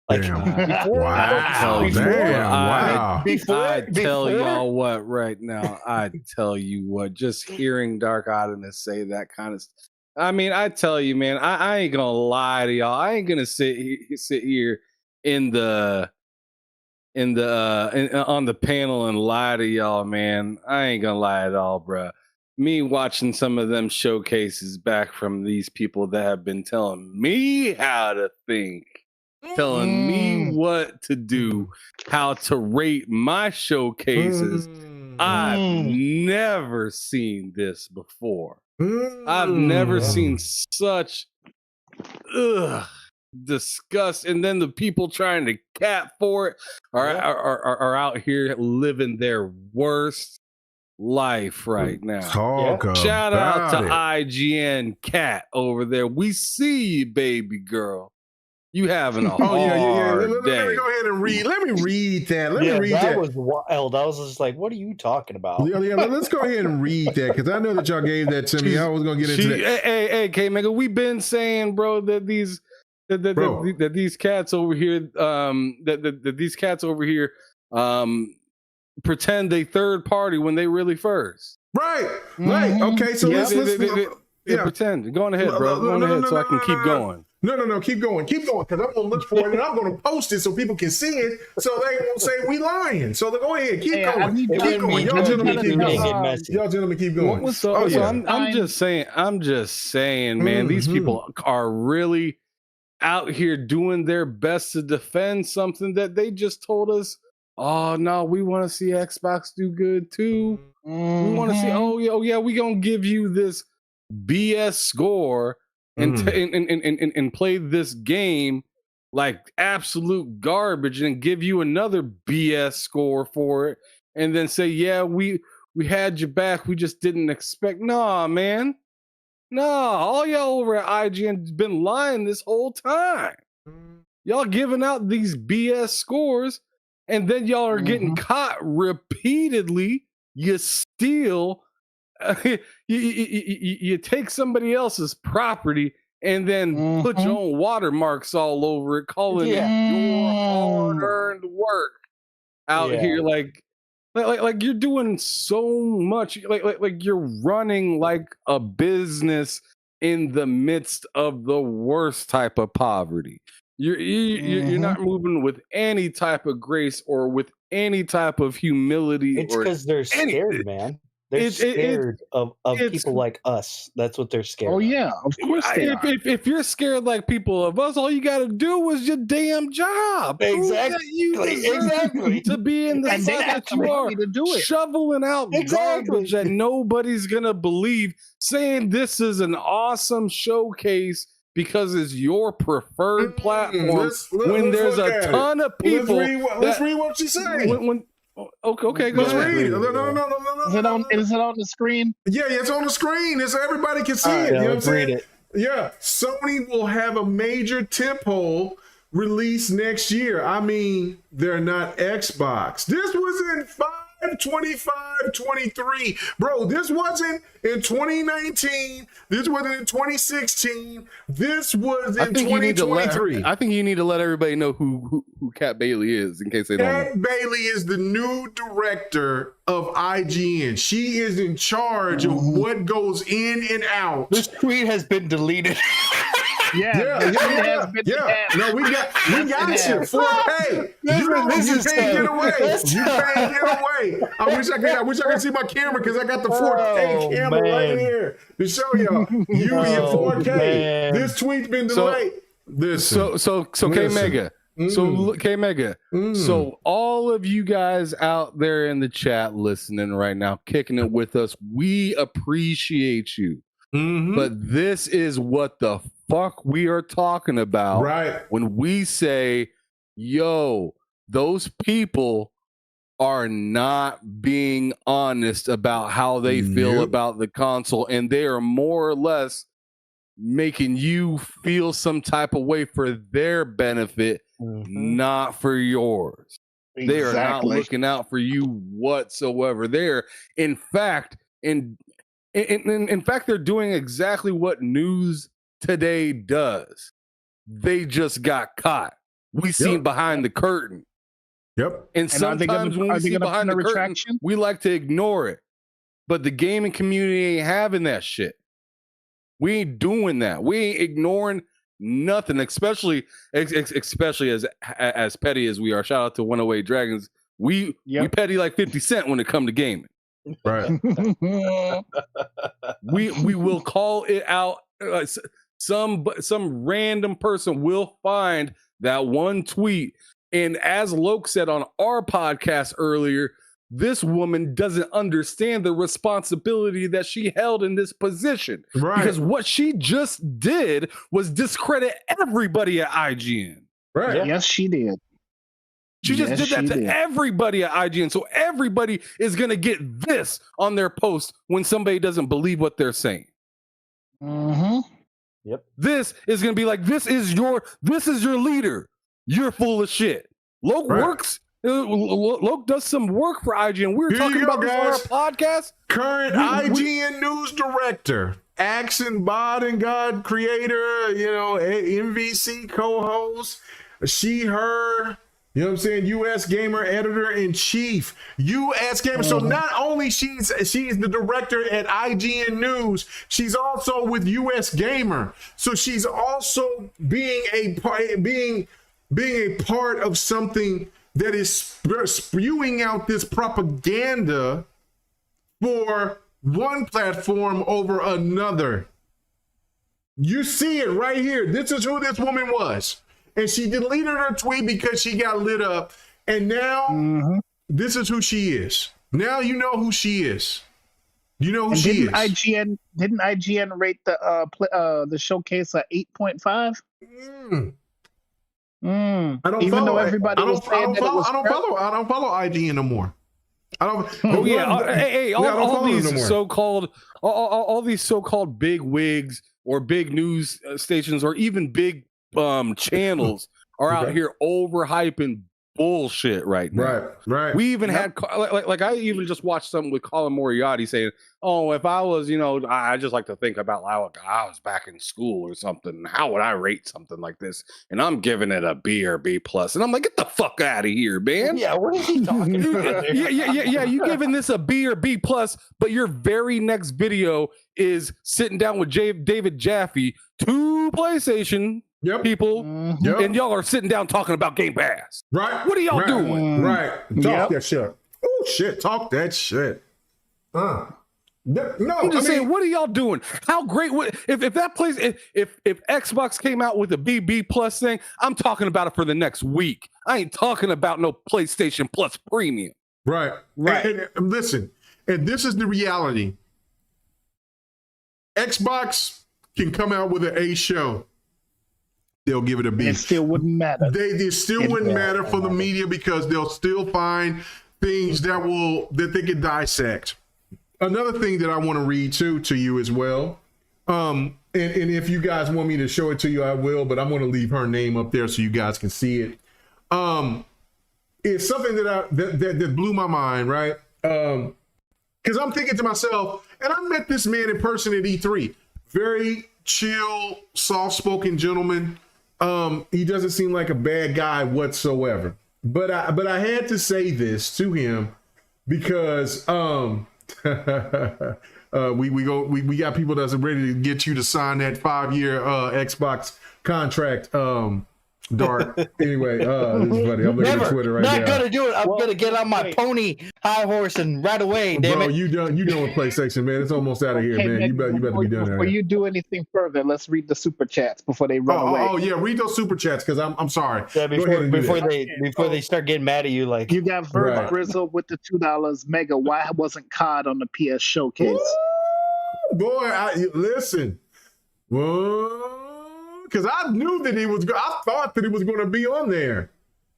Like I tell y'all what right now. I tell you what, just hearing Dark Ottemis say that kind of stuff. I mean, I tell you, man, I ain't gonna lie to y'all. I ain't gonna sit here on the panel and lie to y'all, man. I ain't gonna lie at all, bruh. Me watching some of them showcases back from these people that have been telling me how to think, telling me what to do, how to rate my showcases. I've never seen this before. I've never seen such disgust, and then the people trying to cap for it are out here living their worst life right now. Shout out to IGN Cat over there. We see you, baby girl. You having a hard day. Let me go ahead and read. Let me read that. That was wild. I was just like, "What are you talking about?" Let's go ahead and read that because I know that y'all gave that to me. I was gonna get into that. Hey, Kmega, we've been saying, bro, that these cats over here, that these cats over here, pretend they third party when they really first. Right. Okay, so let's pretend. Go on ahead, bro. Go on ahead so I can keep going. No, keep going, because I'm gonna look for it and I'm gonna post it so people can see it, so they won't say we lying. So go ahead, keep going. Y'all gentlemen keep going. I'm just saying, man, these people are really out here doing their best to defend something that they just told us. Oh no, we want to see Xbox do good too. We want to see. Oh yeah, we gonna give you this BS score and play this game like absolute garbage and give you another BS score for it, and then say, yeah, we had your back. We just didn't expect. Nah, man. Nah, all y'all over at IGN been lying this whole time. Y'all giving out these BS scores. And then y'all are getting caught repeatedly. You steal, you take somebody else's property and then put your own watermarks all over it, calling it your hard-earned work out here. Like you're doing so much. Like you're running like a business in the midst of the worst type of poverty. You're not moving with any type of grace or with any type of humility. It's because they're scared, man. They're scared of people like us. That's what they're scared of. Oh, yeah, of course they are. If you're scared like people of us, all you got to do is your damn job. Exactly. To be in the spot that you are, to do it. Shoveling out garbage that nobody's going to believe, saying this is an awesome showcase because it's your preferred platform when there's a ton of people. Let's read what she's saying. Okay, go ahead. Read. No. Is it on the screen? Yeah, it's on the screen. So everybody can see it. You know what I'm saying? Yeah, Sony will have a major tentpole release next year. I mean, they're not Xbox. This was in 5/25/23. Bro, this wasn't in 2019. This wasn't in 2016. This was in 2023. I think you need to let everybody know who Kat Bailey is in case they don't know. Kat Bailey is the new director of IGN. She is in charge of what goes in and out. This tweet has been deleted. No, we got shit. 4K. You can't get away. You can't get away. I wish I could see my camera because I got the 4K camera right here to show y'all. You in 4K. Man. This tweet's been delayed. So Kmega. So Kmega. So all of you guys out there in the chat listening right now, kicking it with us, we appreciate you. But this is what the fuck we are talking about when we say, yo, those people are not being honest about how they feel about the console, and they are more or less making you feel some type of way for their benefit, not for yours. Exactly. They are not looking out for you whatsoever. They're, in fact, they're doing exactly what News Today does. They just got caught. We seen behind the curtain. And sometimes when we see behind the curtain, we like to ignore it. But the gaming community ain't having that shit. We ain't doing that. We ain't ignoring nothing, especially as petty as we are. Shout out to 108 Dragons. We petty like 50 Cent when it come to gaming. Right. we will call it out. Some random person will find that one tweet, and as Loke said on our podcast earlier, this woman doesn't understand the responsibility that she held in this position. Because what she just did was discredit everybody at IGN. Yes, she did. She just did that to everybody at IGN. So everybody is going to get this on their post when somebody doesn't believe what they're saying. This is going to be like, this is your leader. You're full of shit. Loke works. Loke does some work for IGN. We were talking about this on our podcast. Current IGN news director, Action Bod God creator, MVC co-host, she, her. You know what I'm saying? US Gamer editor-in-chief. US Gamer. So not only she's the director at IGN News, she's also with US Gamer. So she's also being a part of something that is spewing out this propaganda for one platform over another. You see it right here. This is who this woman was. And she deleted her tweet because she got lit up. And now this is who she is. Now you know who she is. You know who she is. Didn't IGN rate the showcase at 8.5? I don't follow IGN no more. All these so-called big wigs or big news stations or even big channels are out here overhyping bullshit right now. Right. We even had like I even just watched something with Colin Moriarty saying, "Oh, if I was, I just like to think about how I was back in school or something. How would I rate something like this? And I'm giving it a B or B plus." And I'm like, "Get the fuck out of here, man!" Yeah, what is he talking about? Yeah. You giving this a B or B plus, but your very next video is sitting down with David Jaffe, 2 PlayStation. People, and y'all are sitting down talking about Game Pass. Right. What are y'all doing? Talk that shit. Oh, shit. Talk that shit. No, I'm just saying, what are y'all doing? How great would if that place if Xbox came out with a BB plus thing, I'm talking about it for the next week. I ain't talking about no PlayStation Plus Premium. Right. And listen, and this is the reality. Xbox can come out with an A show. They'll give it a B. It still wouldn't matter. They still wouldn't matter for the media because they'll still find things that they can dissect. Another thing that I want to read to you as well. And if you guys want me to show it to you, I will, but I'm going to leave her name up there so you guys can see it. It's something that blew my mind, right? Because I'm thinking to myself, and I met this man in person at E3. Very chill, soft-spoken gentleman. He doesn't seem like a bad guy whatsoever. But I had to say this to him because We got people that's ready to get you to sign that 5-year Xbox contract. Dark. Anyway, this is funny. I'm looking at Twitter right now. Not gonna do it. I'm gonna get on my pony high horse and right away. Damn it. You done with PlayStation, man. It's almost out of here, man. You better be done. Before you do anything further, let's read the super chats before they run away. Oh yeah, read those super chats because I'm sorry. Yeah, before they start getting mad at you, like you got Vert Grizzle with the $2 Mega. Why wasn't COD on the PS Showcase? Ooh, boy, listen. Whoa. Because I knew that I thought that it was going to be on there.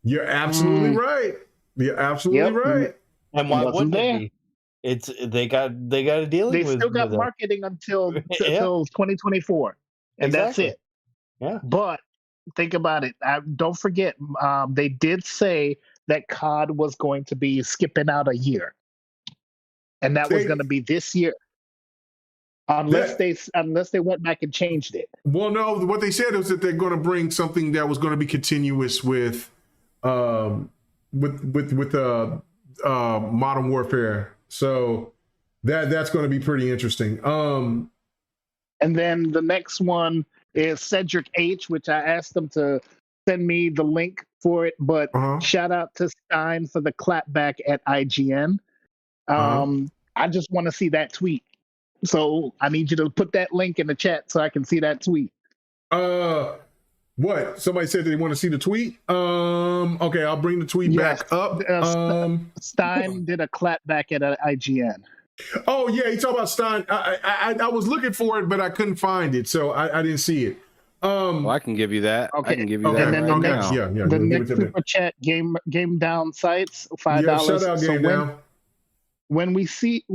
You're absolutely right. You're absolutely right. And why wouldn't it be? They got to deal with. They still got marketing until 2024, and that's it. Yeah. But think about it. Don't forget, they did say that COD was going to be skipping out a year, and that was going to be this year. Unless they went back and changed it. Well, no. What they said was that they're going to bring something that was going to be continuous with Modern Warfare. So that's going to be pretty interesting. And then the next one is Cedric H, which I asked them to send me the link for it. But shout out to Stein for the clapback at IGN. I just want to see that tweet. So I need you to put that link in the chat so I can see that tweet. What? Somebody said they want to see the tweet? Okay, I'll bring the tweet back up. Stein did a clapback at IGN. Oh yeah, he talked about Stein. I was looking for it, but I couldn't find it, so I didn't see it. Well, I can give you that. Okay. I can give you that. And then the next super chat, game down sites, $5. Yeah, shout out Game Down. When we see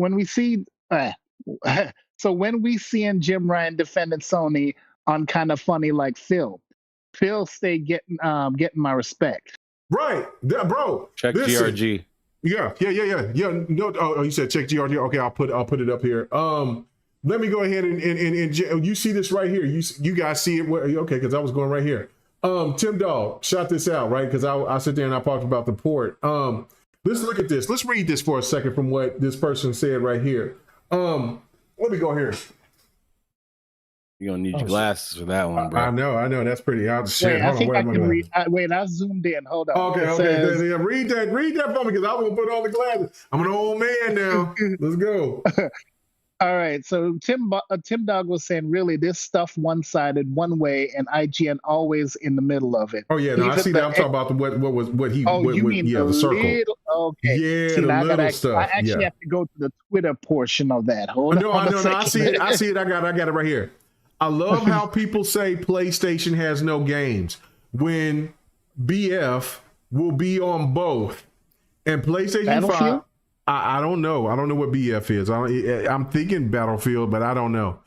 so when we seeing Jim Ryan defending Sony on kind of funny like Phil stay getting my respect. Right, bro. Check GRG. Yeah. No, you said check GRG. Okay, I'll put it up here. Let me go ahead and you see this right here. You guys see it? Okay, because I was going right here. Tim Dog shot this out, right? Because I sit there and I talked about the port. Let's look at this. Let's read this for a second from what this person said right here. Let me go here. You're gonna need your glasses for that one, bro. I know. That's pretty out. Wait, I think I can read. Wait, I zoomed in. Hold on. Okay. Says, read that for me because I won't put on the glasses. I'm an old man now. Let's go. All right. So Tim Dog was saying, really, this stuff one-sided, one way, and IGN always in the middle of it. Oh yeah, no, I see that. I'm talking about the circle. Okay. Yeah, see, the little stuff. I actually have to go to the Twitter portion of that. Hold on. No, I see it. I got it right here. I love how people say PlayStation has no games when BF will be on both. And PlayStation 5, I don't know. I don't know what BF is. I'm thinking Battlefield, but I don't know.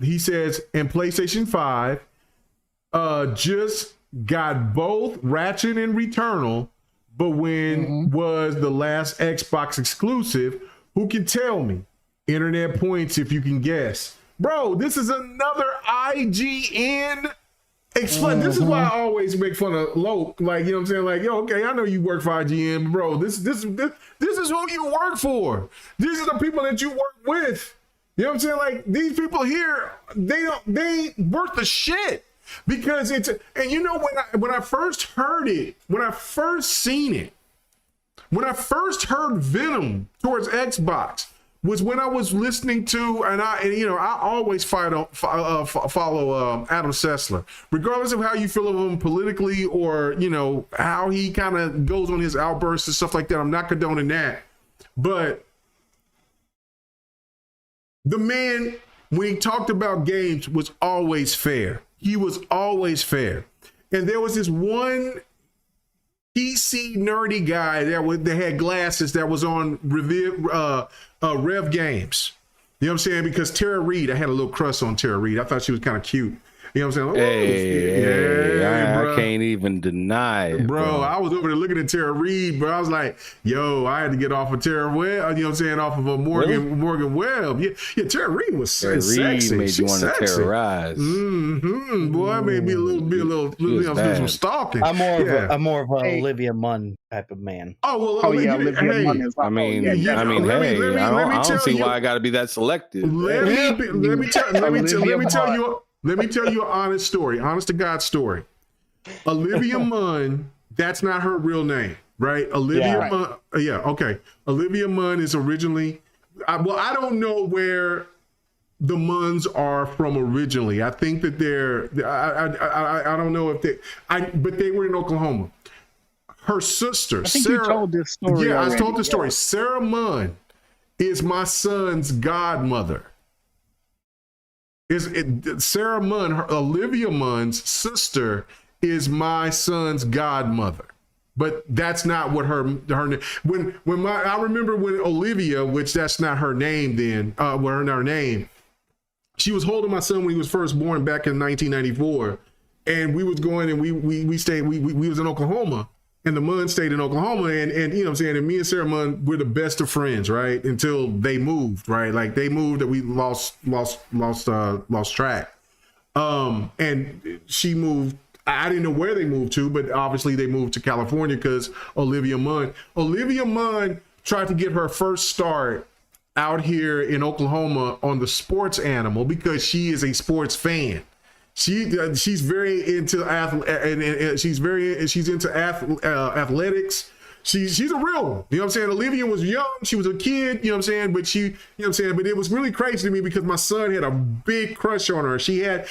He says, and PlayStation 5 just got both Ratchet and Returnal, but when was the last Xbox exclusive? Who can tell me? Internet points if you can guess. Bro, this is another IGN explain. This is why I always make fun of Loke. Like, you know what I'm saying? Like, yo, okay, I know you work for IGN, but bro, this is who you work for. These are the people that you work with. You know what I'm saying? Like, these people here, they ain't worth the shit. Because and you know, when I first heard it, when I first seen it, when I first heard Venom towards Xbox, was when I was listening to, and I always follow Adam Sessler, regardless of how you feel of him politically or, you know, how he kind of goes on his outbursts and stuff like that. I'm not condoning that. But the man, when he talked about games, was always fair. He was always fair. And there was this one PC nerdy guy that had glasses that was on Rev Games. You know what I'm saying? Because Tara Reid, I had a little crush on Tara Reid. I thought she was kind of cute. You know what I'm saying? I can't even deny it, bro. I was over there looking at Tara Reid, bro. I was like, yo, I had to get off of Tara Webb, you know what I'm saying, off of a Morgan Webb. Yeah, Tara Reid was sexy. Made She's you want to terrorize. Boy, I made me a little do some stalking. I'm more of an Olivia Munn type of man. Oh, well, yeah, Olivia Munn is. I don't see why I got to be that selective. Let me tell you an honest story, honest to God story. Olivia Munn, that's not her real name, right? Olivia Munn, okay. Olivia Munn is originally, I don't know where the Munns are from originally. I think that I don't know if but they were in Oklahoma. Her sister, I think Sarah, you told this story. Yeah, I told the story. Sarah Munn is my son's godmother. Sarah Munn, Olivia Munn's sister, is my son's godmother. But that's not what her name. I remember when Olivia, which that's not her name then, her name. She was holding my son when he was first born back in 1994, and we was going and we stayed. We was in Oklahoma. And the Munn stayed in Oklahoma, and you know what I'm saying, and me and Sarah Munn, we're the best of friends, right? Until they moved, right? Like they moved and we lost track. And she moved, I didn't know where they moved to, but obviously they moved to California because Olivia Munn tried to get her first start out here in Oklahoma on the sports animal because she is a sports fan. She's very into she's into athletics. She's a real one. You know what I'm saying? Olivia was young. She was a kid, you know what I'm saying? But but it was really crazy to me because my son had a big crush on her. He had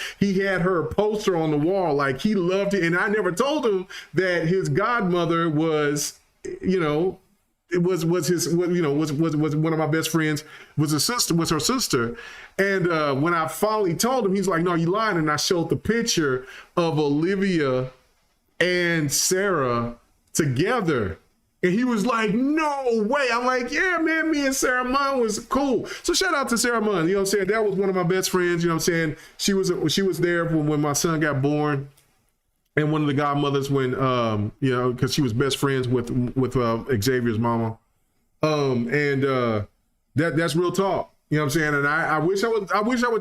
her poster on the wall. Like he loved it. And I never told him that his godmother was, it was one of my best friends, was her sister. And when I finally told him, he's like, no, you lying. And I showed the picture of Olivia and Sarah together. And he was like, no way. I'm like, yeah, man, me and Sarah Munn was cool. So shout out to Sarah Munn. You know what I'm saying? That was one of my best friends. You know what I'm saying? She was there when my son got born. And one of the godmothers when, because she was best friends with Xavier's mama. That's real talk. You know what I'm saying? And I wish I would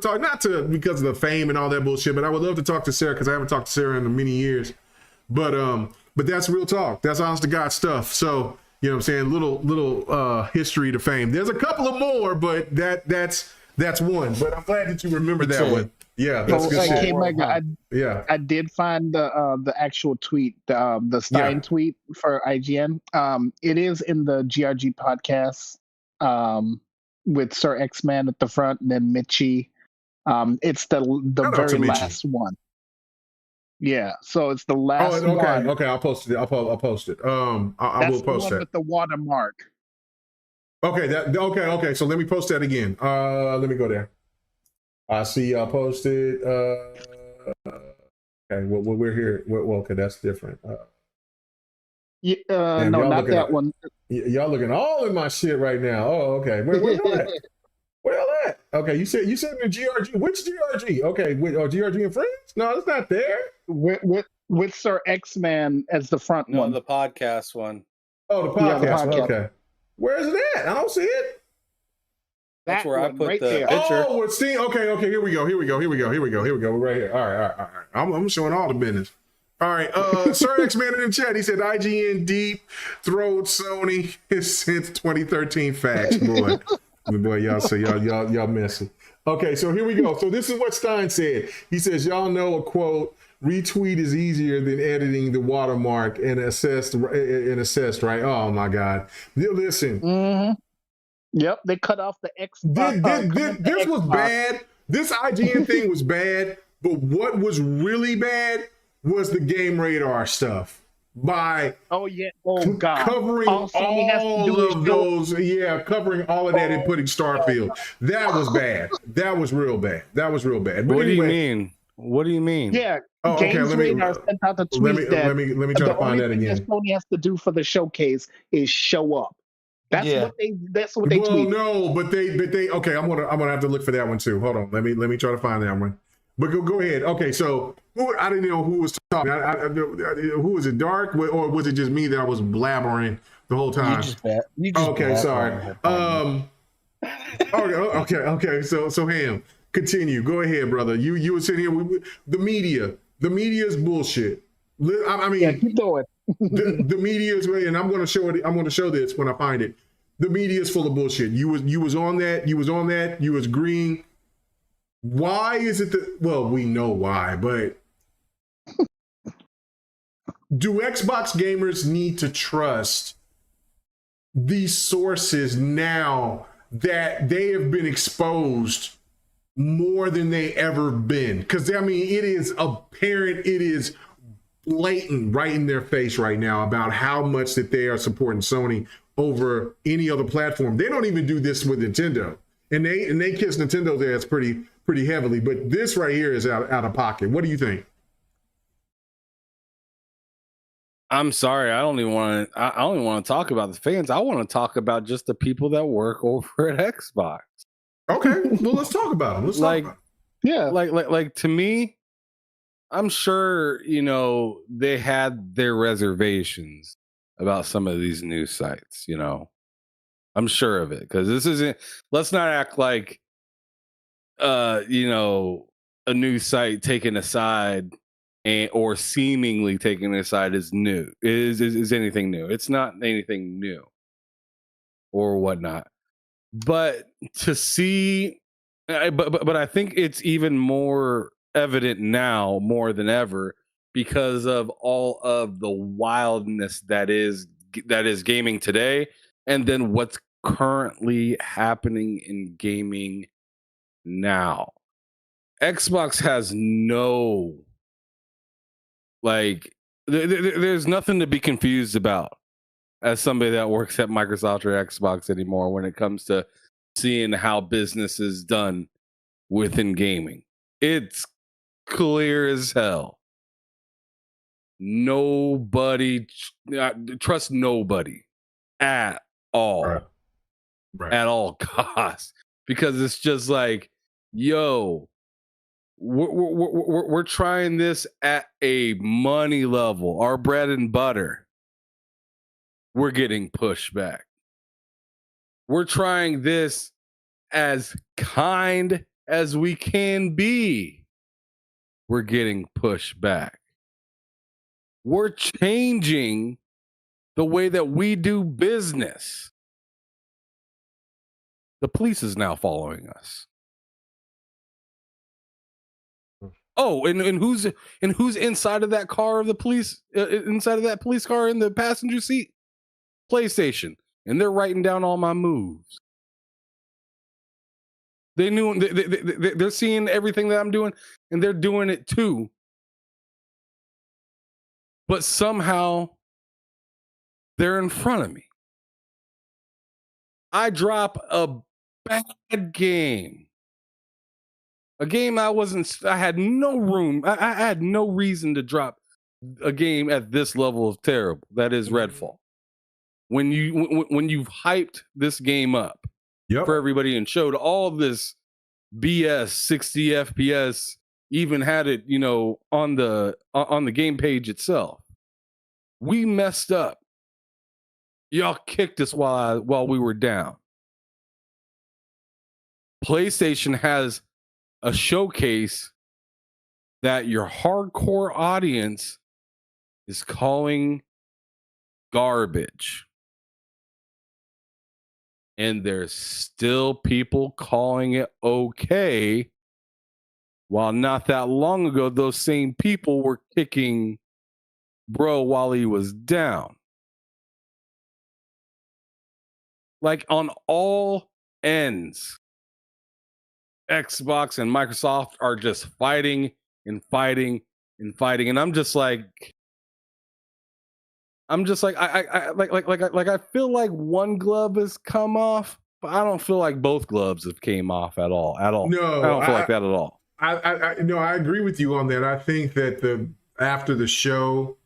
talk, not because of the fame and all that bullshit, but I would love to talk to Sarah because I haven't talked to Sarah in many years. But that's real talk. That's honest to God stuff. So, you know what I'm saying? Little history to fame. There's a couple of more, but that's one. But I'm glad that you remember that one. Yeah, that's good shit. Kmega, I did find the actual tweet, the Stein tweet for IGN. It is in the GRG podcast with Sir X-Man at the front and then Mitchie. It's the very last one. Yeah, so it's the last one. Okay, I'll post it. I'll post it. I will post that. With the watermark. Okay. So let me post that again. Let me go there. I see y'all posted. Okay, well we're here. Well, okay, that's different. No, not that one. Y'all looking all in my shit right now. Oh, okay. Where y'all at? Where y'all at? Okay, you said in the GRG. Which GRG? Okay, GRG and Friends? No, it's not there. With Sir X-Man as the front one. No, the podcast one. Oh, the podcast. Okay. Where is it at? I don't see it. That's where I put the picture. Oh, it's seen. Okay. Here we go. We're right here. All right. I'm showing all the business. All right. Sir X-Man in the chat. He said IGN deep throat Sony since 2013. Facts, boy. Boy, y'all say y'all messing. Okay, so here we go. So this is what Stein said. He says, y'all know a quote, retweet is easier than editing the watermark and assessed, right? Oh my God. Listen. Mm-hmm. Yep, they cut off the X. This was bad. This IGN thing was bad, but what was really bad was the Game Radar stuff. By God, covering all of those, covering all of that and putting Starfield. That was bad. That was real bad. But what anyway, do you mean? Yeah. Games Radar sent out the tweet let me try to find that again. The only thing Sony has to do for the showcase is show up. That's what they tweet. No, but they okay, I'm gonna have to look for that one too. Hold on. Let me try to find that one. But go ahead. Okay, so I didn't know who was talking. Who was it? Dark, or was it just me that I was blabbering the whole time? You just okay, sorry. Okay. So Ham, continue. Go ahead, brother. You were sitting here. The media is bullshit. I mean, yeah, keep going. the media is, and I'm going to show it. I'm going to show this when I find it. The media is full of bullshit. You was on that. You was agreeing. Why is it that? Well, we know why, but do Xbox gamers need to trust these sources now that they have been exposed more than they ever been? Because I mean, it is apparent, it is blatant right in their face right now about how much that they are supporting Sony over any other platform. They don't even do this with Nintendo, and they kiss Nintendo's ass pretty heavily. But this right here is out of pocket. What do you think? I'm sorry, I don't even want to talk about the fans. I want to talk about just the people that work over at Xbox. Okay, well, let's talk about them. Like to me, I'm sure, they had their reservations about some of these news sites, I'm sure of it, because this isn't, let's not act like, a news site taking a side or seemingly taking a side is new, is anything new. It's not anything new or whatnot. But to see, but I think it's even more evident now more than ever because of all of the wildness that is gaming today, and then what's currently happening in gaming now. Xbox has no, there's nothing to be confused about as somebody that works at Microsoft or Xbox anymore when it comes to seeing how business is done within gaming. It's clear as hell. Nobody trust nobody at all, right. At all costs, because it's just like, yo, we're trying this at a money level, our bread and butter. We're getting pushed back. We're trying this as kind as we can be. We're getting pushed back. We're changing the way that we do business. The police is now following us. Oh, and who's inside of that car of the police? Inside of that police car in the passenger seat? PlayStation, and they're writing down all my moves. They knew they're seeing everything that I'm doing, and they're doing it too. But somehow they're in front of me. I drop a bad game. A game I had no room. I had no reason to drop a game at this level of terrible. That is Redfall. When you've hyped this game up for everybody and showed all this BS, 60 FPS, even had it, on the game page itself. We messed up. Y'all kicked us while we were down. PlayStation has a showcase that your hardcore audience is calling garbage. And there's still people calling it okay, while not that long ago, those same people were kicking bro while he was down. Like on all ends, Xbox and Microsoft are just fighting and fighting and fighting. And I'm just like, I feel like one glove has come off, but I don't feel like both gloves have came off at all. No, I don't feel like that at all. I agree with you on that. I think that after the show,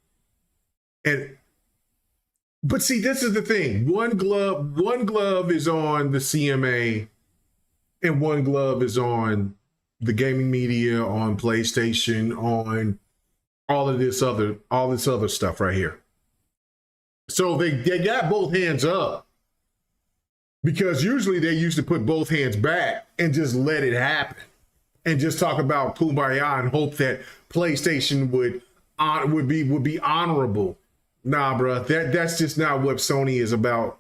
but see, this is the thing. One glove is on the CMA, and one glove is on the gaming media, on PlayStation, on all this other stuff right here. So they got both hands up, because usually they used to put both hands back and just let it happen and just talk about kumbaya and hope that PlayStation would be honorable. Nah, bro, that's just not what Sony is about.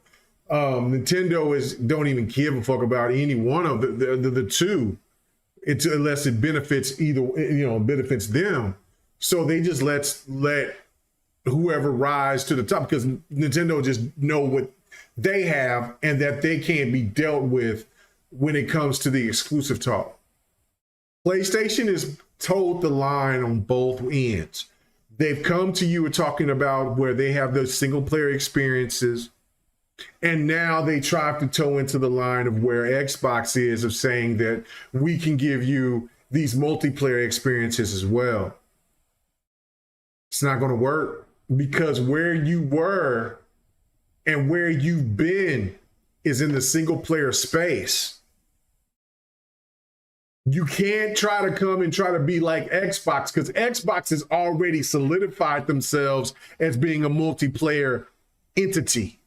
Nintendo don't even give a fuck about any one of the two, unless it benefits benefits them. So they just let whoever rise to the top, because Nintendo just know what they have and that they can't be dealt with when it comes to the exclusive talk. PlayStation has toed the line on both ends. They've come to you and talking about where they have those single player experiences, and now they try to toe into the line of where Xbox is, of saying that we can give you these multiplayer experiences as well. It's not going to work, because where you were and where you've been is in the single player space. You can't try to come and try to be like Xbox, because Xbox has already solidified themselves as being a multiplayer entity.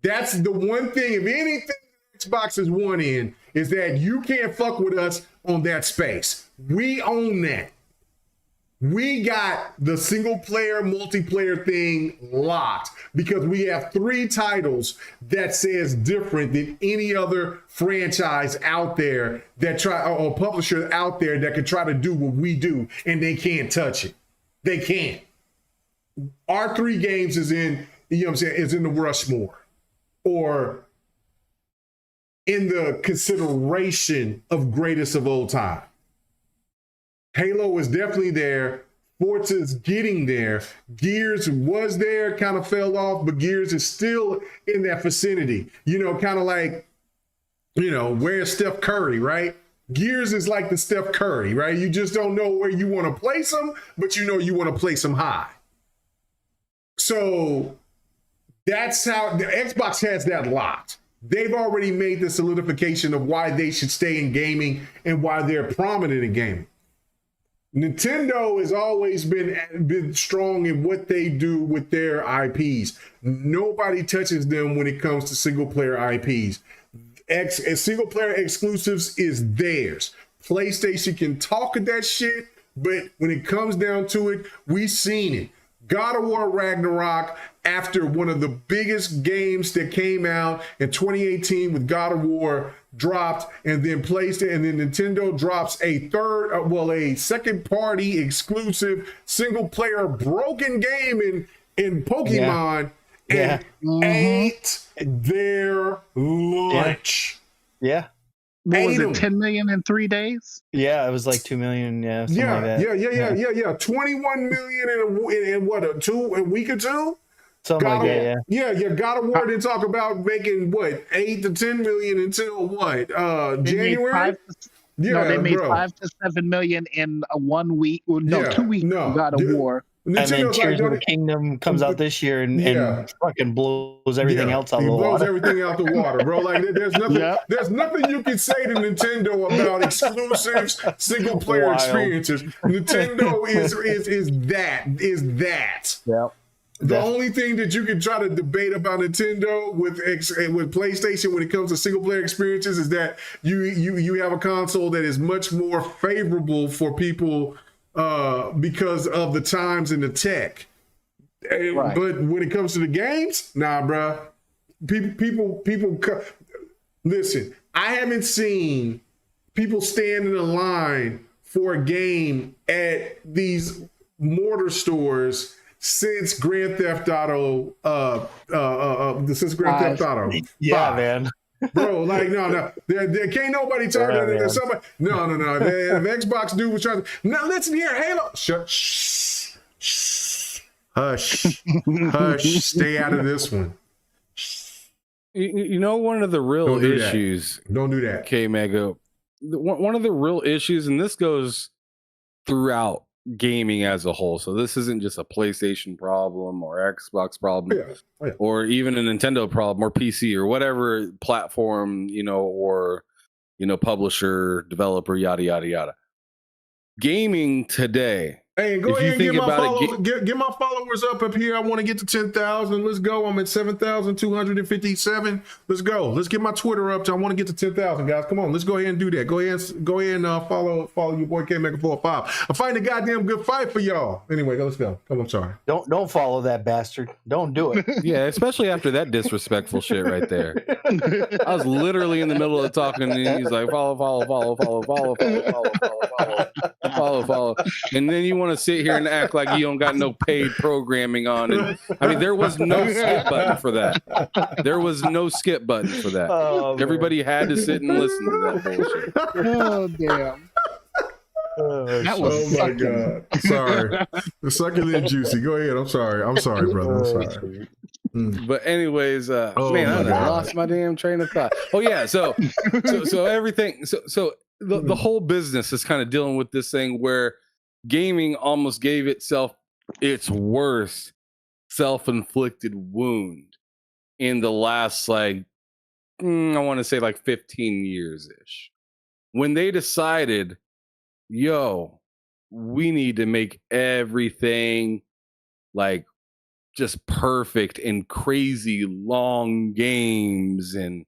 That's the one thing, if anything Xbox has won in, is that you can't fuck with us on that space. We own that. We got the single player, multiplayer thing locked, because we have 3 titles that says different than any other franchise out there that or publisher out there that could try to do what we do, and they can't touch it. They can't. Our 3 games is in, is in the Rushmore, or in the consideration of greatest of all time. Halo is definitely there. Forza's getting there. Gears was there, kind of fell off, but Gears is still in that vicinity. Kind of like, where's Steph Curry, right? Gears is like the Steph Curry, right? You just don't know where you want to place him, but you want to place him high. So that's how the Xbox has that locked. They've already made the solidification of why they should stay in gaming and why they're prominent in gaming. Nintendo has always been strong in what they do with their IPs. Nobody touches them when it comes to single player IPs. Single player exclusives is theirs. PlayStation can talk of that shit, but when it comes down to it, we've seen it. God of War Ragnarok, after one of the biggest games that came out in 2018 with God of War, dropped, and then PlayStation, and then Nintendo drops a second party exclusive single player broken game in Pokemon, and ate their lunch. Yeah. What was it, 10 million in 3 days? Yeah, it was like 2 million. Yeah, something like that. Yeah. 21 million in what, a week or two? Something like that, yeah. God of War didn't talk about making what, 8 to 10 million until what? January? They made 5 to 7 million in 1 week. 2 weeks. God of War. And then Tears of the Kingdom comes out this year and fucking blows everything else out of the water. Blows everything out the water, bro. Like there's nothing you can say to Nintendo about exclusives, single player experiences. Nintendo is that. Yep. The only thing that you can try to debate about Nintendo with PlayStation when it comes to single player experiences is that you have a console that is much more favorable for people because of the times and the tech. Right. But when it comes to the games, nah, bro. People listen, I haven't seen people stand in a line for a game at these mortar stores since Grand Theft Auto, since Grand Theft Auto. Yeah, 5. man. Bro, like, no. There can't nobody tell me that somebody. No. If Xbox dude was trying to. Now, listen here, Halo. Shh. Hush. Stay out of this one. One of the real issues. Don't do that. Kmega. One of the real issues, and this goes throughout gaming as a whole. So this isn't just a PlayStation problem or Xbox problem or even a Nintendo problem or PC or whatever platform, or publisher, developer, yada yada yada. Gaming today. Hey, go ahead and get my followers up here. I want to get to 10,000. Let's go. I'm at 7,257. Let's go. Let's get my Twitter up. I want to get to 10,000, guys. Come on, let's go ahead and do that. Go ahead and follow your boy Kmega 45. I'm fighting a goddamn good fight for y'all. Anyway, let's go. Come on, I'm sorry. Don't follow that bastard. Don't do it. Yeah, especially after that disrespectful shit right there. I was literally in the middle of talking, and he's like, follow, and then you want to sit here and act like you don't got no paid programming on. And I mean, there was no skip button for that. There was no skip button for that. Oh, everybody had to sit and listen to that bullshit. Oh damn. That was my god. Sorry. The sucking and juicy. Go ahead. I'm sorry, brother. I'm sorry. But anyways, man, I lost my damn train of thought. Oh yeah, so everything. So the whole business is kind of dealing with this thing where gaming almost gave itself its worst self-inflicted wound in the last I want to say 15 years ish, when they decided, yo, we need to make everything just perfect and crazy long games and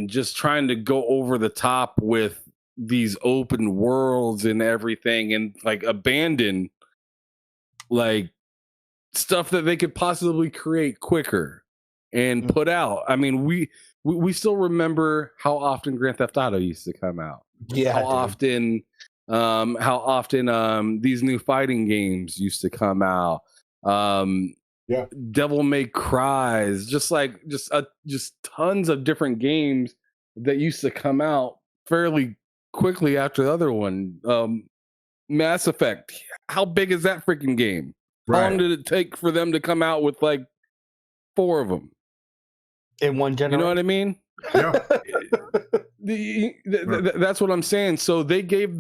just trying to go over the top with these open worlds and everything, and abandon stuff that they could possibly create quicker and put out. I mean, we still remember how often Grand Theft Auto used to come out. Yeah, how often these new fighting games used to come out. Devil May Cries, just tons of different games that used to come out fairly quickly after the other one. Mass Effect, how big is that freaking game? How long did it take for them to come out with 4 of them in one generation? You know what I mean? Yeah. That's what I'm saying. So they gave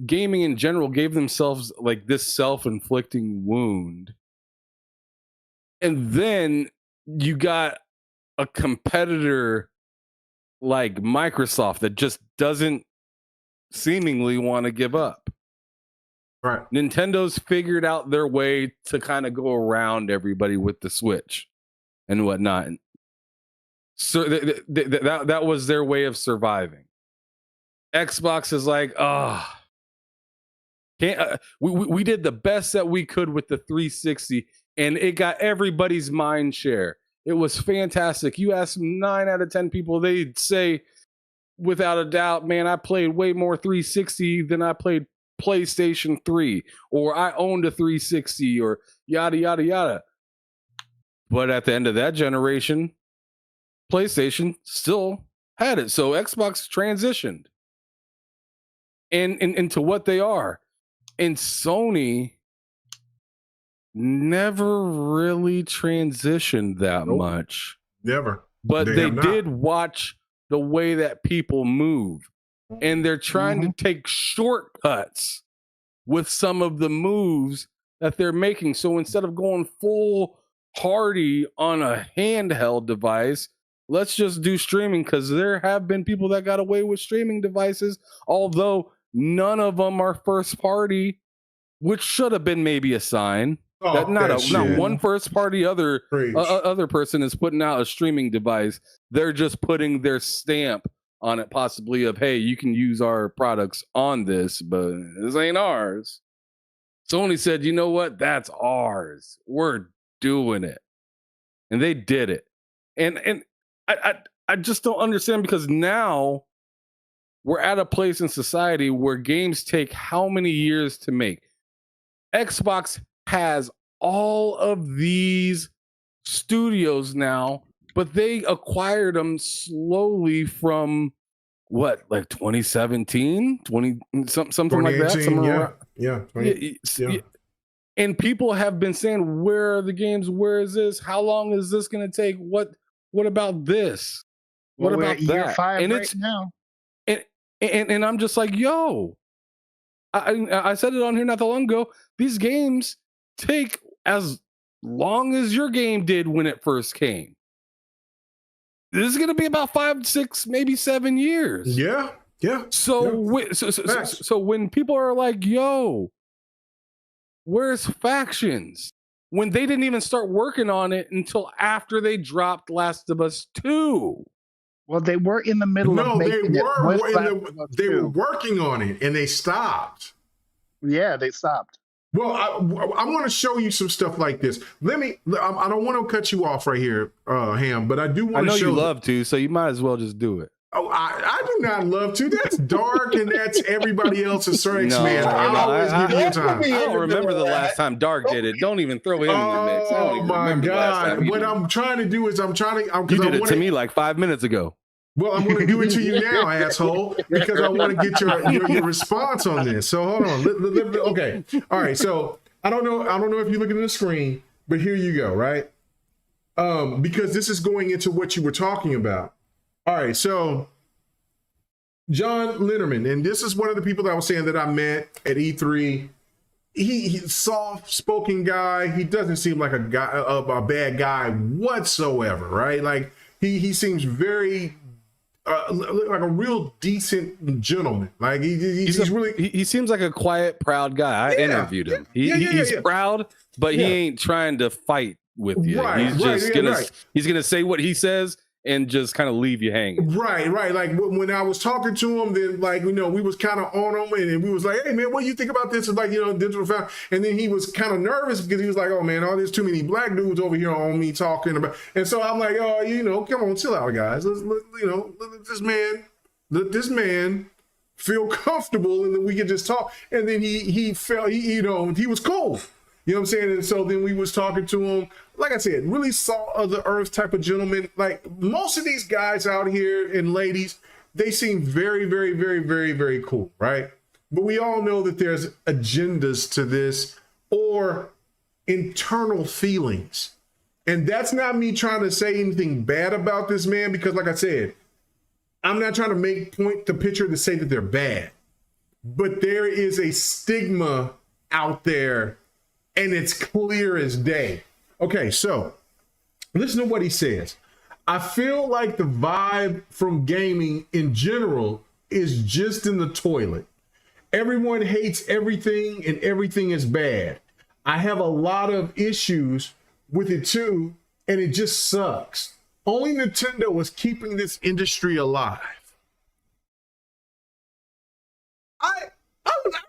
gaming in general gave themselves this self-inflicting wound. And then you got a competitor like Microsoft that just doesn't seemingly want to give up. Right. Nintendo's figured out their way to kind of go around everybody with the Switch and whatnot. So that was their way of surviving. Xbox is we did the best that we could with the 360, and it got everybody's mind share. It was fantastic. You ask 9 out of 10 people, they'd say, without a doubt, man, I played way more 360 than I played PlayStation 3, or I owned a 360, or yada, yada, yada. But at the end of that generation, PlayStation still had it. So Xbox transitioned into what they are. And Sony never really transitioned that much. Never. But they did watch the way that people move. And they're trying to take shortcuts with some of the moves that they're making. So instead of going full hardy on a handheld device, let's just do streaming, because there have been people that got away with streaming devices, although none of them are first party, which should have been maybe a sign. That not one first party other person is putting out a streaming device. They're just putting their stamp on it, possibly, of, hey, you can use our products on this, but this ain't ours. Sony said, you know what? That's ours. We're doing it. And they did it. And I just don't understand, because now we're at a place in society where games take how many years to make? Xbox has all of these studios now, but they acquired them slowly from what, 2017, something like that. Yeah. And people have been saying, where are the games? Where is this? How long is this going to take? What about this? What about that? Year 5 and right now. And I'm just like, yo, I said it on here not that long ago. These games take as long as your game did when it first came. this is going to be about 5, 6, maybe 7 years. Yeah. So when people are like, yo, where's factions? When they didn't even start working on it until after they dropped Last of Us 2. Well, they were in the middle of making it. They were working on it and they stopped. Yeah, they stopped. Well, I want to show you some stuff like this. I don't want to cut you off right here, Ham, but I do want to show. I know you love to, so you might as well just do it. Oh, I do not love to. That's dark, and that's everybody else's strengths, man. I always give you time. I don't remember the last time Dark did it. Don't even throw him in the mix. I don't even remember the last time. What I'm trying to do is you did it to me like 5 minutes ago. Well, I'm going to do it to you now, asshole, because I want to get your response on this. So hold on. Okay. All right. So I don't know if you're looking at the screen, but here you go. Right. Because this is going into what you were talking about. All right, so John Linderman, and this is one of the people that I was saying that I met at E3. He's soft-spoken guy. He doesn't seem like a bad guy whatsoever, right? Like he seems very like a real decent gentleman. Like he seems like a quiet, proud guy. I interviewed him. He's proud, but he ain't trying to fight with you. Right, he's gonna say what he says and just kind of leave you hanging. Right. Like when I was talking to him, then we was kind of on him and we was like, hey man, what do you think about this? It's like, digital found. And then he was kind of nervous because he was like, oh man, there's too many black dudes over here on me talking about. And so I'm like, come on, chill out, guys. Let this man feel comfortable and then we can just talk. And then he felt, he was cool. You know what I'm saying? And so then we was talking to him, like I said, really salt of the earth type of gentleman. Like most of these guys out here and ladies, they seem very, very, very, very, very cool, right? But we all know that there's agendas to this or internal feelings. And that's not me trying to say anything bad about this man, because like I said, I'm not trying to point the picture to say that they're bad, but there is a stigma out there. And it's clear as day. Okay, so listen to what he says. I feel like the vibe from gaming in general is just in the toilet. Everyone hates everything and everything is bad. I have a lot of issues with it too, and it just sucks. Only Nintendo is keeping this industry alive. I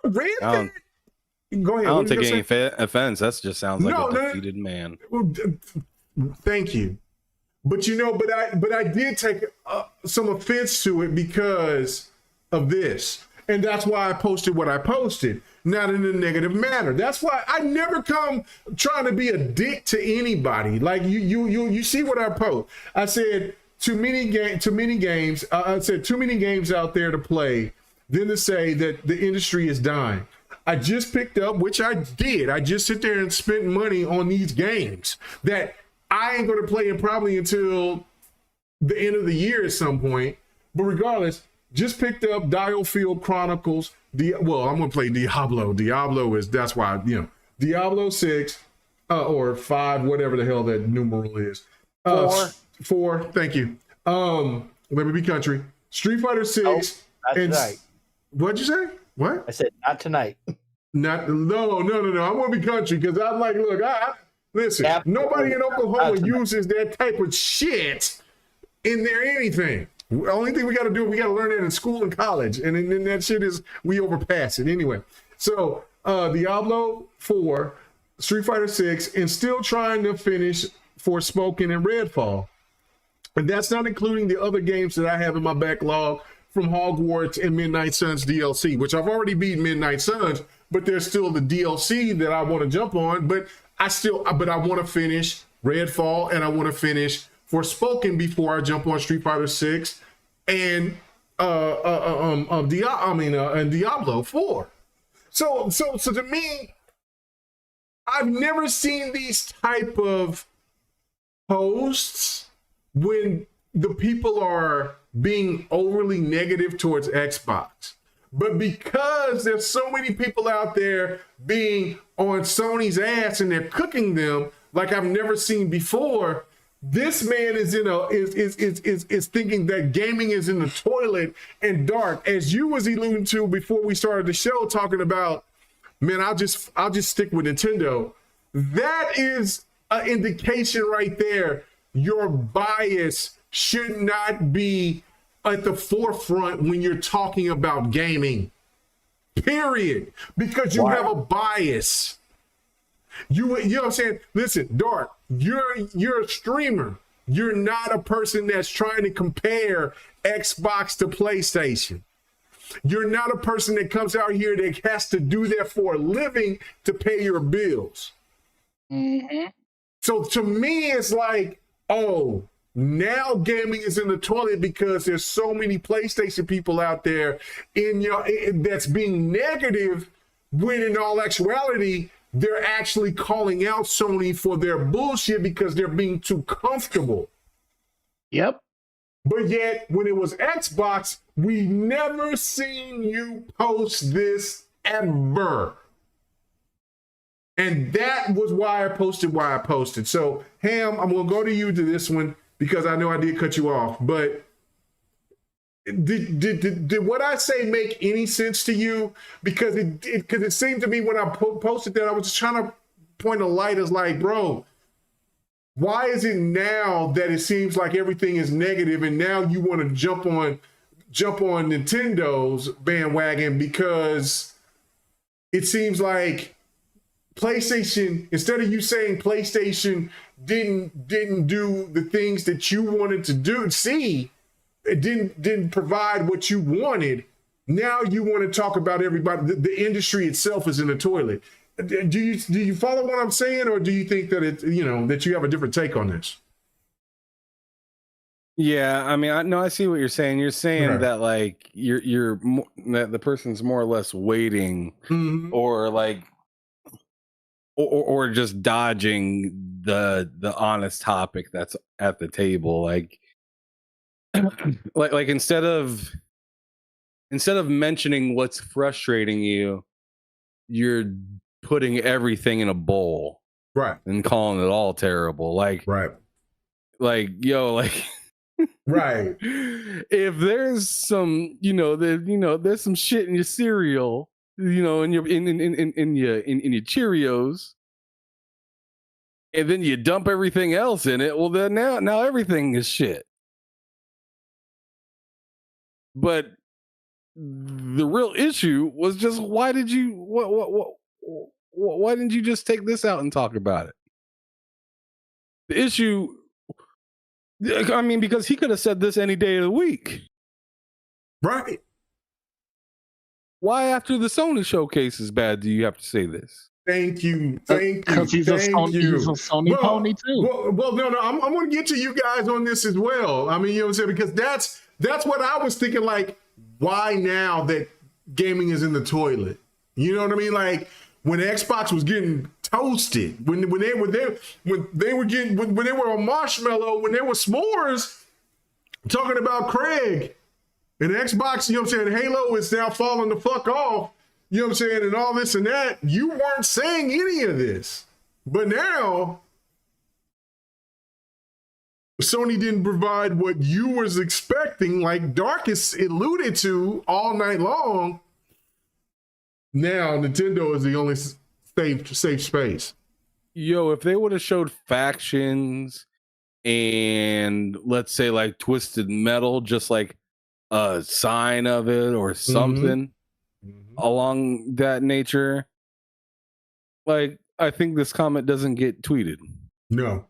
read that. Go ahead. I don't take any offense. That just sounds like a defeated man. Thank you. But I did take some offense to it because of this. And that's why I posted what I posted, not in a negative manner. That's why I never come trying to be a dick to anybody. Like you see what I post. I said too many games. I said too many games out there to play than to say that the industry is dying. I just picked up, which I did. I just sit there and spent money on these games that I ain't going to play probably until the end of the year at some point. But regardless, just picked up Diofield Chronicles. I'm going to play Diablo. That's why, Diablo 6 or 5, whatever the hell that numeral is. 4, thank you. Let me be country. Street Fighter 6. Oh, that's right. What'd you say? What? I said not tonight. No. I'm gonna be country because I'm like, look, listen. Nobody in Oklahoma uses that type of shit in their anything. The only thing we got to do, we got to learn that in school and college, and then that shit is we overpass it anyway. So Diablo 4, Street Fighter 6, and still trying to finish Forspoken and Redfall, and that's not including the other games that I have in my backlog from Hogwarts and Midnight Suns DLC, which I've already beat Midnight Suns, but there's still the DLC that I want to jump on. But I want to finish Redfall and I want to finish Forspoken before I jump on Street Fighter 6 and Diablo 4. So to me, I've never seen these type of posts when the people are being overly negative towards Xbox. But because there's so many people out there being on Sony's ass and they're cooking them like I've never seen before, This man is is thinking that gaming is in the toilet and dark, as you was alluding to before we started the show, talking about, man, I'll just stick with Nintendo. That is an indication right there. Your bias should not be at the forefront when you're talking about gaming. Period. Because you have a bias. You know what I'm saying? Listen, Dark, you're a streamer. You're not a person that's trying to compare Xbox to PlayStation. You're not a person that comes out here that has to do that for a living to pay your bills. Mm-hmm. So to me, it's like, oh, now gaming is in the toilet because there's so many PlayStation people out there that's being negative, when in all actuality, they're actually calling out Sony for their bullshit because they're being too comfortable. Yep. But yet, when it was Xbox, we never seen you post this ever. And that was why I posted. So, Ham, I'm going to go to you to this one because I know I did cut you off. But did what I say make any sense to you? Because it seemed to me when I posted that, I was just trying to point a light as like, bro, why is it now that it seems like everything is negative and now you want to jump on Nintendo's bandwagon? Because it seems like PlayStation, instead of you saying PlayStation didn't do the things that you wanted to do, it didn't provide what you wanted. Now you want to talk about everybody. The industry itself is in the toilet. Do you follow what I'm saying, or do you think that that you have a different take on this? Yeah, I mean, I see what you're saying. You're saying that like that the person's more or less waiting, or like, or just dodging the honest topic that's at the table, like. like instead of mentioning what's frustrating you, you're putting everything in a bowl, right, and calling it all terrible. Like, right, right. If there's some, there's some shit in your cereal, in your Cheerios, and then you dump everything else in it. Well, then now everything is shit. But the real issue was just, why didn't you just take this out and talk about it? The issue, I mean, because he could have said this any day of the week. Right. Why after the Sony showcase is bad do you have to say this? Thank you. Because he's a Sony pony too. Well, no, I'm going to get to you guys on this as well. I mean, you know what I'm saying? Because that's what I was thinking, like, why now that gaming is in the toilet? You know what I mean? Like, when Xbox was getting toasted, when they were on Marshmallow, when they were s'mores, talking about Craig, and Xbox, you know what I'm saying, Halo is now falling the fuck off, you know what I'm saying, and all this and that, you weren't saying any of this. But now, Sony didn't provide what you was expecting, like Darkus alluded to all night long. Now Nintendo is the only safe space. Yo, if they would have showed factions and, let's say, like Twisted Metal, just like a sign of it or something along that nature, like, I think this comment doesn't get tweeted. No.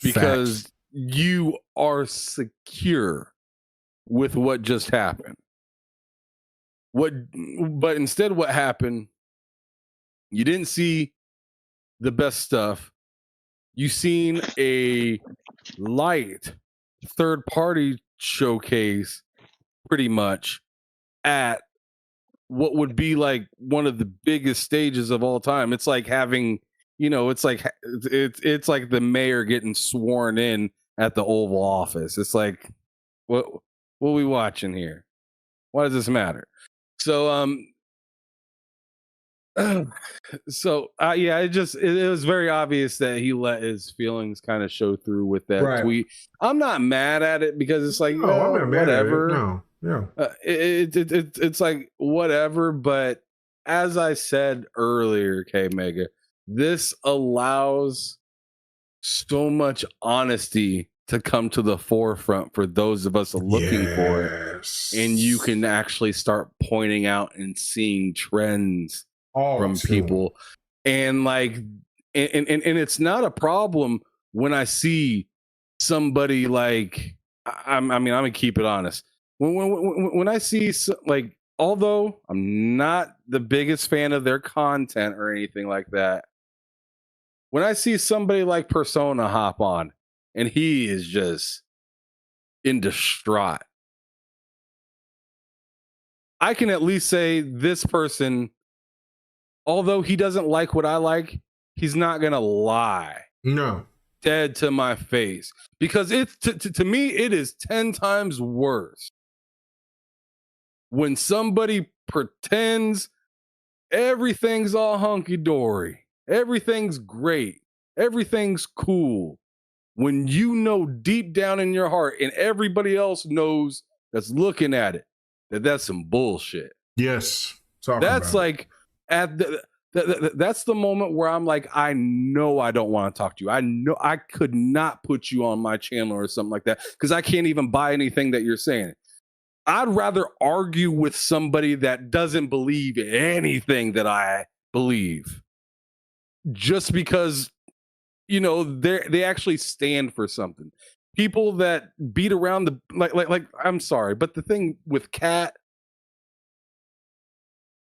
Because you are secure with what just happened. But instead, what happened, you didn't see the best stuff. You seen a light third-party showcase, pretty much, at what would be like one of the biggest stages of all time. It's like having, it's like the mayor getting sworn in at the Oval Office. It's like, what are we watching here? Why does this matter? So So yeah, it was very obvious that he let his feelings kind of show through with that tweet. I'm not mad at it because it's like, no, I'm not whatever. Mad at it. No, it's like whatever. But as I said earlier, Kmega, this allows so much honesty to come to the forefront for those of us looking for it, and you can actually start pointing out and seeing trends from people, and like, and it's not a problem when I see somebody like, I mean, I'm gonna keep it honest. When I see like, although I'm not the biggest fan of their content or anything like that, when I see somebody like Persona hop on and he is just in distraught, I can at least say this person, although he doesn't like what I like, he's not gonna lie. No, dead to my face, because it's to me it is 10 times worse when somebody pretends everything's all hunky-dory, everything's great, everything's cool, when you know deep down in your heart and everybody else knows that's looking at it that that's some bullshit. Yes, that's like at that's the moment where I'm like, I know I don't want to talk to you. I know I could not put you on my channel or something like that because I can't even buy anything that you're saying. I'd rather argue with somebody that doesn't believe anything that I believe, just because, you know, they actually stand for something. People that beat around the like I'm sorry, but the thing with Kat,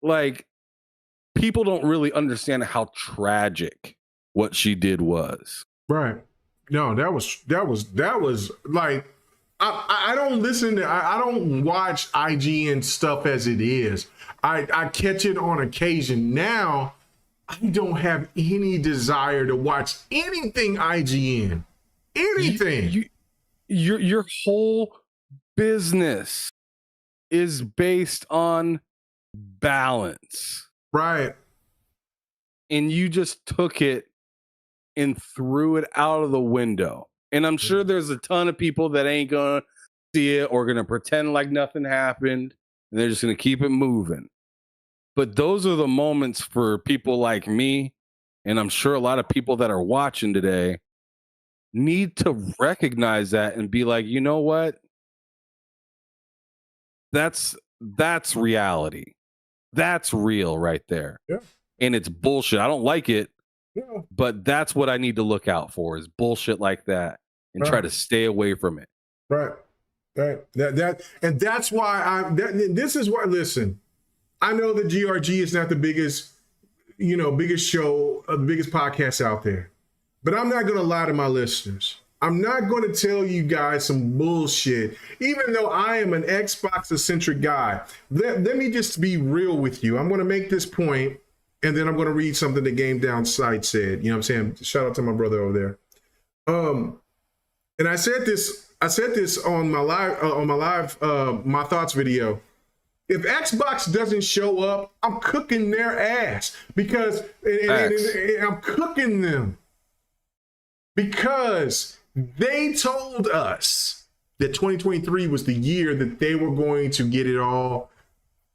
like, people don't really understand how tragic what she did was. Right. No, that was like, I don't listen to, I don't watch IGN stuff as it is. I catch it on occasion. Now, I don't have any desire to watch anything IGN. Anything. Your whole business is based on balance. Right. And you just took it and threw it out of the window. And I'm sure there's a ton of people that ain't gonna see it or gonna pretend like nothing happened, and they're just gonna keep it moving. But those are the moments for people like me, and I'm sure a lot of people that are watching today need to recognize that and be like, you know what? That's reality. That's real right there. Yeah. And it's bullshit. I don't like it, but that's what I need to look out for, is bullshit like that, and try to stay away from it. Right. And that's why this is why, listen, I know that GRG is not the biggest show, the biggest podcast out there, but I'm not going to lie to my listeners. I'm not going to tell you guys some bullshit, even though I am an Xbox-centric guy. Let me just be real with you. I'm going to make this point, and then I'm going to read something the Game Down site said. You know what I'm saying? Shout out to my brother over there. And I said this on my live my thoughts video. If Xbox doesn't show up, I'm cooking their ass, because I'm cooking them, because they told us that 2023 was the year that they were going to get it all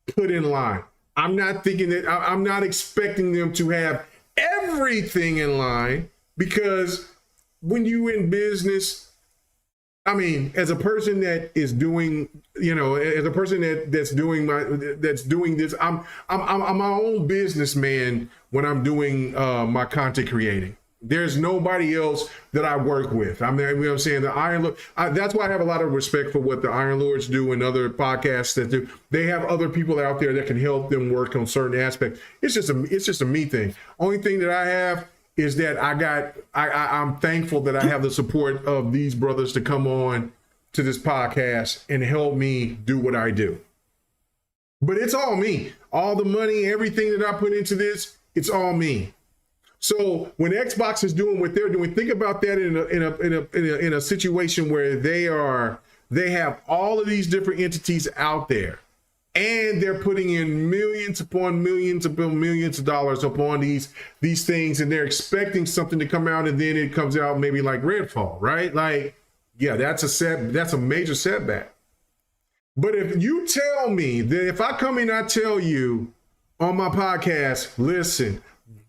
put in line. I'm not thinking that, I'm not expecting them to have everything in line, because when you in business, I mean, as a person that is doing, as a person that's doing this, I'm my own businessman when I'm doing my content creating. There's nobody else that I work with. I mean, you know what I'm saying? The Iron Lord, that's why I have a lot of respect for what the Iron Lords do and other podcasts that do. They have other people out there that can help them work on certain aspects. It's just a me thing. Only thing that I have is that I'm thankful that I have the support of these brothers to come on to this podcast and help me do what I do. But it's all me. All the money, everything that I put into this, it's all me. So when Xbox is doing what they're doing, think about that in a situation where they have all of these different entities out there, And they're putting in millions upon millions upon millions of dollars upon these things, and they're expecting something to come out, and then it comes out maybe like Redfall, right? Like, yeah, that's a major setback. But if you tell me that if I come in and I tell you on my podcast, listen,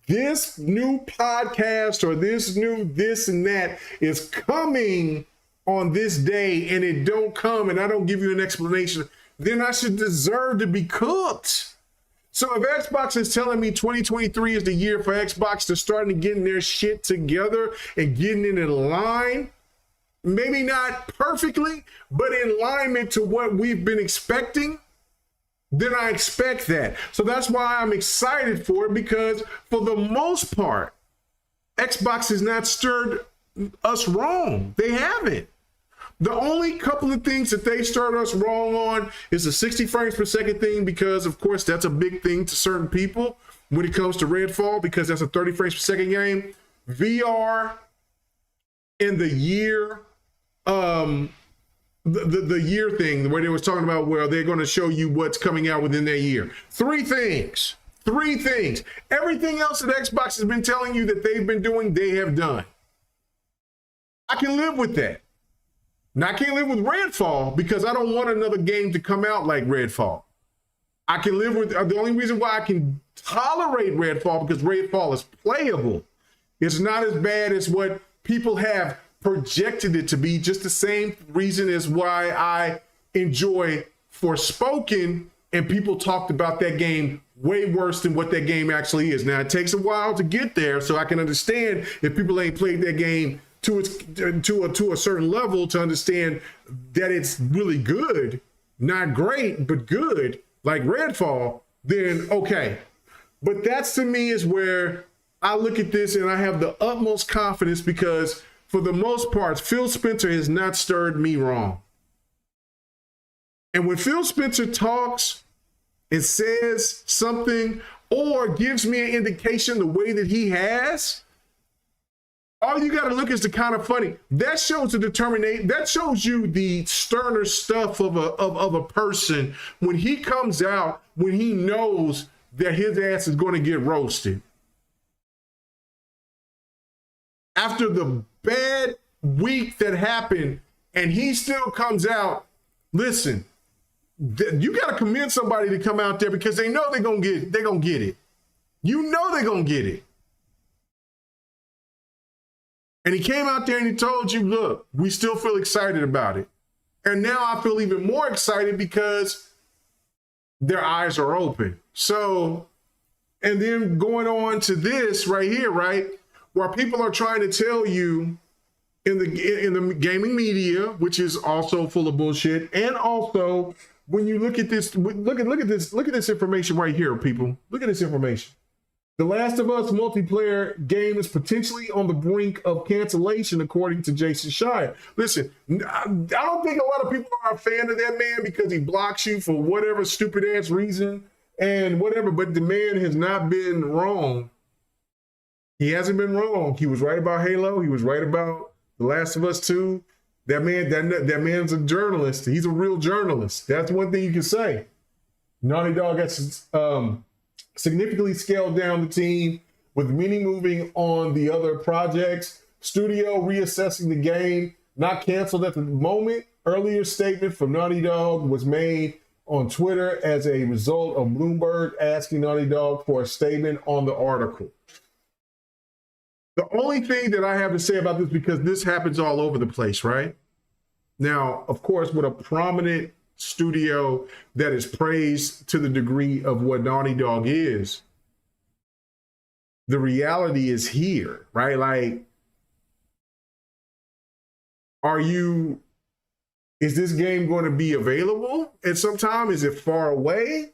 this new podcast or this new this and that is coming on this day, and it don't come, and I don't give you an explanation, then I should deserve to be cooked. So if Xbox is telling me 2023 is the year for Xbox to start getting their shit together and getting it in line, maybe not perfectly, but in alignment to what we've been expecting, then I expect that. So that's why I'm excited for it, because for the most part, Xbox has not stirred us wrong. They haven't. The only couple of things that they started us wrong on is the 60 frames per second thing, because of course that's a big thing to certain people when it comes to Redfall, because that's a 30 frames per second game. VR in the year, the year thing, where they was talking about, well, they're going to show you what's coming out within their year. Three things. Everything else that Xbox has been telling you that they've been doing, they have done. I can live with that. Now, I can't live with Redfall because I don't want another game to come out like Redfall. I can live with, the only reason why I can tolerate Redfall, because Redfall is playable. It's not as bad as what people have projected it to be, just the same reason as why I enjoy Forspoken, and people talked about that game way worse than what that game actually is. Now, it takes a while to get there, so I can understand if people ain't played that game to a certain level to understand that it's really good, not great, but good, like Redfall, then okay. But that's, to me, is where I look at this and I have the utmost confidence, because for the most part, Phil Spencer has not stirred me wrong. And when Phil Spencer talks and says something or gives me an indication the way that he has, all you got to look is the kind of funny. That shows the determination. That shows you the sterner stuff of a person when he comes out, when he knows that his ass is going to get roasted. After the bad week that happened, and he still comes out, listen, you got to commend somebody to come out there, because they know they're going to get it. You know they're going to get it. And he came out there and he told you, look, we still feel excited about it. And now I feel even more excited because their eyes are open. So, and then going on to this right here, right, where people are trying to tell you in the gaming media, which is also full of bullshit, and also when you look at this, look at this information right here, people. Look at this information. The Last of Us multiplayer game is potentially on the brink of cancellation, according to Jason Schreier. Listen, I don't think a lot of people are a fan of that man because he blocks you for whatever stupid ass reason and whatever, but the man has not been wrong. He hasn't been wrong. He was right about Halo. He was right about The Last of Us 2. That man's a journalist. He's a real journalist. That's one thing you can say. Naughty Dog has significantly scaled down the team, with many moving on the other projects. Studio reassessing the game, not canceled at the moment. Earlier statement from Naughty Dog was made on Twitter as a result of Bloomberg asking Naughty Dog for a statement on the article. The only thing that I have to say about this, because this happens all over the place, right? Now, of course, with a prominent studio that is praised to the degree of what Naughty Dog is, the reality is here, right? Like, is this game going to be available at some time? Is it far away?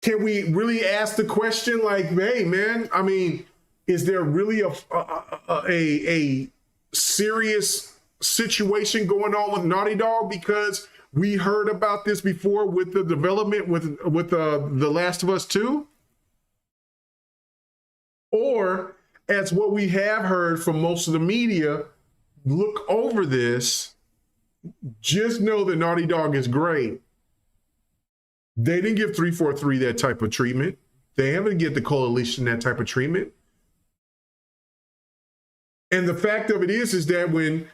Can we really ask the question like, hey, man, I mean, is there really a serious situation going on with Naughty Dog? Because we heard about this before with the development with The Last of Us 2. Or, as what we have heard from most of the media, look over this, just know that Naughty Dog is great. They didn't give 343 that type of treatment. They haven't give the coalition that type of treatment. And the fact of it is that when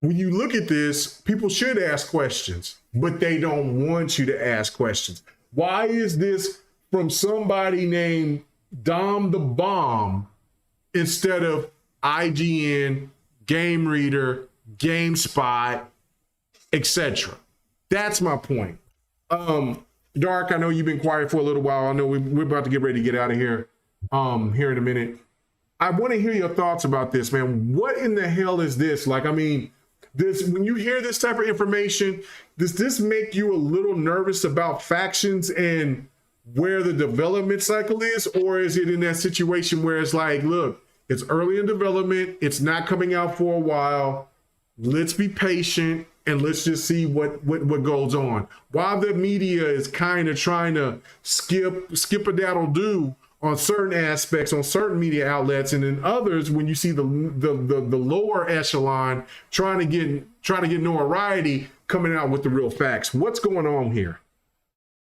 you look at this, people should ask questions, but they don't want you to ask questions. Why is this from somebody named Dom the Bomb instead of IGN, Game Reader, GameSpot, etc.? That's my point. Dark, I know you've been quiet for a little while. I know we're about to get ready to get out of here here in a minute. I want to hear your thoughts about this, man. What in the hell is this? Like, I mean, this, when you hear this type of information, does this make you a little nervous about factions and where the development cycle is? Or is it in that situation where it's like, look, it's early in development, it's not coming out for a while, let's be patient and let's just see what goes on, while the media is kind of trying to skip a daddle do on certain aspects on certain media outlets, and then others, when you see the lower echelon trying to get notoriety, coming out with the real facts. What's going on here?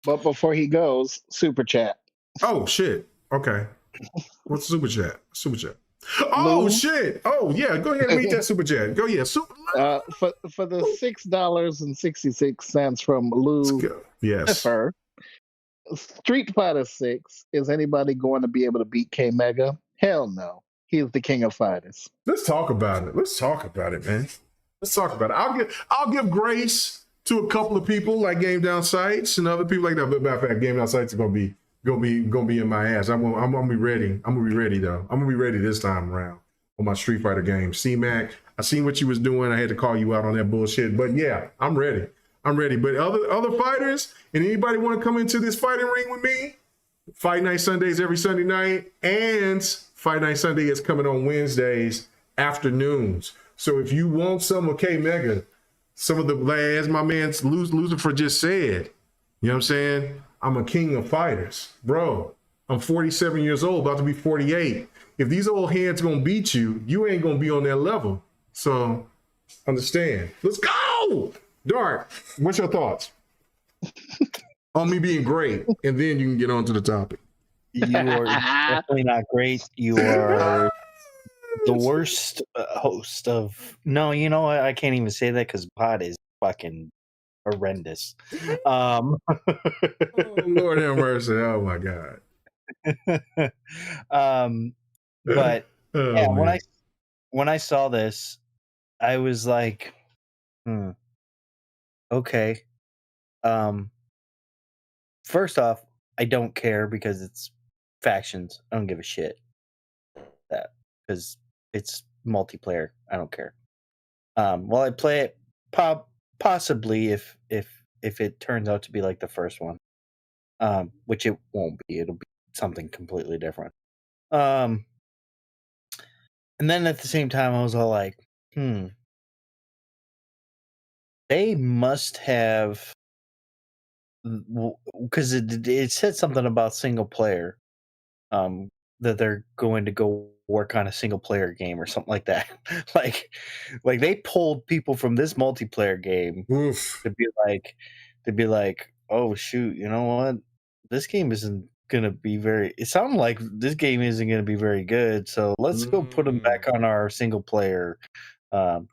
But before he goes, super chat. Oh shit. Okay. What's super chat? Super chat. Oh Lou? shit. Oh yeah. Go ahead and read that super chat. Go, yeah. For the $6.66 from Lou. Yes. Ziffer, Street Fighter 6, is anybody going to be able to beat Kmega? Hell no. He's the king of fighters. Let's talk about it. Let's talk about it, man. Let's talk about it. I'll give grace to a couple of people like Game Down Sights and other people like that. But matter of fact, Game Down Sights is gonna be in my ass. I'm gonna be ready. I'm gonna be ready though. I'm gonna be ready this time around on my Street Fighter game. C-Mac, I seen what you was doing. I had to call you out on that bullshit. But yeah, I'm ready. I'm ready. But other fighters and anybody want to come into this fighting ring with me? Fight Night Sundays every Sunday night, and Fight Night Sunday is coming on Wednesdays afternoons. So if you want some of Kmega, some of the, as my man Lucifer just said, you know what I'm saying? I'm a king of fighters. Bro, I'm 47 years old, about to be 48. If these old hands gonna beat you, you ain't gonna be on that level. So understand. Let's go! Dark, what's your thoughts on me being great? And then you can get on to the topic. You are definitely not great. You are the worst host of. No, you know what? I can't even say that because Pod is fucking horrendous. Oh, Lord have mercy. Oh my God. But Oh, yeah, man. when I saw this, I was like, okay. First off, I don't care because it's factions. I don't give a shit that because it's multiplayer. I don't care. Well, I play it possibly if it turns out to be like the first one, which it won't be. It'll be something completely different. And then at the same time, I was all like, they must have, because it said something about single player, that they're going to go work on a single player game or something like that. like they pulled people from this multiplayer game Oof. to be like, oh shoot, you know what? This game isn't gonna be very. It sounded like this game isn't gonna be very good. So let's go put them back on our single player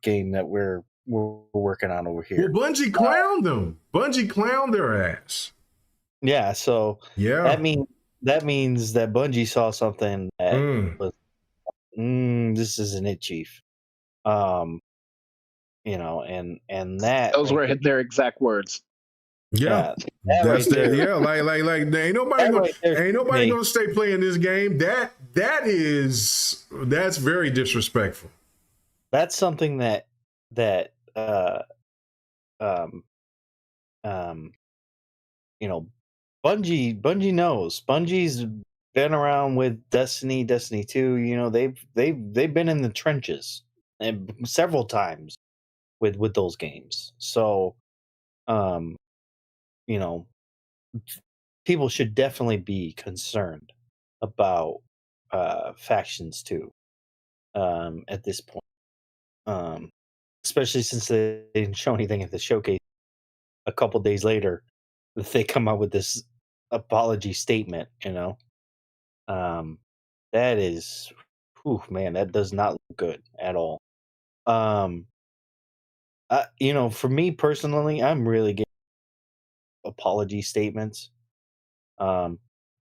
game that we're working on over here. Well, Bungie clowned them. Bungie clowned their ass. Yeah, so Yeah. that means that Bungie saw something that was, this isn't it, Chief. You know, and that Those were their exact words. Yeah. that That's right there. yeah, like ain't nobody gonna stay playing this game. That's very disrespectful. That's something that you know, Bungie knows. Bungie's been around with Destiny 2. You know, they've been in the trenches and several times with those games. So, you know, people should definitely be concerned about factions too. At this point, especially since they didn't show anything at the showcase a couple days later. if they come out with this apology statement, you know. That is, man, that does not look good at all. You know, for me personally, I'm really getting apology statements.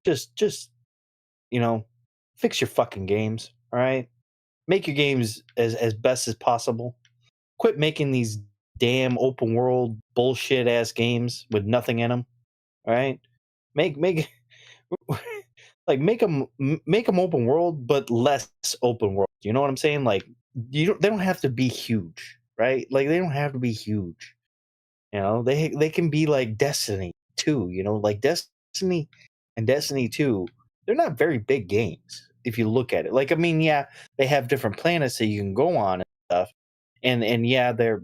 Just you know, fix your fucking games, all right? Make your games as best as possible. Quit making these damn open world bullshit ass games with nothing in them, all right? Make like make them open world, but less open world. You know what I'm saying? Like they don't have to be huge, right? Like they don't have to be huge. You know, they can be like Destiny 2, you know, like Destiny and Destiny 2, they're not very big games if you look at it. Like I mean, yeah, they have different planets that you can go on and stuff. And yeah, they're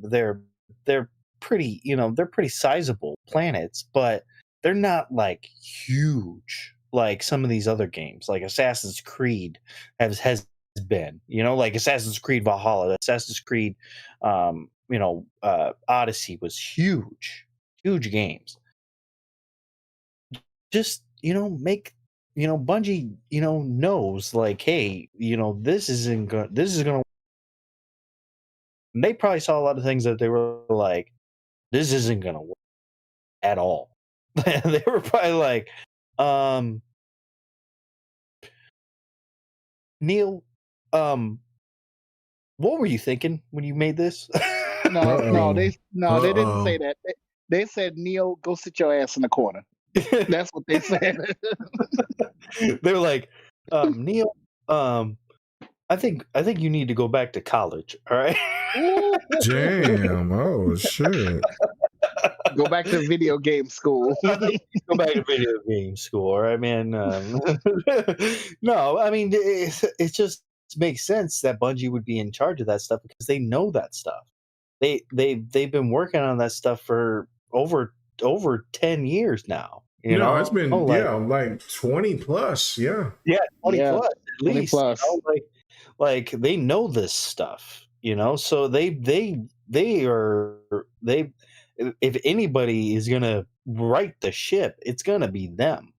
pretty, you know, they're pretty sizable planets, but they're not like huge like some of these other games, like Assassin's Creed has been, you know, like Assassin's Creed Valhalla, Assassin's Creed, Odyssey was huge games. Just, you know, make, you know, Bungie, you know, knows like, hey, you know, this is gonna. And they probably saw a lot of things that they were like, this isn't gonna work at all. They were probably like, Neil, what were you thinking when you made this? No, they didn't say that. They said, Neil, go sit your ass in the corner. That's what they said. They were like, Neil, I think you need to go back to college. All right. Damn! Oh shit! Go back to video game school. Go back to video game school. All right, man. No, I mean it just makes sense that Bungie would be in charge of that stuff because they know that stuff. They've been working on that stuff for over 10 years now. You know, it's been like 20 plus. Yeah, 20 plus at 20 least. plus. You know, like they know this stuff. You know, so they if anybody is gonna right the ship, it's gonna be them.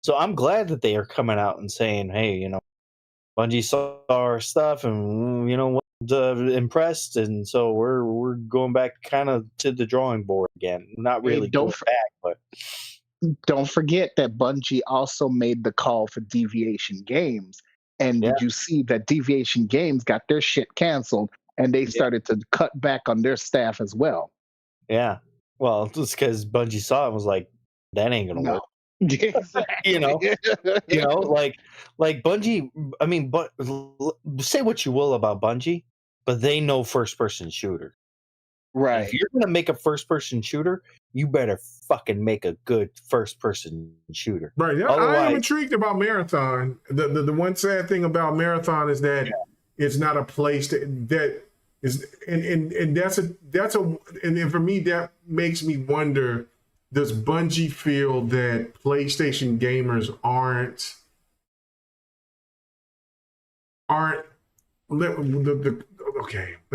So I'm glad that they are coming out and saying, hey, you know, Bungie saw our stuff and, you know, impressed, and so we're going back kind of to the drawing board again. Not really going back, but don't forget that Bungie also made the call for Deviation Games. And did you see that Deviation Games got their shit canceled and they started to cut back on their staff as well? Yeah. Well, just because Bungie saw it and was like, that ain't gonna work. Exactly. You know, like Bungie. I mean, but say what you will about Bungie, but they know first-person shooter. Right. If you're gonna make a first-person shooter, you better fucking make a good first-person shooter. Right. Yeah, I am intrigued about Marathon. The one sad thing about Marathon is that it's not a place that is, and that's and for me that makes me wonder. Does Bungie feel that PlayStation gamers aren't okay? Let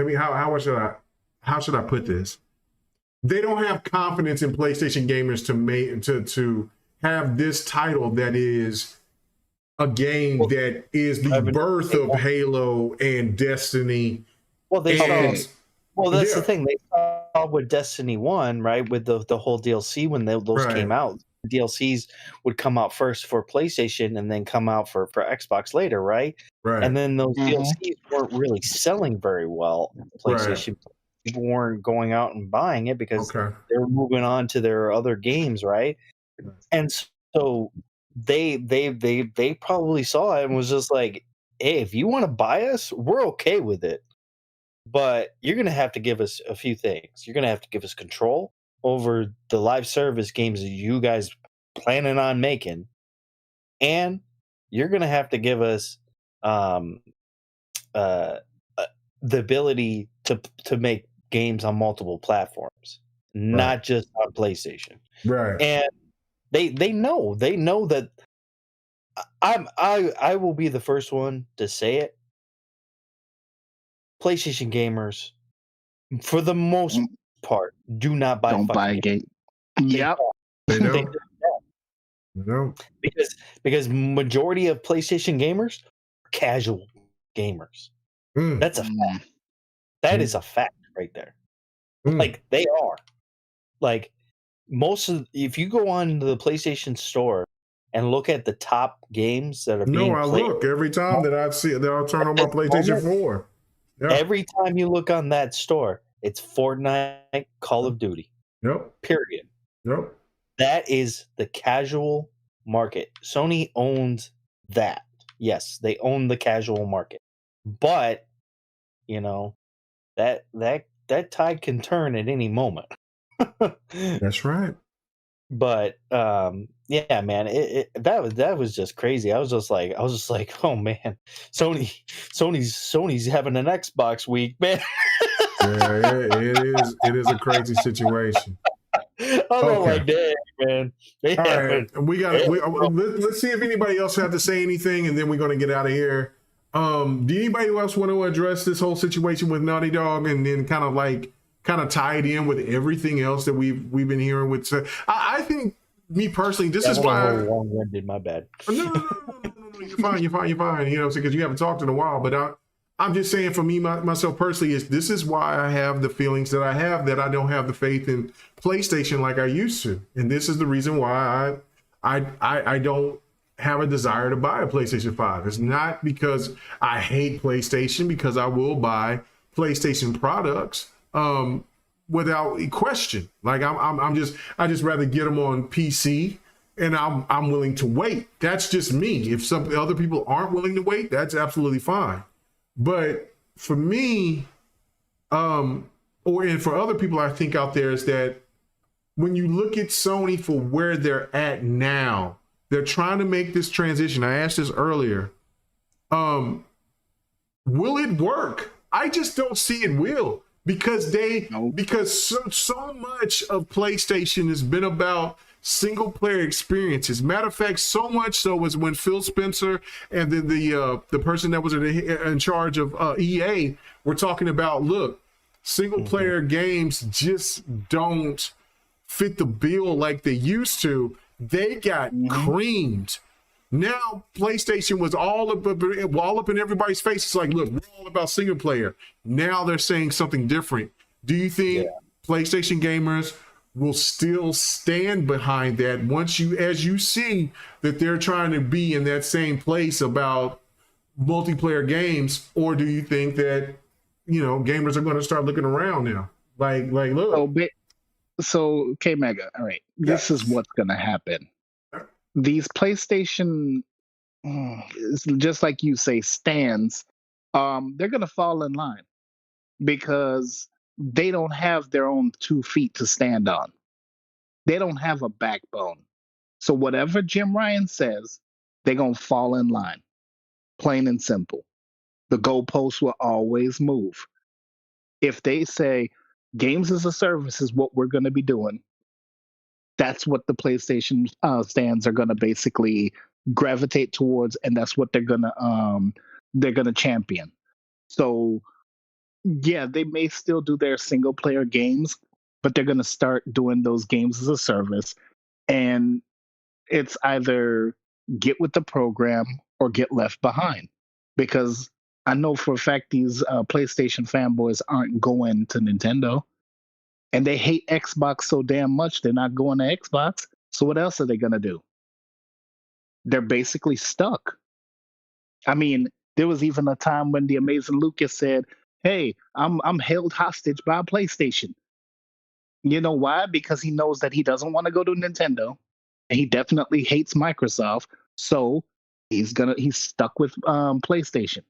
me how should I put this? They don't have confidence in PlayStation gamers to have this title that is a game that is the birth of Halo and Destiny. Well, that's the thing. They saw with Destiny 1, right? With the whole DLC when those came out. DLCs would come out first for PlayStation and then come out for Xbox later, right? Right. And then those DLCs weren't really selling very well on PlayStation. Right. People weren't going out and buying it because they were moving on to their other games, right? And so they probably saw it and was just like, hey, if you want to buy us, we're okay with it. But you're going to have to give us a few things. You're going to have to give us control over the live service games that you guys planning on making. And you're going to have to give us the ability to make games on multiple platforms, not just on PlayStation. Right. And they know that I will be the first one to say it. PlayStation gamers, for the most part, do not buy. Don't buy a game. Yep. They They don't. just They don't. because majority of PlayStation gamers are casual gamers. Mm. That's a fact. That is a fact right there. Mm. Like they are. Like if you go on to the PlayStation Store and look at the top games that are being I played, look every time that I'll turn on my PlayStation 4. Yeah. Every time you look on that store, it's Fortnite, Call of Duty. Yep. Period. Yep. That is the casual market. Sony owns that. Yes, they own the casual market. But, that tide can turn at any moment. That's right. But yeah, man, that was just crazy. I was just like, oh man, Sony's having an Xbox week, man. Yeah, it is a crazy situation. I was like, dang, man. All right, let's see if anybody else have to say anything, and then we're going to get out of here. Do anybody else want to address this whole situation with Naughty Dog, and then kind of tie it in with everything else that we've been hearing with? I think, me personally, this is why. Long-winded, my bad. No, you're fine. Because you haven't talked in a while. But I'm just saying, for me, myself personally, this is why I have the feelings that I have, that I don't have the faith in PlayStation like I used to, and this is the reason why I don't have a desire to buy a PlayStation 5. It's not because I hate PlayStation, because I will buy PlayStation products without question. Like I just rather get them on PC, and I'm willing to wait. That's just me. If some other people aren't willing to wait, that's absolutely fine. But for me, and for other people, I think out there, is that when you look at Sony for where they're at now, they're trying to make this transition. I asked this earlier. Will it work? I just don't see it will, because so much of PlayStation has been about single player experiences. Matter of fact, so much so was when Phil Spencer and then the person that was in charge of EA were talking about, look, single player games just don't fit the bill like they used to. They got creamed. Now PlayStation was all up in everybody's face. It's like, look, we're all about single player. Now they're saying something different. Do you think PlayStation gamers will still stand behind that as you see that they're trying to be in that same place about multiplayer games, or do you think that gamers are going to start looking around now? Like look. So Kmega, all right, this is what's going to happen. These PlayStation, just like you say, stands, they're going to fall in line because they don't have their own 2 feet to stand on. They don't have a backbone. So whatever Jim Ryan says, they're going to fall in line. Plain and simple. The goalposts will always move. If they say games as a service is what we're going to be doing, that's what the PlayStation stands are going to basically gravitate towards, and that's what they're going to champion. So yeah, they may still do their single player games, but they're going to start doing those games as a service, and it's either get with the program or get left behind. Because I know for a fact these PlayStation fanboys aren't going to Nintendo, and they hate Xbox so damn much they're not going to Xbox. So what else are they going to do? They're basically stuck. I mean, there was even a time when the amazing Lucas said, hey, I'm held hostage by PlayStation. You know why? Because he knows that he doesn't want to go to Nintendo, and he definitely hates Microsoft. So he's stuck with PlayStation.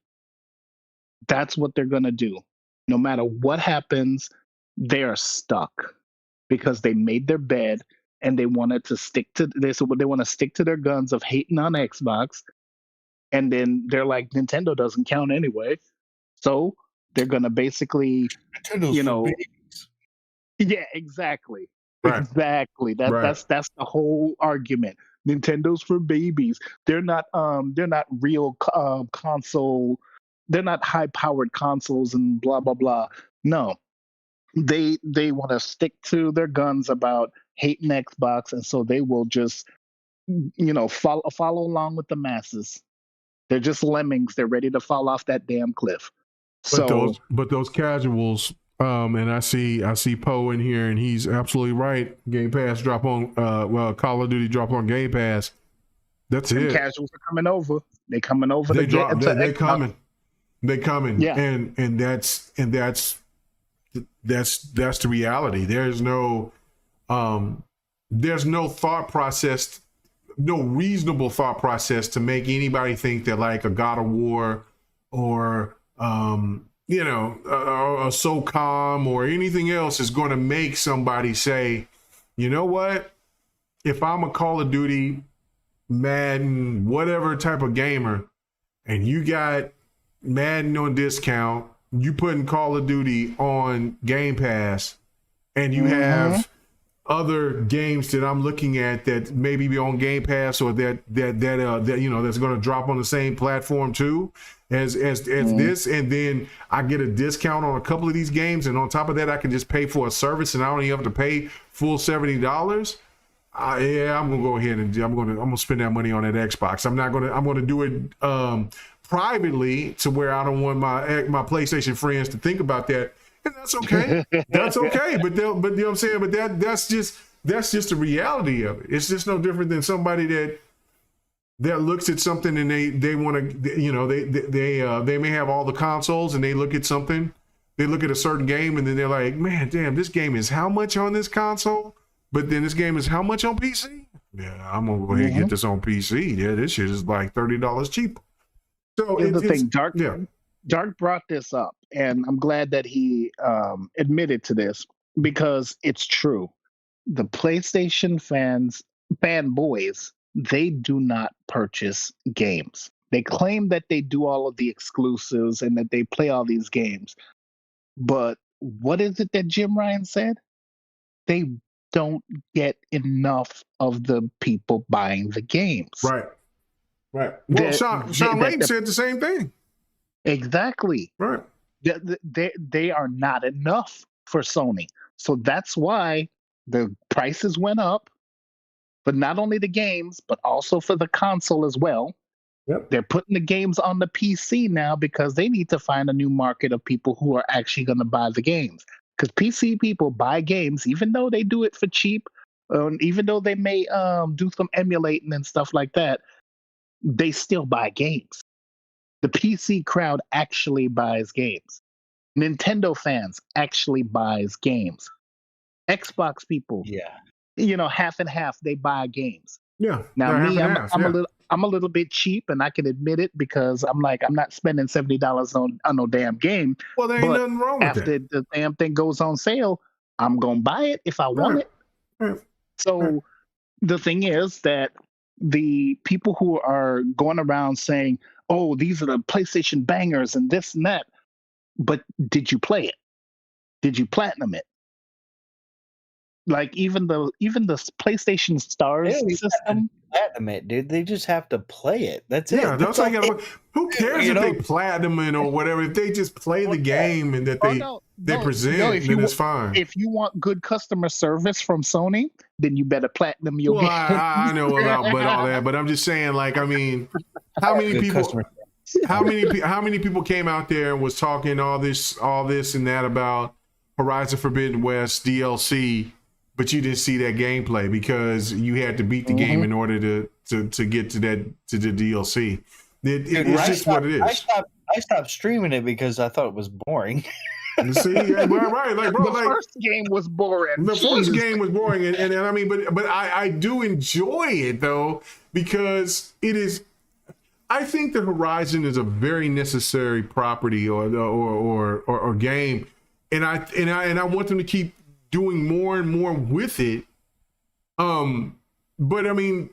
That's what they're gonna do. No matter what happens, they are stuck because they made their bed and they wanted to stick to this. They want to stick to their guns of hating on Xbox, and then they're like, Nintendo doesn't count anyway. So they're gonna basically, yeah, exactly. Right. Exactly. That's the whole argument. Nintendo's for babies. They're not real console. They're not high powered consoles and blah blah blah. No. They want to stick to their guns about hating Xbox, and so they will just, follow along with the masses. They're just lemmings. They're ready to fall off that damn cliff. But those casuals, and I see Poe in here, and he's absolutely right. Game Pass drop on, Call of Duty drop on Game Pass. That's it. Casuals are coming over. They coming over. They coming. They coming. Yeah. And that's the reality. There's no thought process, no reasonable thought process to make anybody think that like a God of War or a SOCOM or anything else is going to make somebody say, you know what? If I'm a Call of Duty, Madden, whatever type of gamer, and you got Madden on discount, you putting Call of Duty on Game Pass, and you have other games that I'm looking at that maybe be on Game Pass or that that's going to drop on the same platform too as this, and then I get a discount on a couple of these games, and on top of that I can just pay for a service and I don't even have to pay full $70. I'm gonna go ahead and I'm gonna spend that money on that Xbox. I'm gonna do it privately to where I don't want my PlayStation friends to think about that, and that's okay. That's okay. But you know what I'm saying. But that's just the reality of it. It's just no different than somebody that looks at something and they want to, they may have all the consoles and they look at something, they look at a certain game and then they're like, man, damn, this game is how much on this console? But then this game is how much on PC? Yeah, I'm gonna go ahead and get this on PC. Yeah, this shit is like $30 cheaper. So here's the thing, Dark brought this up, and I'm glad that he admitted to this because it's true. The PlayStation fanboys, they do not purchase games. They claim that they do all of the exclusives and that they play all these games. But what is it that Jim Ryan said? They don't get enough of the people buying the games. Right. Well, Sean Layton said the same thing. Exactly. Right. They are not enough for Sony. So that's why the prices went up, but not only the games, but also for the console as well. Yep. They're putting the games on the PC now because they need to find a new market of people who are actually going to buy the games. Because PC people buy games, even though they do it for cheap, even though they may do some emulating and stuff like that, they still buy games. The PC crowd actually buys games. Nintendo fans actually buys games. Xbox people, half and half, they buy games. Yeah. Now I'm a little bit cheap, and I can admit it because I'm not spending $70 on no damn game. Well, there ain't nothing wrong with after that. the damn thing goes on sale, I'm gonna buy it if I want it. Right. So the thing is that the people who are going around saying, "Oh, these are the PlayStation bangers and this and that," but did you play it? Did you platinum it? Like even the PlayStation Stars system. Platinum it, dude. They just have to play it. That's it. Yeah, that's like who cares if they platinum it or whatever? If they just play the game and that they present, then it's fine. If you want good customer service from Sony, then you better platinum your game. I know about all that, but I'm just saying, like, I mean, how many people came out there and was talking all this and that about Horizon Forbidden West DLC, but you didn't see that gameplay because you had to beat the game in order to get to the DLC. It's just what it is. I stopped streaming it because I thought it was boring. See, right, like bro, the first game was boring. The first game was boring, and I mean, but I do enjoy it though because it is. I think the Horizon is a very necessary property or game, and I want them to keep doing more and more with it. But I mean,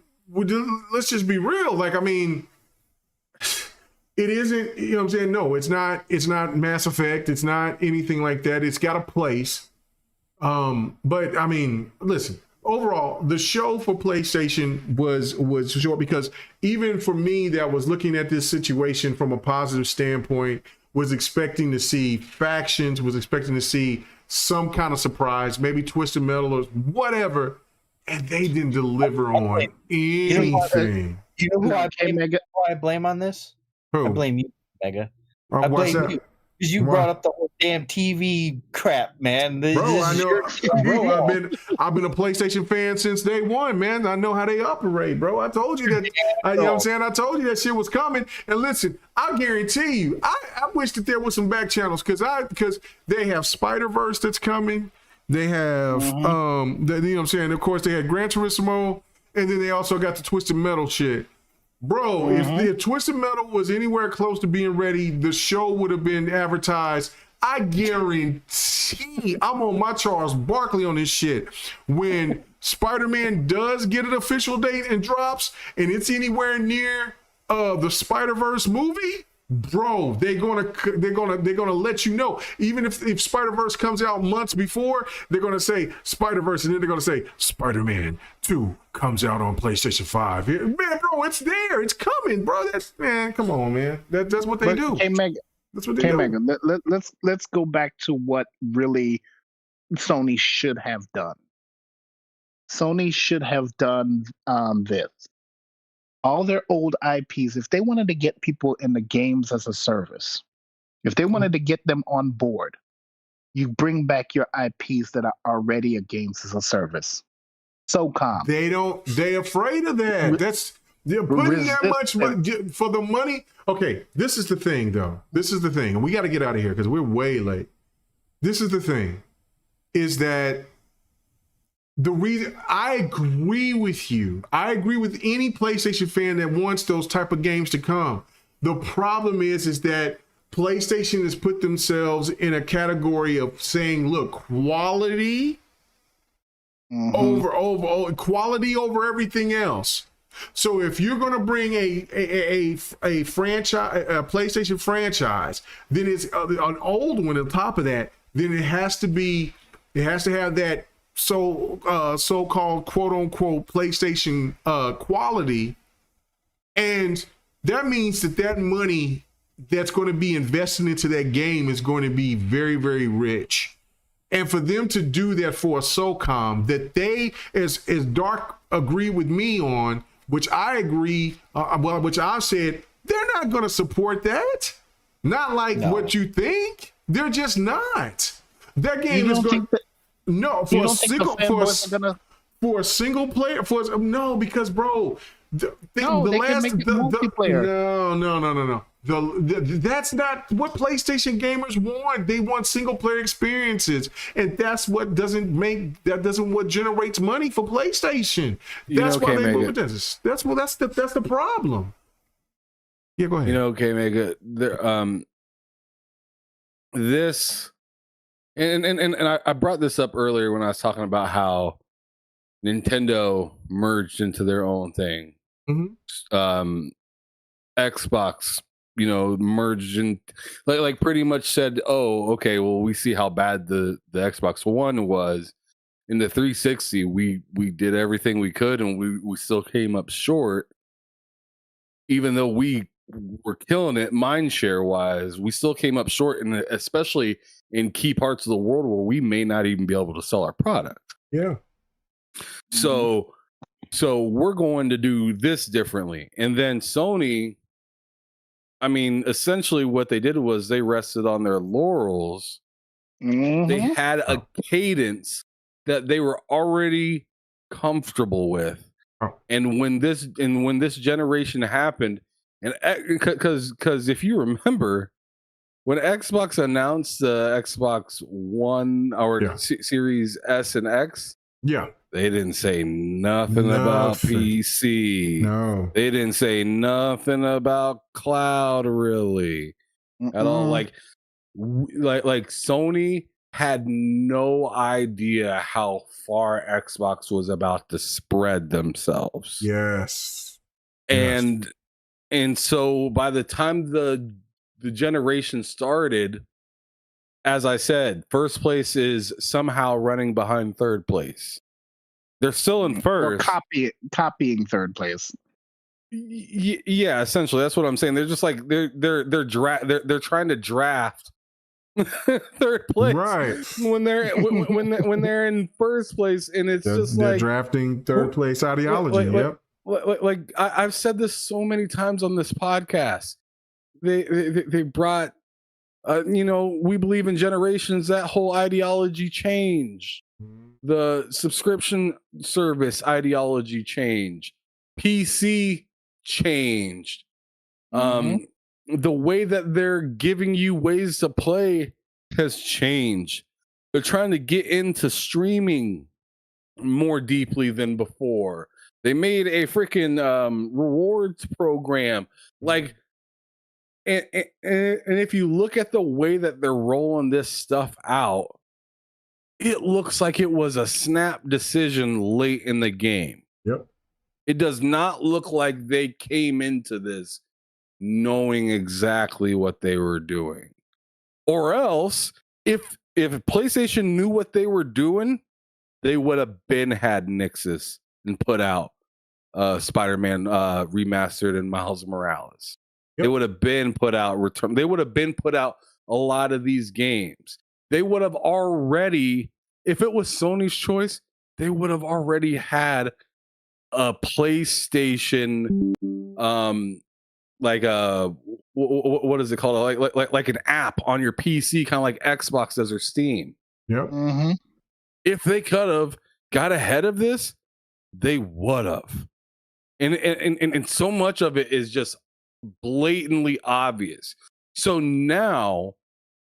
let's just be real. Like, I mean, it isn't, you know what I'm saying? No, it's not Mass Effect. It's not anything like that. It's got a place. But I mean, listen, overall, the show for PlayStation was short because even for me that was looking at this situation from a positive standpoint, was expecting to see factions, was expecting to see some kind of surprise, maybe Twisted Metal or whatever. and they didn't deliver on anything. You know who I blame on this? Who? I blame you, Mega. Oh, I what's blame that? you. Because you brought up the whole damn TV crap, man. Bro, I know. Bro, I've been a PlayStation fan since day one, man. I know how they operate, bro. I told you that. You know what I'm saying? I told you that shit was coming. And listen, I guarantee you, I wish that there was some back channels because they have Spider-Verse that's coming. They have you know what I'm saying? Of course, they had Gran Turismo, and then they also got the Twisted Metal shit. Bro, if Twisted Metal was anywhere close to being ready, the show would have been advertised. I guarantee I'm on my Charles Barkley on this shit. When Spider-Man does get an official date and drops, and it's anywhere near the Spider-Verse movie, bro, they're gonna let you know. Even if Spider-Verse comes out months before, they're gonna say Spider-Verse, and then they're gonna say Spider-Man 2 comes out on PlayStation 5. Man, bro, it's there, it's coming, bro. Come on, man. That's what they do. That's what they do. Kmega, let's go back to what really Sony should have done. Sony should have done this. All their old IPs, if they wanted to get people in the games as a service, if they wanted to get them on board, you bring back your IPs that are already a games as a service. SOCOM. They're afraid of that. They're putting that much money for the money. Okay, this is the thing, though. This is the thing. And we got to get out of here because we're way late. This is the thing, is that the reason I agree with you. I agree with any PlayStation fan that wants those type of games to come. The problem is that PlayStation has put themselves in a category of saying, look, quality over quality over everything else. So if you're going to bring a franchise, a PlayStation franchise, then it's an old one on top of that. Then it has to have that so-called quote unquote PlayStation quality, and that means that money that's going to be invested into that game is going to be very, very rich. And for them to do that for a SOCOM that they, as Dark agree with me on, which I agree, which I've said, they're not going to support that. Not like what you think. They're just not. That game is going. No, for a single player, because bro, multiplayer. No. That's not what PlayStation gamers want. They want single player experiences, and that's what what generates money for PlayStation. That's why they move this. That's the problem. Yeah, go ahead. You know, Kmega, this. And I brought this up earlier when I was talking about how Nintendo merged into their own thing. Xbox, merged in, like pretty much said, oh, okay, well, we see how bad the Xbox One was. In the 360, we did everything we could, and we still came up short. Even though we were killing it mind share wise, we still came up short, and especially in key parts of the world where we may not even be able to sell our product. Yeah. So we're going to do this differently. And then Sony, I mean, essentially what they did was they rested on their laurels. They had a cadence that they were already comfortable with. And when this generation happened, and because if you remember, when Xbox announced the Xbox One or Series S and X, they didn't say nothing about PC. No, they didn't say nothing about cloud really at all. Like Sony had no idea how far Xbox was about to spread themselves. Yes. And so by the time the generation started, as I said, first place is somehow running behind third place. They're still in first. Or copying third place. Yeah, essentially, that's what I'm saying. They're just like they're trying to draft third place, right? When they're in first place, and it's they're drafting third place ideology. I've said this so many times on this podcast. They brought, we believe in generations. That whole ideology changed. The subscription service ideology changed. PC changed. The way that they're giving you ways to play has changed. They're trying to get into streaming more deeply than before. They made a freaking rewards program. Like, and if you look at the way that they're rolling this stuff out, it looks like it was a snap decision late in the game. Yep. It does not look like they came into this knowing exactly what they were doing. Or else, if PlayStation knew what they were doing, they would have had Nixus and put out Spider-Man Remastered and Miles Morales. Yep. They would have been put out Return. They would have been put out a lot of these games. They would have already, if it was Sony's choice, they would have already had a PlayStation, like a what is it called? Like an app on your PC, kind of like Xbox does or Steam. Yep. If they could have got ahead of this, they would have. And so much of it is just blatantly obvious. So now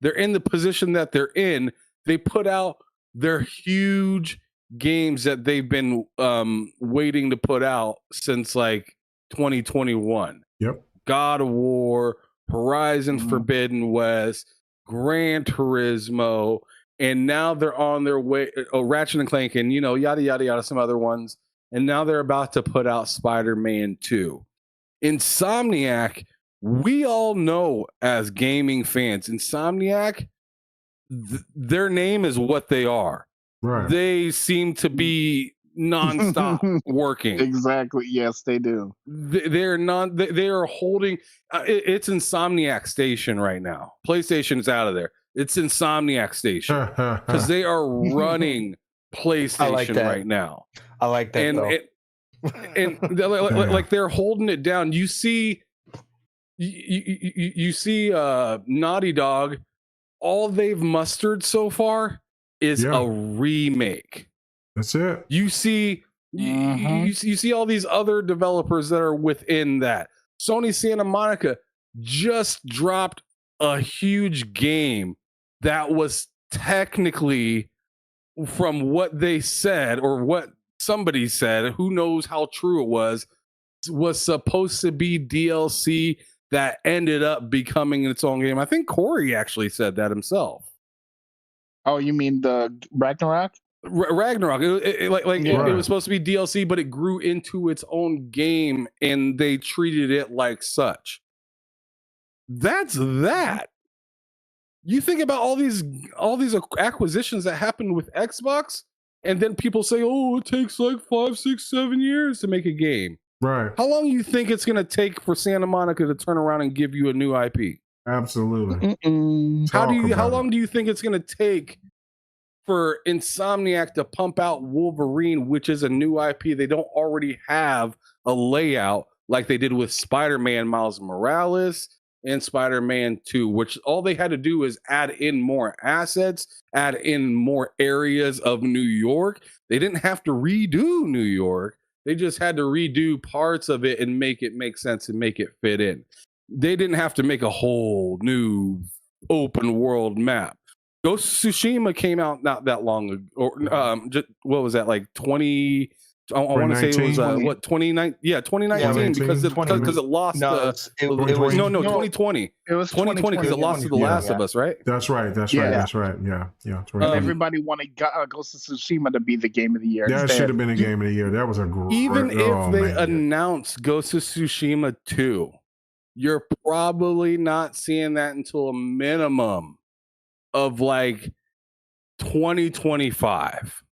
they're in the position that they're in. They put out their huge games that they've been waiting to put out since like 2021. Yep. God of War, Horizon Forbidden West, Gran Turismo, and now they're on their way. Ratchet and Clank, and yada yada yada, some other ones, and now they're about to put out Spider-Man 2. Insomniac, we all know as gaming fans, Insomniac, their name is what they are. Right. They seem to be nonstop working. Exactly. Yes, they do. They are holding. It's Insomniac Station right now. PlayStation's out of there. It's Insomniac Station because they are running PlayStation right now. I like that. And like they're holding it down. You see Naughty Dog. All they've mustered so far is a remake. That's it. You see, you see all these other developers that are within that. Sony Santa Monica just dropped a huge game that was technically, from what they said or what somebody said, who knows how true it was supposed to be DLC that ended up becoming its own game. I think Corey actually said that himself. Oh, you mean the Ragnarok? Ragnarok. It was supposed to be DLC, but it grew into its own game, and they treated it like such. That's that. You think about all these acquisitions that happened with Xbox, and then people say, "Oh, it takes like 5, 6, 7 years to make a game." Right. How long do you think it's going to take for Santa Monica to turn around and give you a new IP? Absolutely. How long do you think it's going to take for Insomniac to pump out Wolverine, which is a new IP? They don't already have a layout like they did with Spider-Man Miles Morales and Spider-Man 2, which all they had to do is add in more assets, add in more areas of New York. They didn't have to redo New York. They just had to redo parts of it and make it make sense and make it fit in. They didn't have to make a whole new open world map. Ghost of Tsushima came out not that long ago. Or, what was that, like 20? I want to say it was 2019. Yeah, 2019 because it lost. No, it was 2020. It was 2020 because it lost to The Last of Us, right? That's right. Yeah. Everybody wanted Ghost of Tsushima to be the game of the year. That should have been a game of the year. That was a great. Even if they announced Ghost of Tsushima 2, you're probably not seeing that until a minimum of like 2025.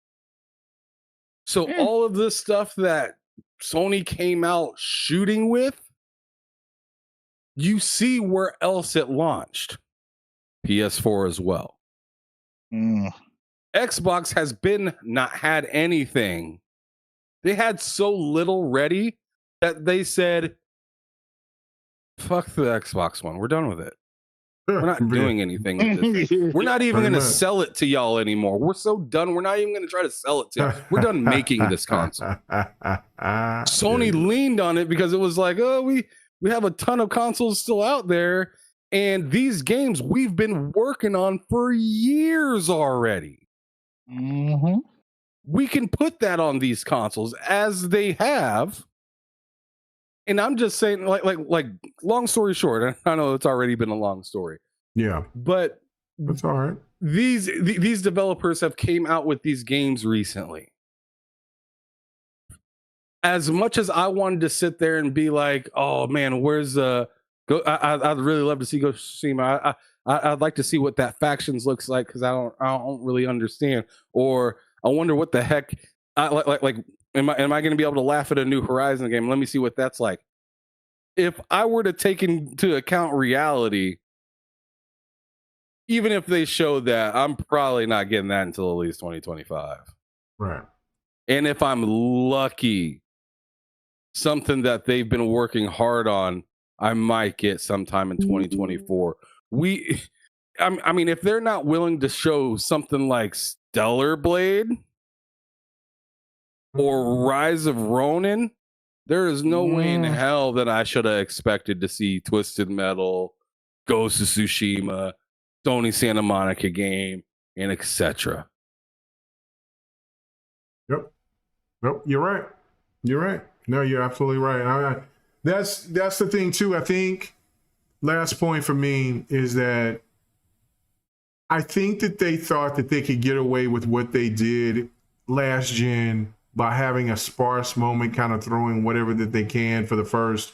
So all of this stuff that Sony came out shooting with, you see where else it launched. PS4 as well. Xbox has been not had anything. They had so little ready that they said, fuck the Xbox One. We're done with it. We're not doing anything with this. We're not even going to sell it to y'all anymore. We're so done. We're not even going to try to sell it to y'all. We're done making this console. Sony leaned on it because it was like, oh, we have a ton of consoles still out there. And these games we've been working on for years already. Mm-hmm. We can put that on these consoles as they have. And I'm just saying, like, long story short, I know it's already been a long story. Yeah, but that's all right. These developers have came out with these games recently. As much as I wanted to sit there and be like, oh man, where's I'd really love to see Ghost of Tsushima. I'd like to see what that factions looks like because I don't really understand, or I wonder what the heck. Am I going to be able to laugh at a New Horizon game? Let me see what that's like. If I were to take into account reality, even if they show that, I'm probably not getting that until at least 2025. Right. And if I'm lucky, something that they've been working hard on, I might get sometime in 2024. I mean, if they're not willing to show something like Stellar Blade or Rise of Ronin, there is no way in hell that I should have expected to see Twisted Metal, Ghost of Tsushima, Sony Santa Monica game, and etc. Yep. Nope. You're right. You're right. No, you're absolutely right. That's the thing too. I think last point for me is that I think that they thought that they could get away with what they did last gen by having a sparse moment, kind of throwing whatever that they can for the first,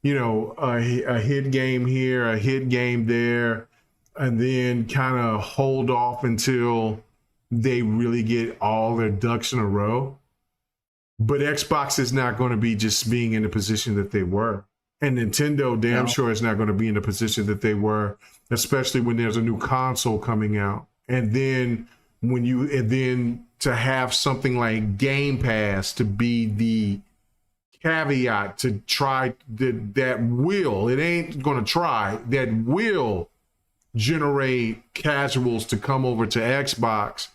a hit game here, a hit game there, and then kind of hold off until they really get all their ducks in a row. But Xbox is not going to be just being in the position that they were. And Nintendo damn sure is not going to be in the position that they were, especially when there's a new console coming out. And then to have something like Game Pass to be the caveat to try that will, it ain't going to try, that will generate casuals to come over to Xbox.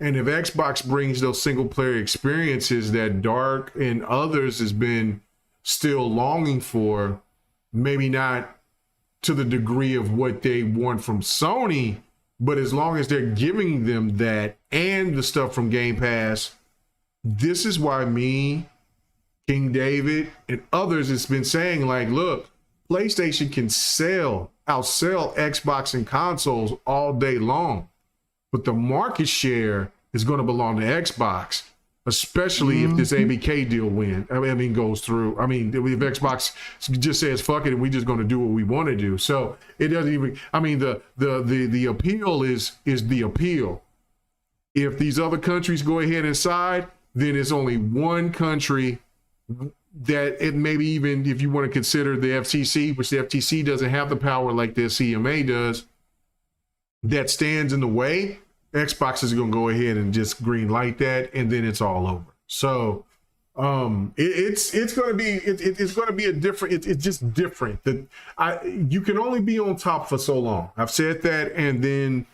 And if Xbox brings those single player experiences that Dark and others has been still longing for, maybe not to the degree of what they want from Sony, but as long as they're giving them that and the stuff from Game Pass, this is why me, King David, and others has been saying, like, look, PlayStation can outsell Xbox and consoles all day long, but the market share is going to belong to Xbox, especially if this ABK deal goes through. I mean, if Xbox just says fuck it and we just going to do what we want to do. So it doesn't even, I mean, the appeal is the appeal. If these other countries go ahead and side, then it's only one country that it maybe, even if you want to consider the FTC, which the FTC doesn't have the power like the CMA does, that stands in the way. Xbox is going to go ahead and just green light that, and then it's all over. So it's going to be a different. It's just different. That you can only be on top for so long. I've said that, and then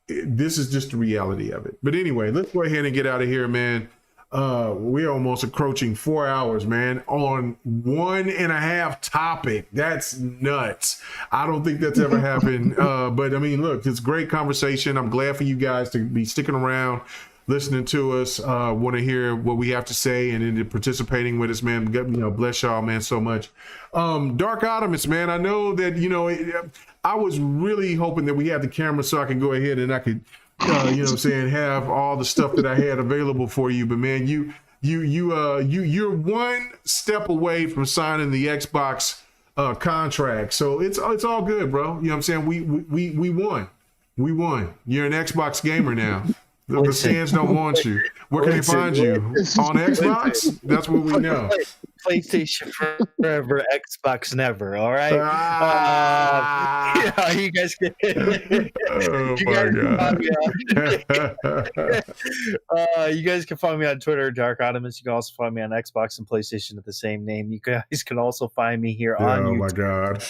this is just the reality of it. But anyway, let's go ahead and get out of here, man. We're almost approaching 4 hours, man, on 1.5 topic. That's nuts. I don't think that's ever happened. But I mean, look, it's great conversation. I'm glad for you guys to be sticking around, listening to us, want to hear what we have to say, and then participating with us, man. Bless y'all, man, so much. Dark Ottemis, man, I know that, I was really hoping that we had the camera so I can go ahead and I could have all the stuff that I had available for you. But man, you're one step away from signing the Xbox contract. So it's all good, bro. You know what I'm saying? We won. We won. You're an Xbox gamer now. The fans don't want you. Where can they find you? On Xbox? That's what we know. PlayStation forever, Xbox never. All right. You guys can. You guys can find me on Twitter, Dark Ottemis. You can also find me on Xbox and PlayStation at the same name. You guys can also find me here on YouTube. Oh my God.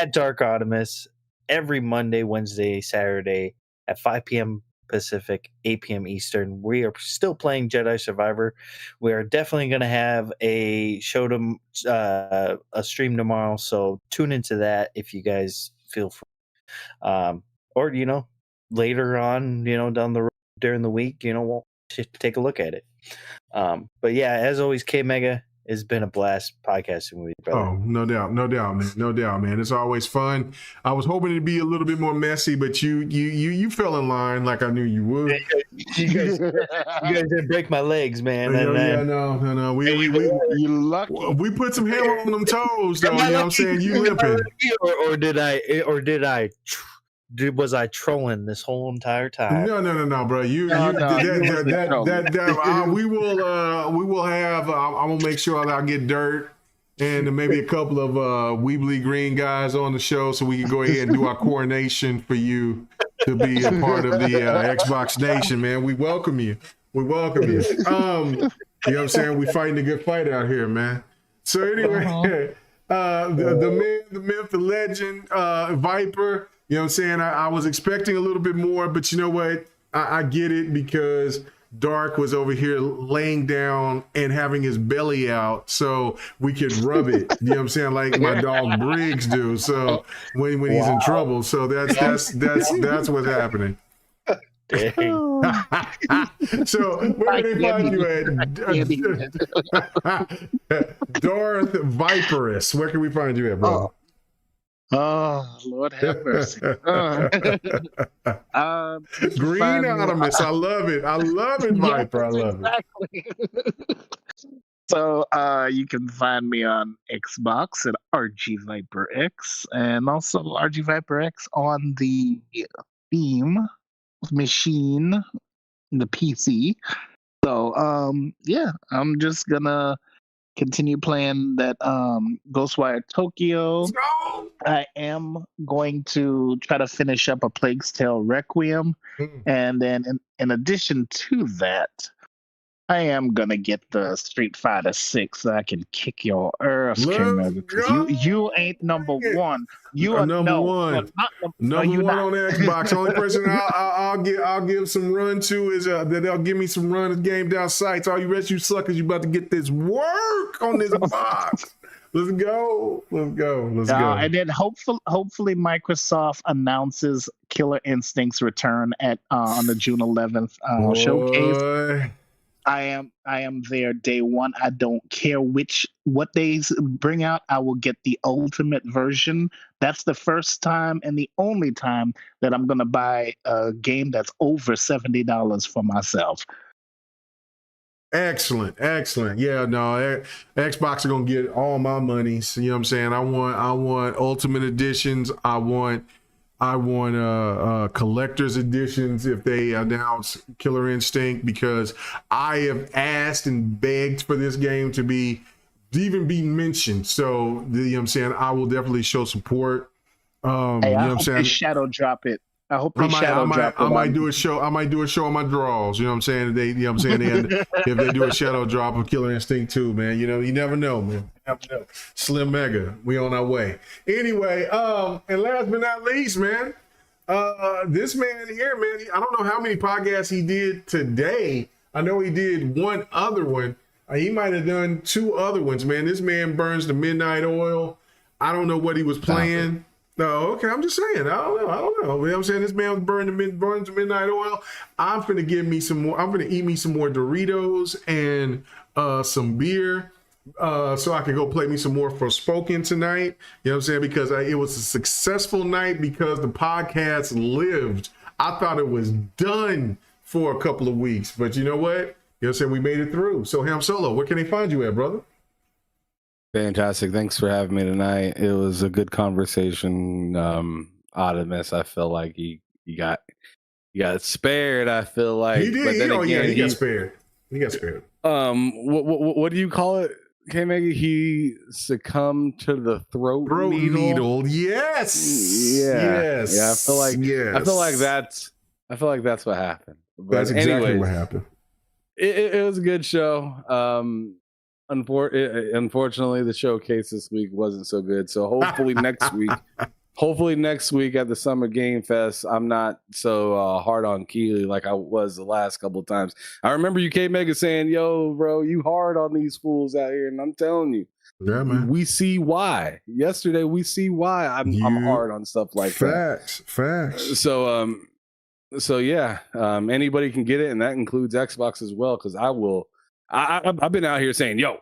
At Dark Ottemis every Monday, Wednesday, Saturday at 5 p.m. Pacific, 8 p.m. Eastern. We are still playing Jedi Survivor. We are definitely going to have a a stream tomorrow, so tune into that if you guys feel free. Or later on, down the road during the week, we'll take a look at it. But yeah, as always, Kmega, it's been a blast podcasting with you, brother. Oh, no doubt, man. It's always fun. I was hoping it'd be a little bit more messy, but you fell in line like I knew you would. You guys didn't break my legs, man. No. You lucky. We put some hammer on them toes, though. You know what I'm saying? You limping. Was I trolling this whole entire time? No, bro. We will have. I'm gonna make sure that I get Dirt and maybe a couple of Weebly Green guys on the show, so we can go ahead and do our coronation for you to be a part of the Xbox Nation, man. We welcome you. You know what I'm saying? We fighting a good fight out here, man. So anyway, the man, the myth, the legend, Viper. You know what I'm saying? I was expecting a little bit more, but you know what? I get it, because Dark was over here laying down and having his belly out so we could rub it. You know what I'm saying? Like my dog Briggs do. So when he's in trouble. So that's what's happening. Dang. So where can they find you at? Darth Viperus. Where can we find you at, bro? Oh, Lord have mercy. Green Ottemis. I love it, Viper. I love it. So you can find me on Xbox at RGViperX, and also RGViperX on the Steam machine, the PC. So yeah, I'm just gonna continue playing that Ghostwire Tokyo. I am going to try to finish up A Plague's Tale Requiem. And then in addition to that, I am going to get the Street Fighter 6 so I can kick your ass, because you ain't number one. You are number one. Number one on Xbox. Only person I'll give some run to is that they'll give me some run of game down sites. All you rest you suckers, you about to get this work on this box. Let's go. And then hopefully Microsoft announces Killer Instinct's return at on the June 11th showcase. I am there day one. I don't care what they bring out. I will get the ultimate version. That's the first time and the only time that I'm going to buy a game that's over $70 for myself. Excellent. Yeah, no, Xbox are gonna get all my money. So, you know what I'm saying? I want ultimate editions. I want collector's editions if they announce Killer Instinct, because I have asked and begged for this game to even be mentioned. So, you know what I'm saying? I will definitely show support. Hey, you know what I'm saying? They shadow drop it. I hope they shadow drop it. I might do a show on my draws. You know what I'm saying? If they do a shadow drop of Killer Instinct 2, man, you never know, man. Slim Mega, we on our way. Anyway, and last but not least, man, this man here, man, I don't know how many podcasts he did today. I know he did one other one. He might have done two other ones, man. This man burns the midnight oil. I don't know what he was playing. No, okay, I'm just saying. I don't know. You know what I'm saying? This man burns the midnight oil. I'm finna eat me some more Doritos and some beer, so I can go play me some more Forspoken tonight. You know what I'm saying? Because it was a successful night because the podcast lived. I thought it was done for a couple of weeks, but you know what? You know what I'm saying? We made it through. So HamSolo, where can they find you at, brother? Fantastic. Thanks for having me tonight. It was a good conversation. Ottemis, I feel like he got spared. I feel like he did. But then he got spared. He got spared. What do you call it? Kmega, he succumbed to the throat needle. Yes. Yeah. I feel like that's what happened. But that's exactly what happened. It was a good show. Unfortunately, the showcase this week wasn't so good. So hopefully next week at the Summer Game Fest, I'm not so hard on Keely like I was the last couple of times. I remember you Kmega saying, "Yo, bro, you hard on these fools out here," and I'm telling you, yeah, man, we see why. Yesterday, we see why I'm hard on stuff like facts. So yeah, anybody can get it, and that includes Xbox as well. Because I've been out here saying, "Yo,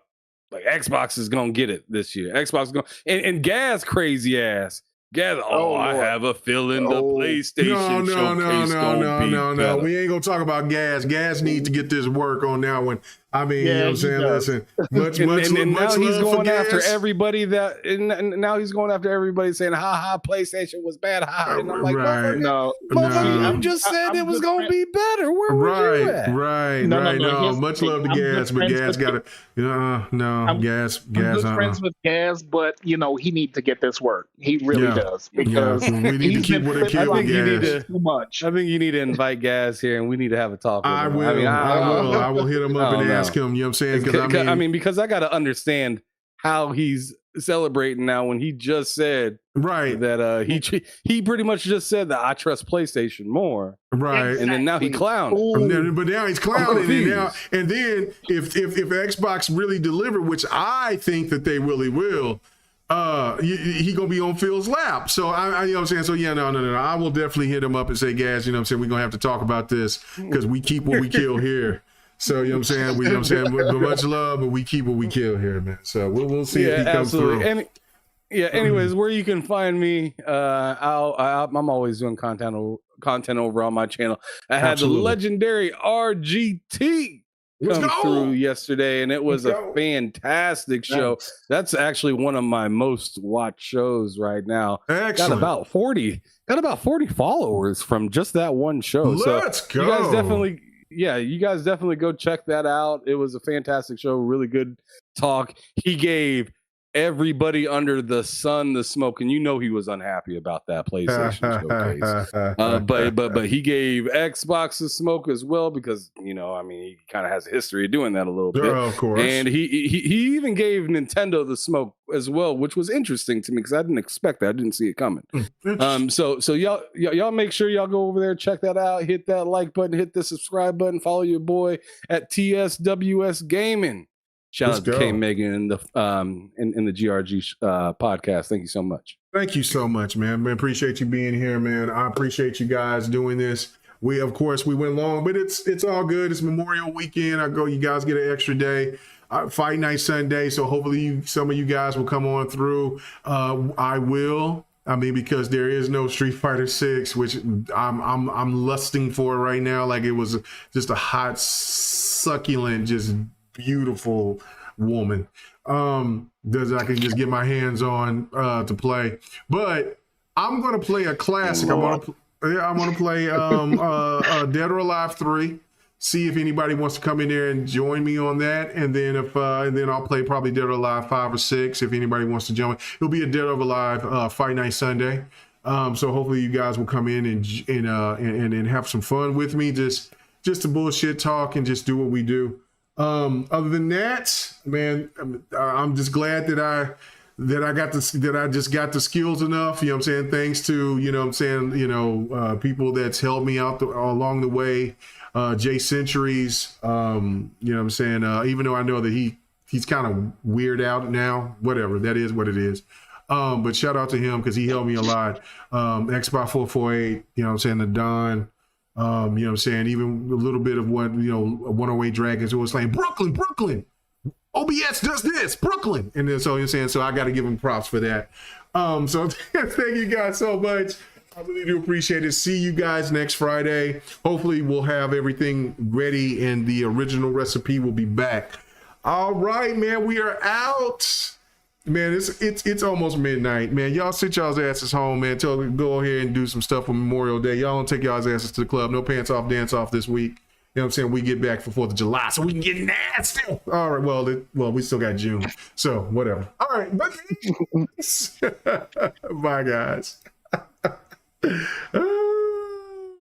like Xbox is gonna get it this year. Xbox is gonna," and Gaz crazy ass. I have a feeling the PlayStation showcase No. We ain't gonna talk about Gas. Gas needs to get this work on that one. I mean, you know what I'm saying? Listen, much now he's going after Gas. everybody and now he's going after everybody saying, "Ha, PlayStation was bad." Ha, and I'm like, I'm just saying it was gonna be better. Where were you at? Right. No, much love to Gas, but Gas got it. Gas. I'm good friends with Gas, but he needs to get this work. He really does, because we need to keep what it killed Gas. Too much. I think you need to invite Gas here, and we need to have a talk. I will hit him up and ask him. You know what I'm saying? Because I got to understand how he's celebrating now when he just said that he pretty much just said that I trust PlayStation more, right? And then now he clowned. But now he's clowning, and then if Xbox really deliver, which I think that they really will, he gonna be on Phil's lap. So I you know what I'm saying? So no. I will definitely hit him up and say, Gaz, you know what I'm saying? We're gonna have to talk about this because we keep what we kill here. So you know what I'm saying? But much love, but we keep what we kill here, man. So we'll see if he comes through. Anyways, where you can find me, I'm always doing content over on my channel. I had the legendary RGT come through yesterday, and it was a fantastic show. That's actually one of my most watched shows right now. Excellent. Got about 40 followers from just that one show. Let's go. You guys definitely go check that out. It was a fantastic show, really good talk. He gave everybody under the sun the smoke, and he was unhappy about that PlayStation showcase. But he gave Xbox the smoke as well, because he kind of has a history of doing that a little bit. Of course. And he even gave Nintendo the smoke as well, which was interesting to me because I didn't expect that. I didn't see it coming. So y'all make sure y'all go over there, check that out, hit that like button, hit the subscribe button, follow your boy at TSWSGaming. Shout out to Kmega in the GRG podcast. Thank you so much. Thank you so much, man. Appreciate you being here, man. I appreciate you guys doing this. We went long, but it's all good. It's Memorial Weekend. You guys get an extra day. Fight Night Sunday, so hopefully some of you guys will come on through. I will. I mean, because there is no Street Fighter 6, which I'm lusting for right now. Like, it was just a hot, succulent, just beautiful woman that I can just get my hands on to play. But I'm gonna play a classic. I'm gonna play Dead or Alive 3. See if anybody wants to come in there and join me on that, and then I'll play probably Dead or Alive 5 or 6 if anybody wants to join. It'll be a Dead or Alive Fight Night Sunday. So hopefully you guys will come in and have some fun with me. Just to bullshit talk and just do what we do. Other than that, man, I'm just glad that I just got the skills enough, you know what I'm saying? Thanks to, people that's helped me out along the way. Jay Centuries, you know what I'm saying? Even though I know that he's kind of weird out now, whatever, that is what it is. But shout out to him because he helped me a lot. Xbox 448, you know what I'm saying? The Don. You know what I'm saying? Even a little bit of 108 Dragons who was saying, Brooklyn, OBS does this, Brooklyn. And then so you're saying, so I got to give him props for that. So thank you guys so much. I really do appreciate it. See you guys next Friday. Hopefully we'll have everything ready and the original recipe will be back. All right, man, we are out. Man, it's almost midnight, man. Y'all sit y'all's asses home, man. Go ahead and do some stuff for Memorial Day. Y'all don't take y'all's asses to the club. No pants off, dance off this week. know what I'm saying, we get back for 4th of July so we can get nasty. All right, well, we still got June. So whatever. All right, bye guys.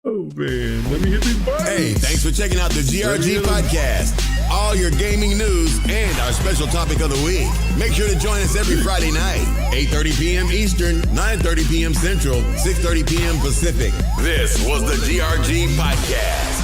Oh man, let me hit these buttons. Hey, thanks for checking out the GRG podcast. All your gaming news and our special topic of the week. Make sure to join us every Friday night, 8:30 p.m. Eastern, 9:30 p.m. Central, 6:30 p.m. Pacific. This was the GRG podcast.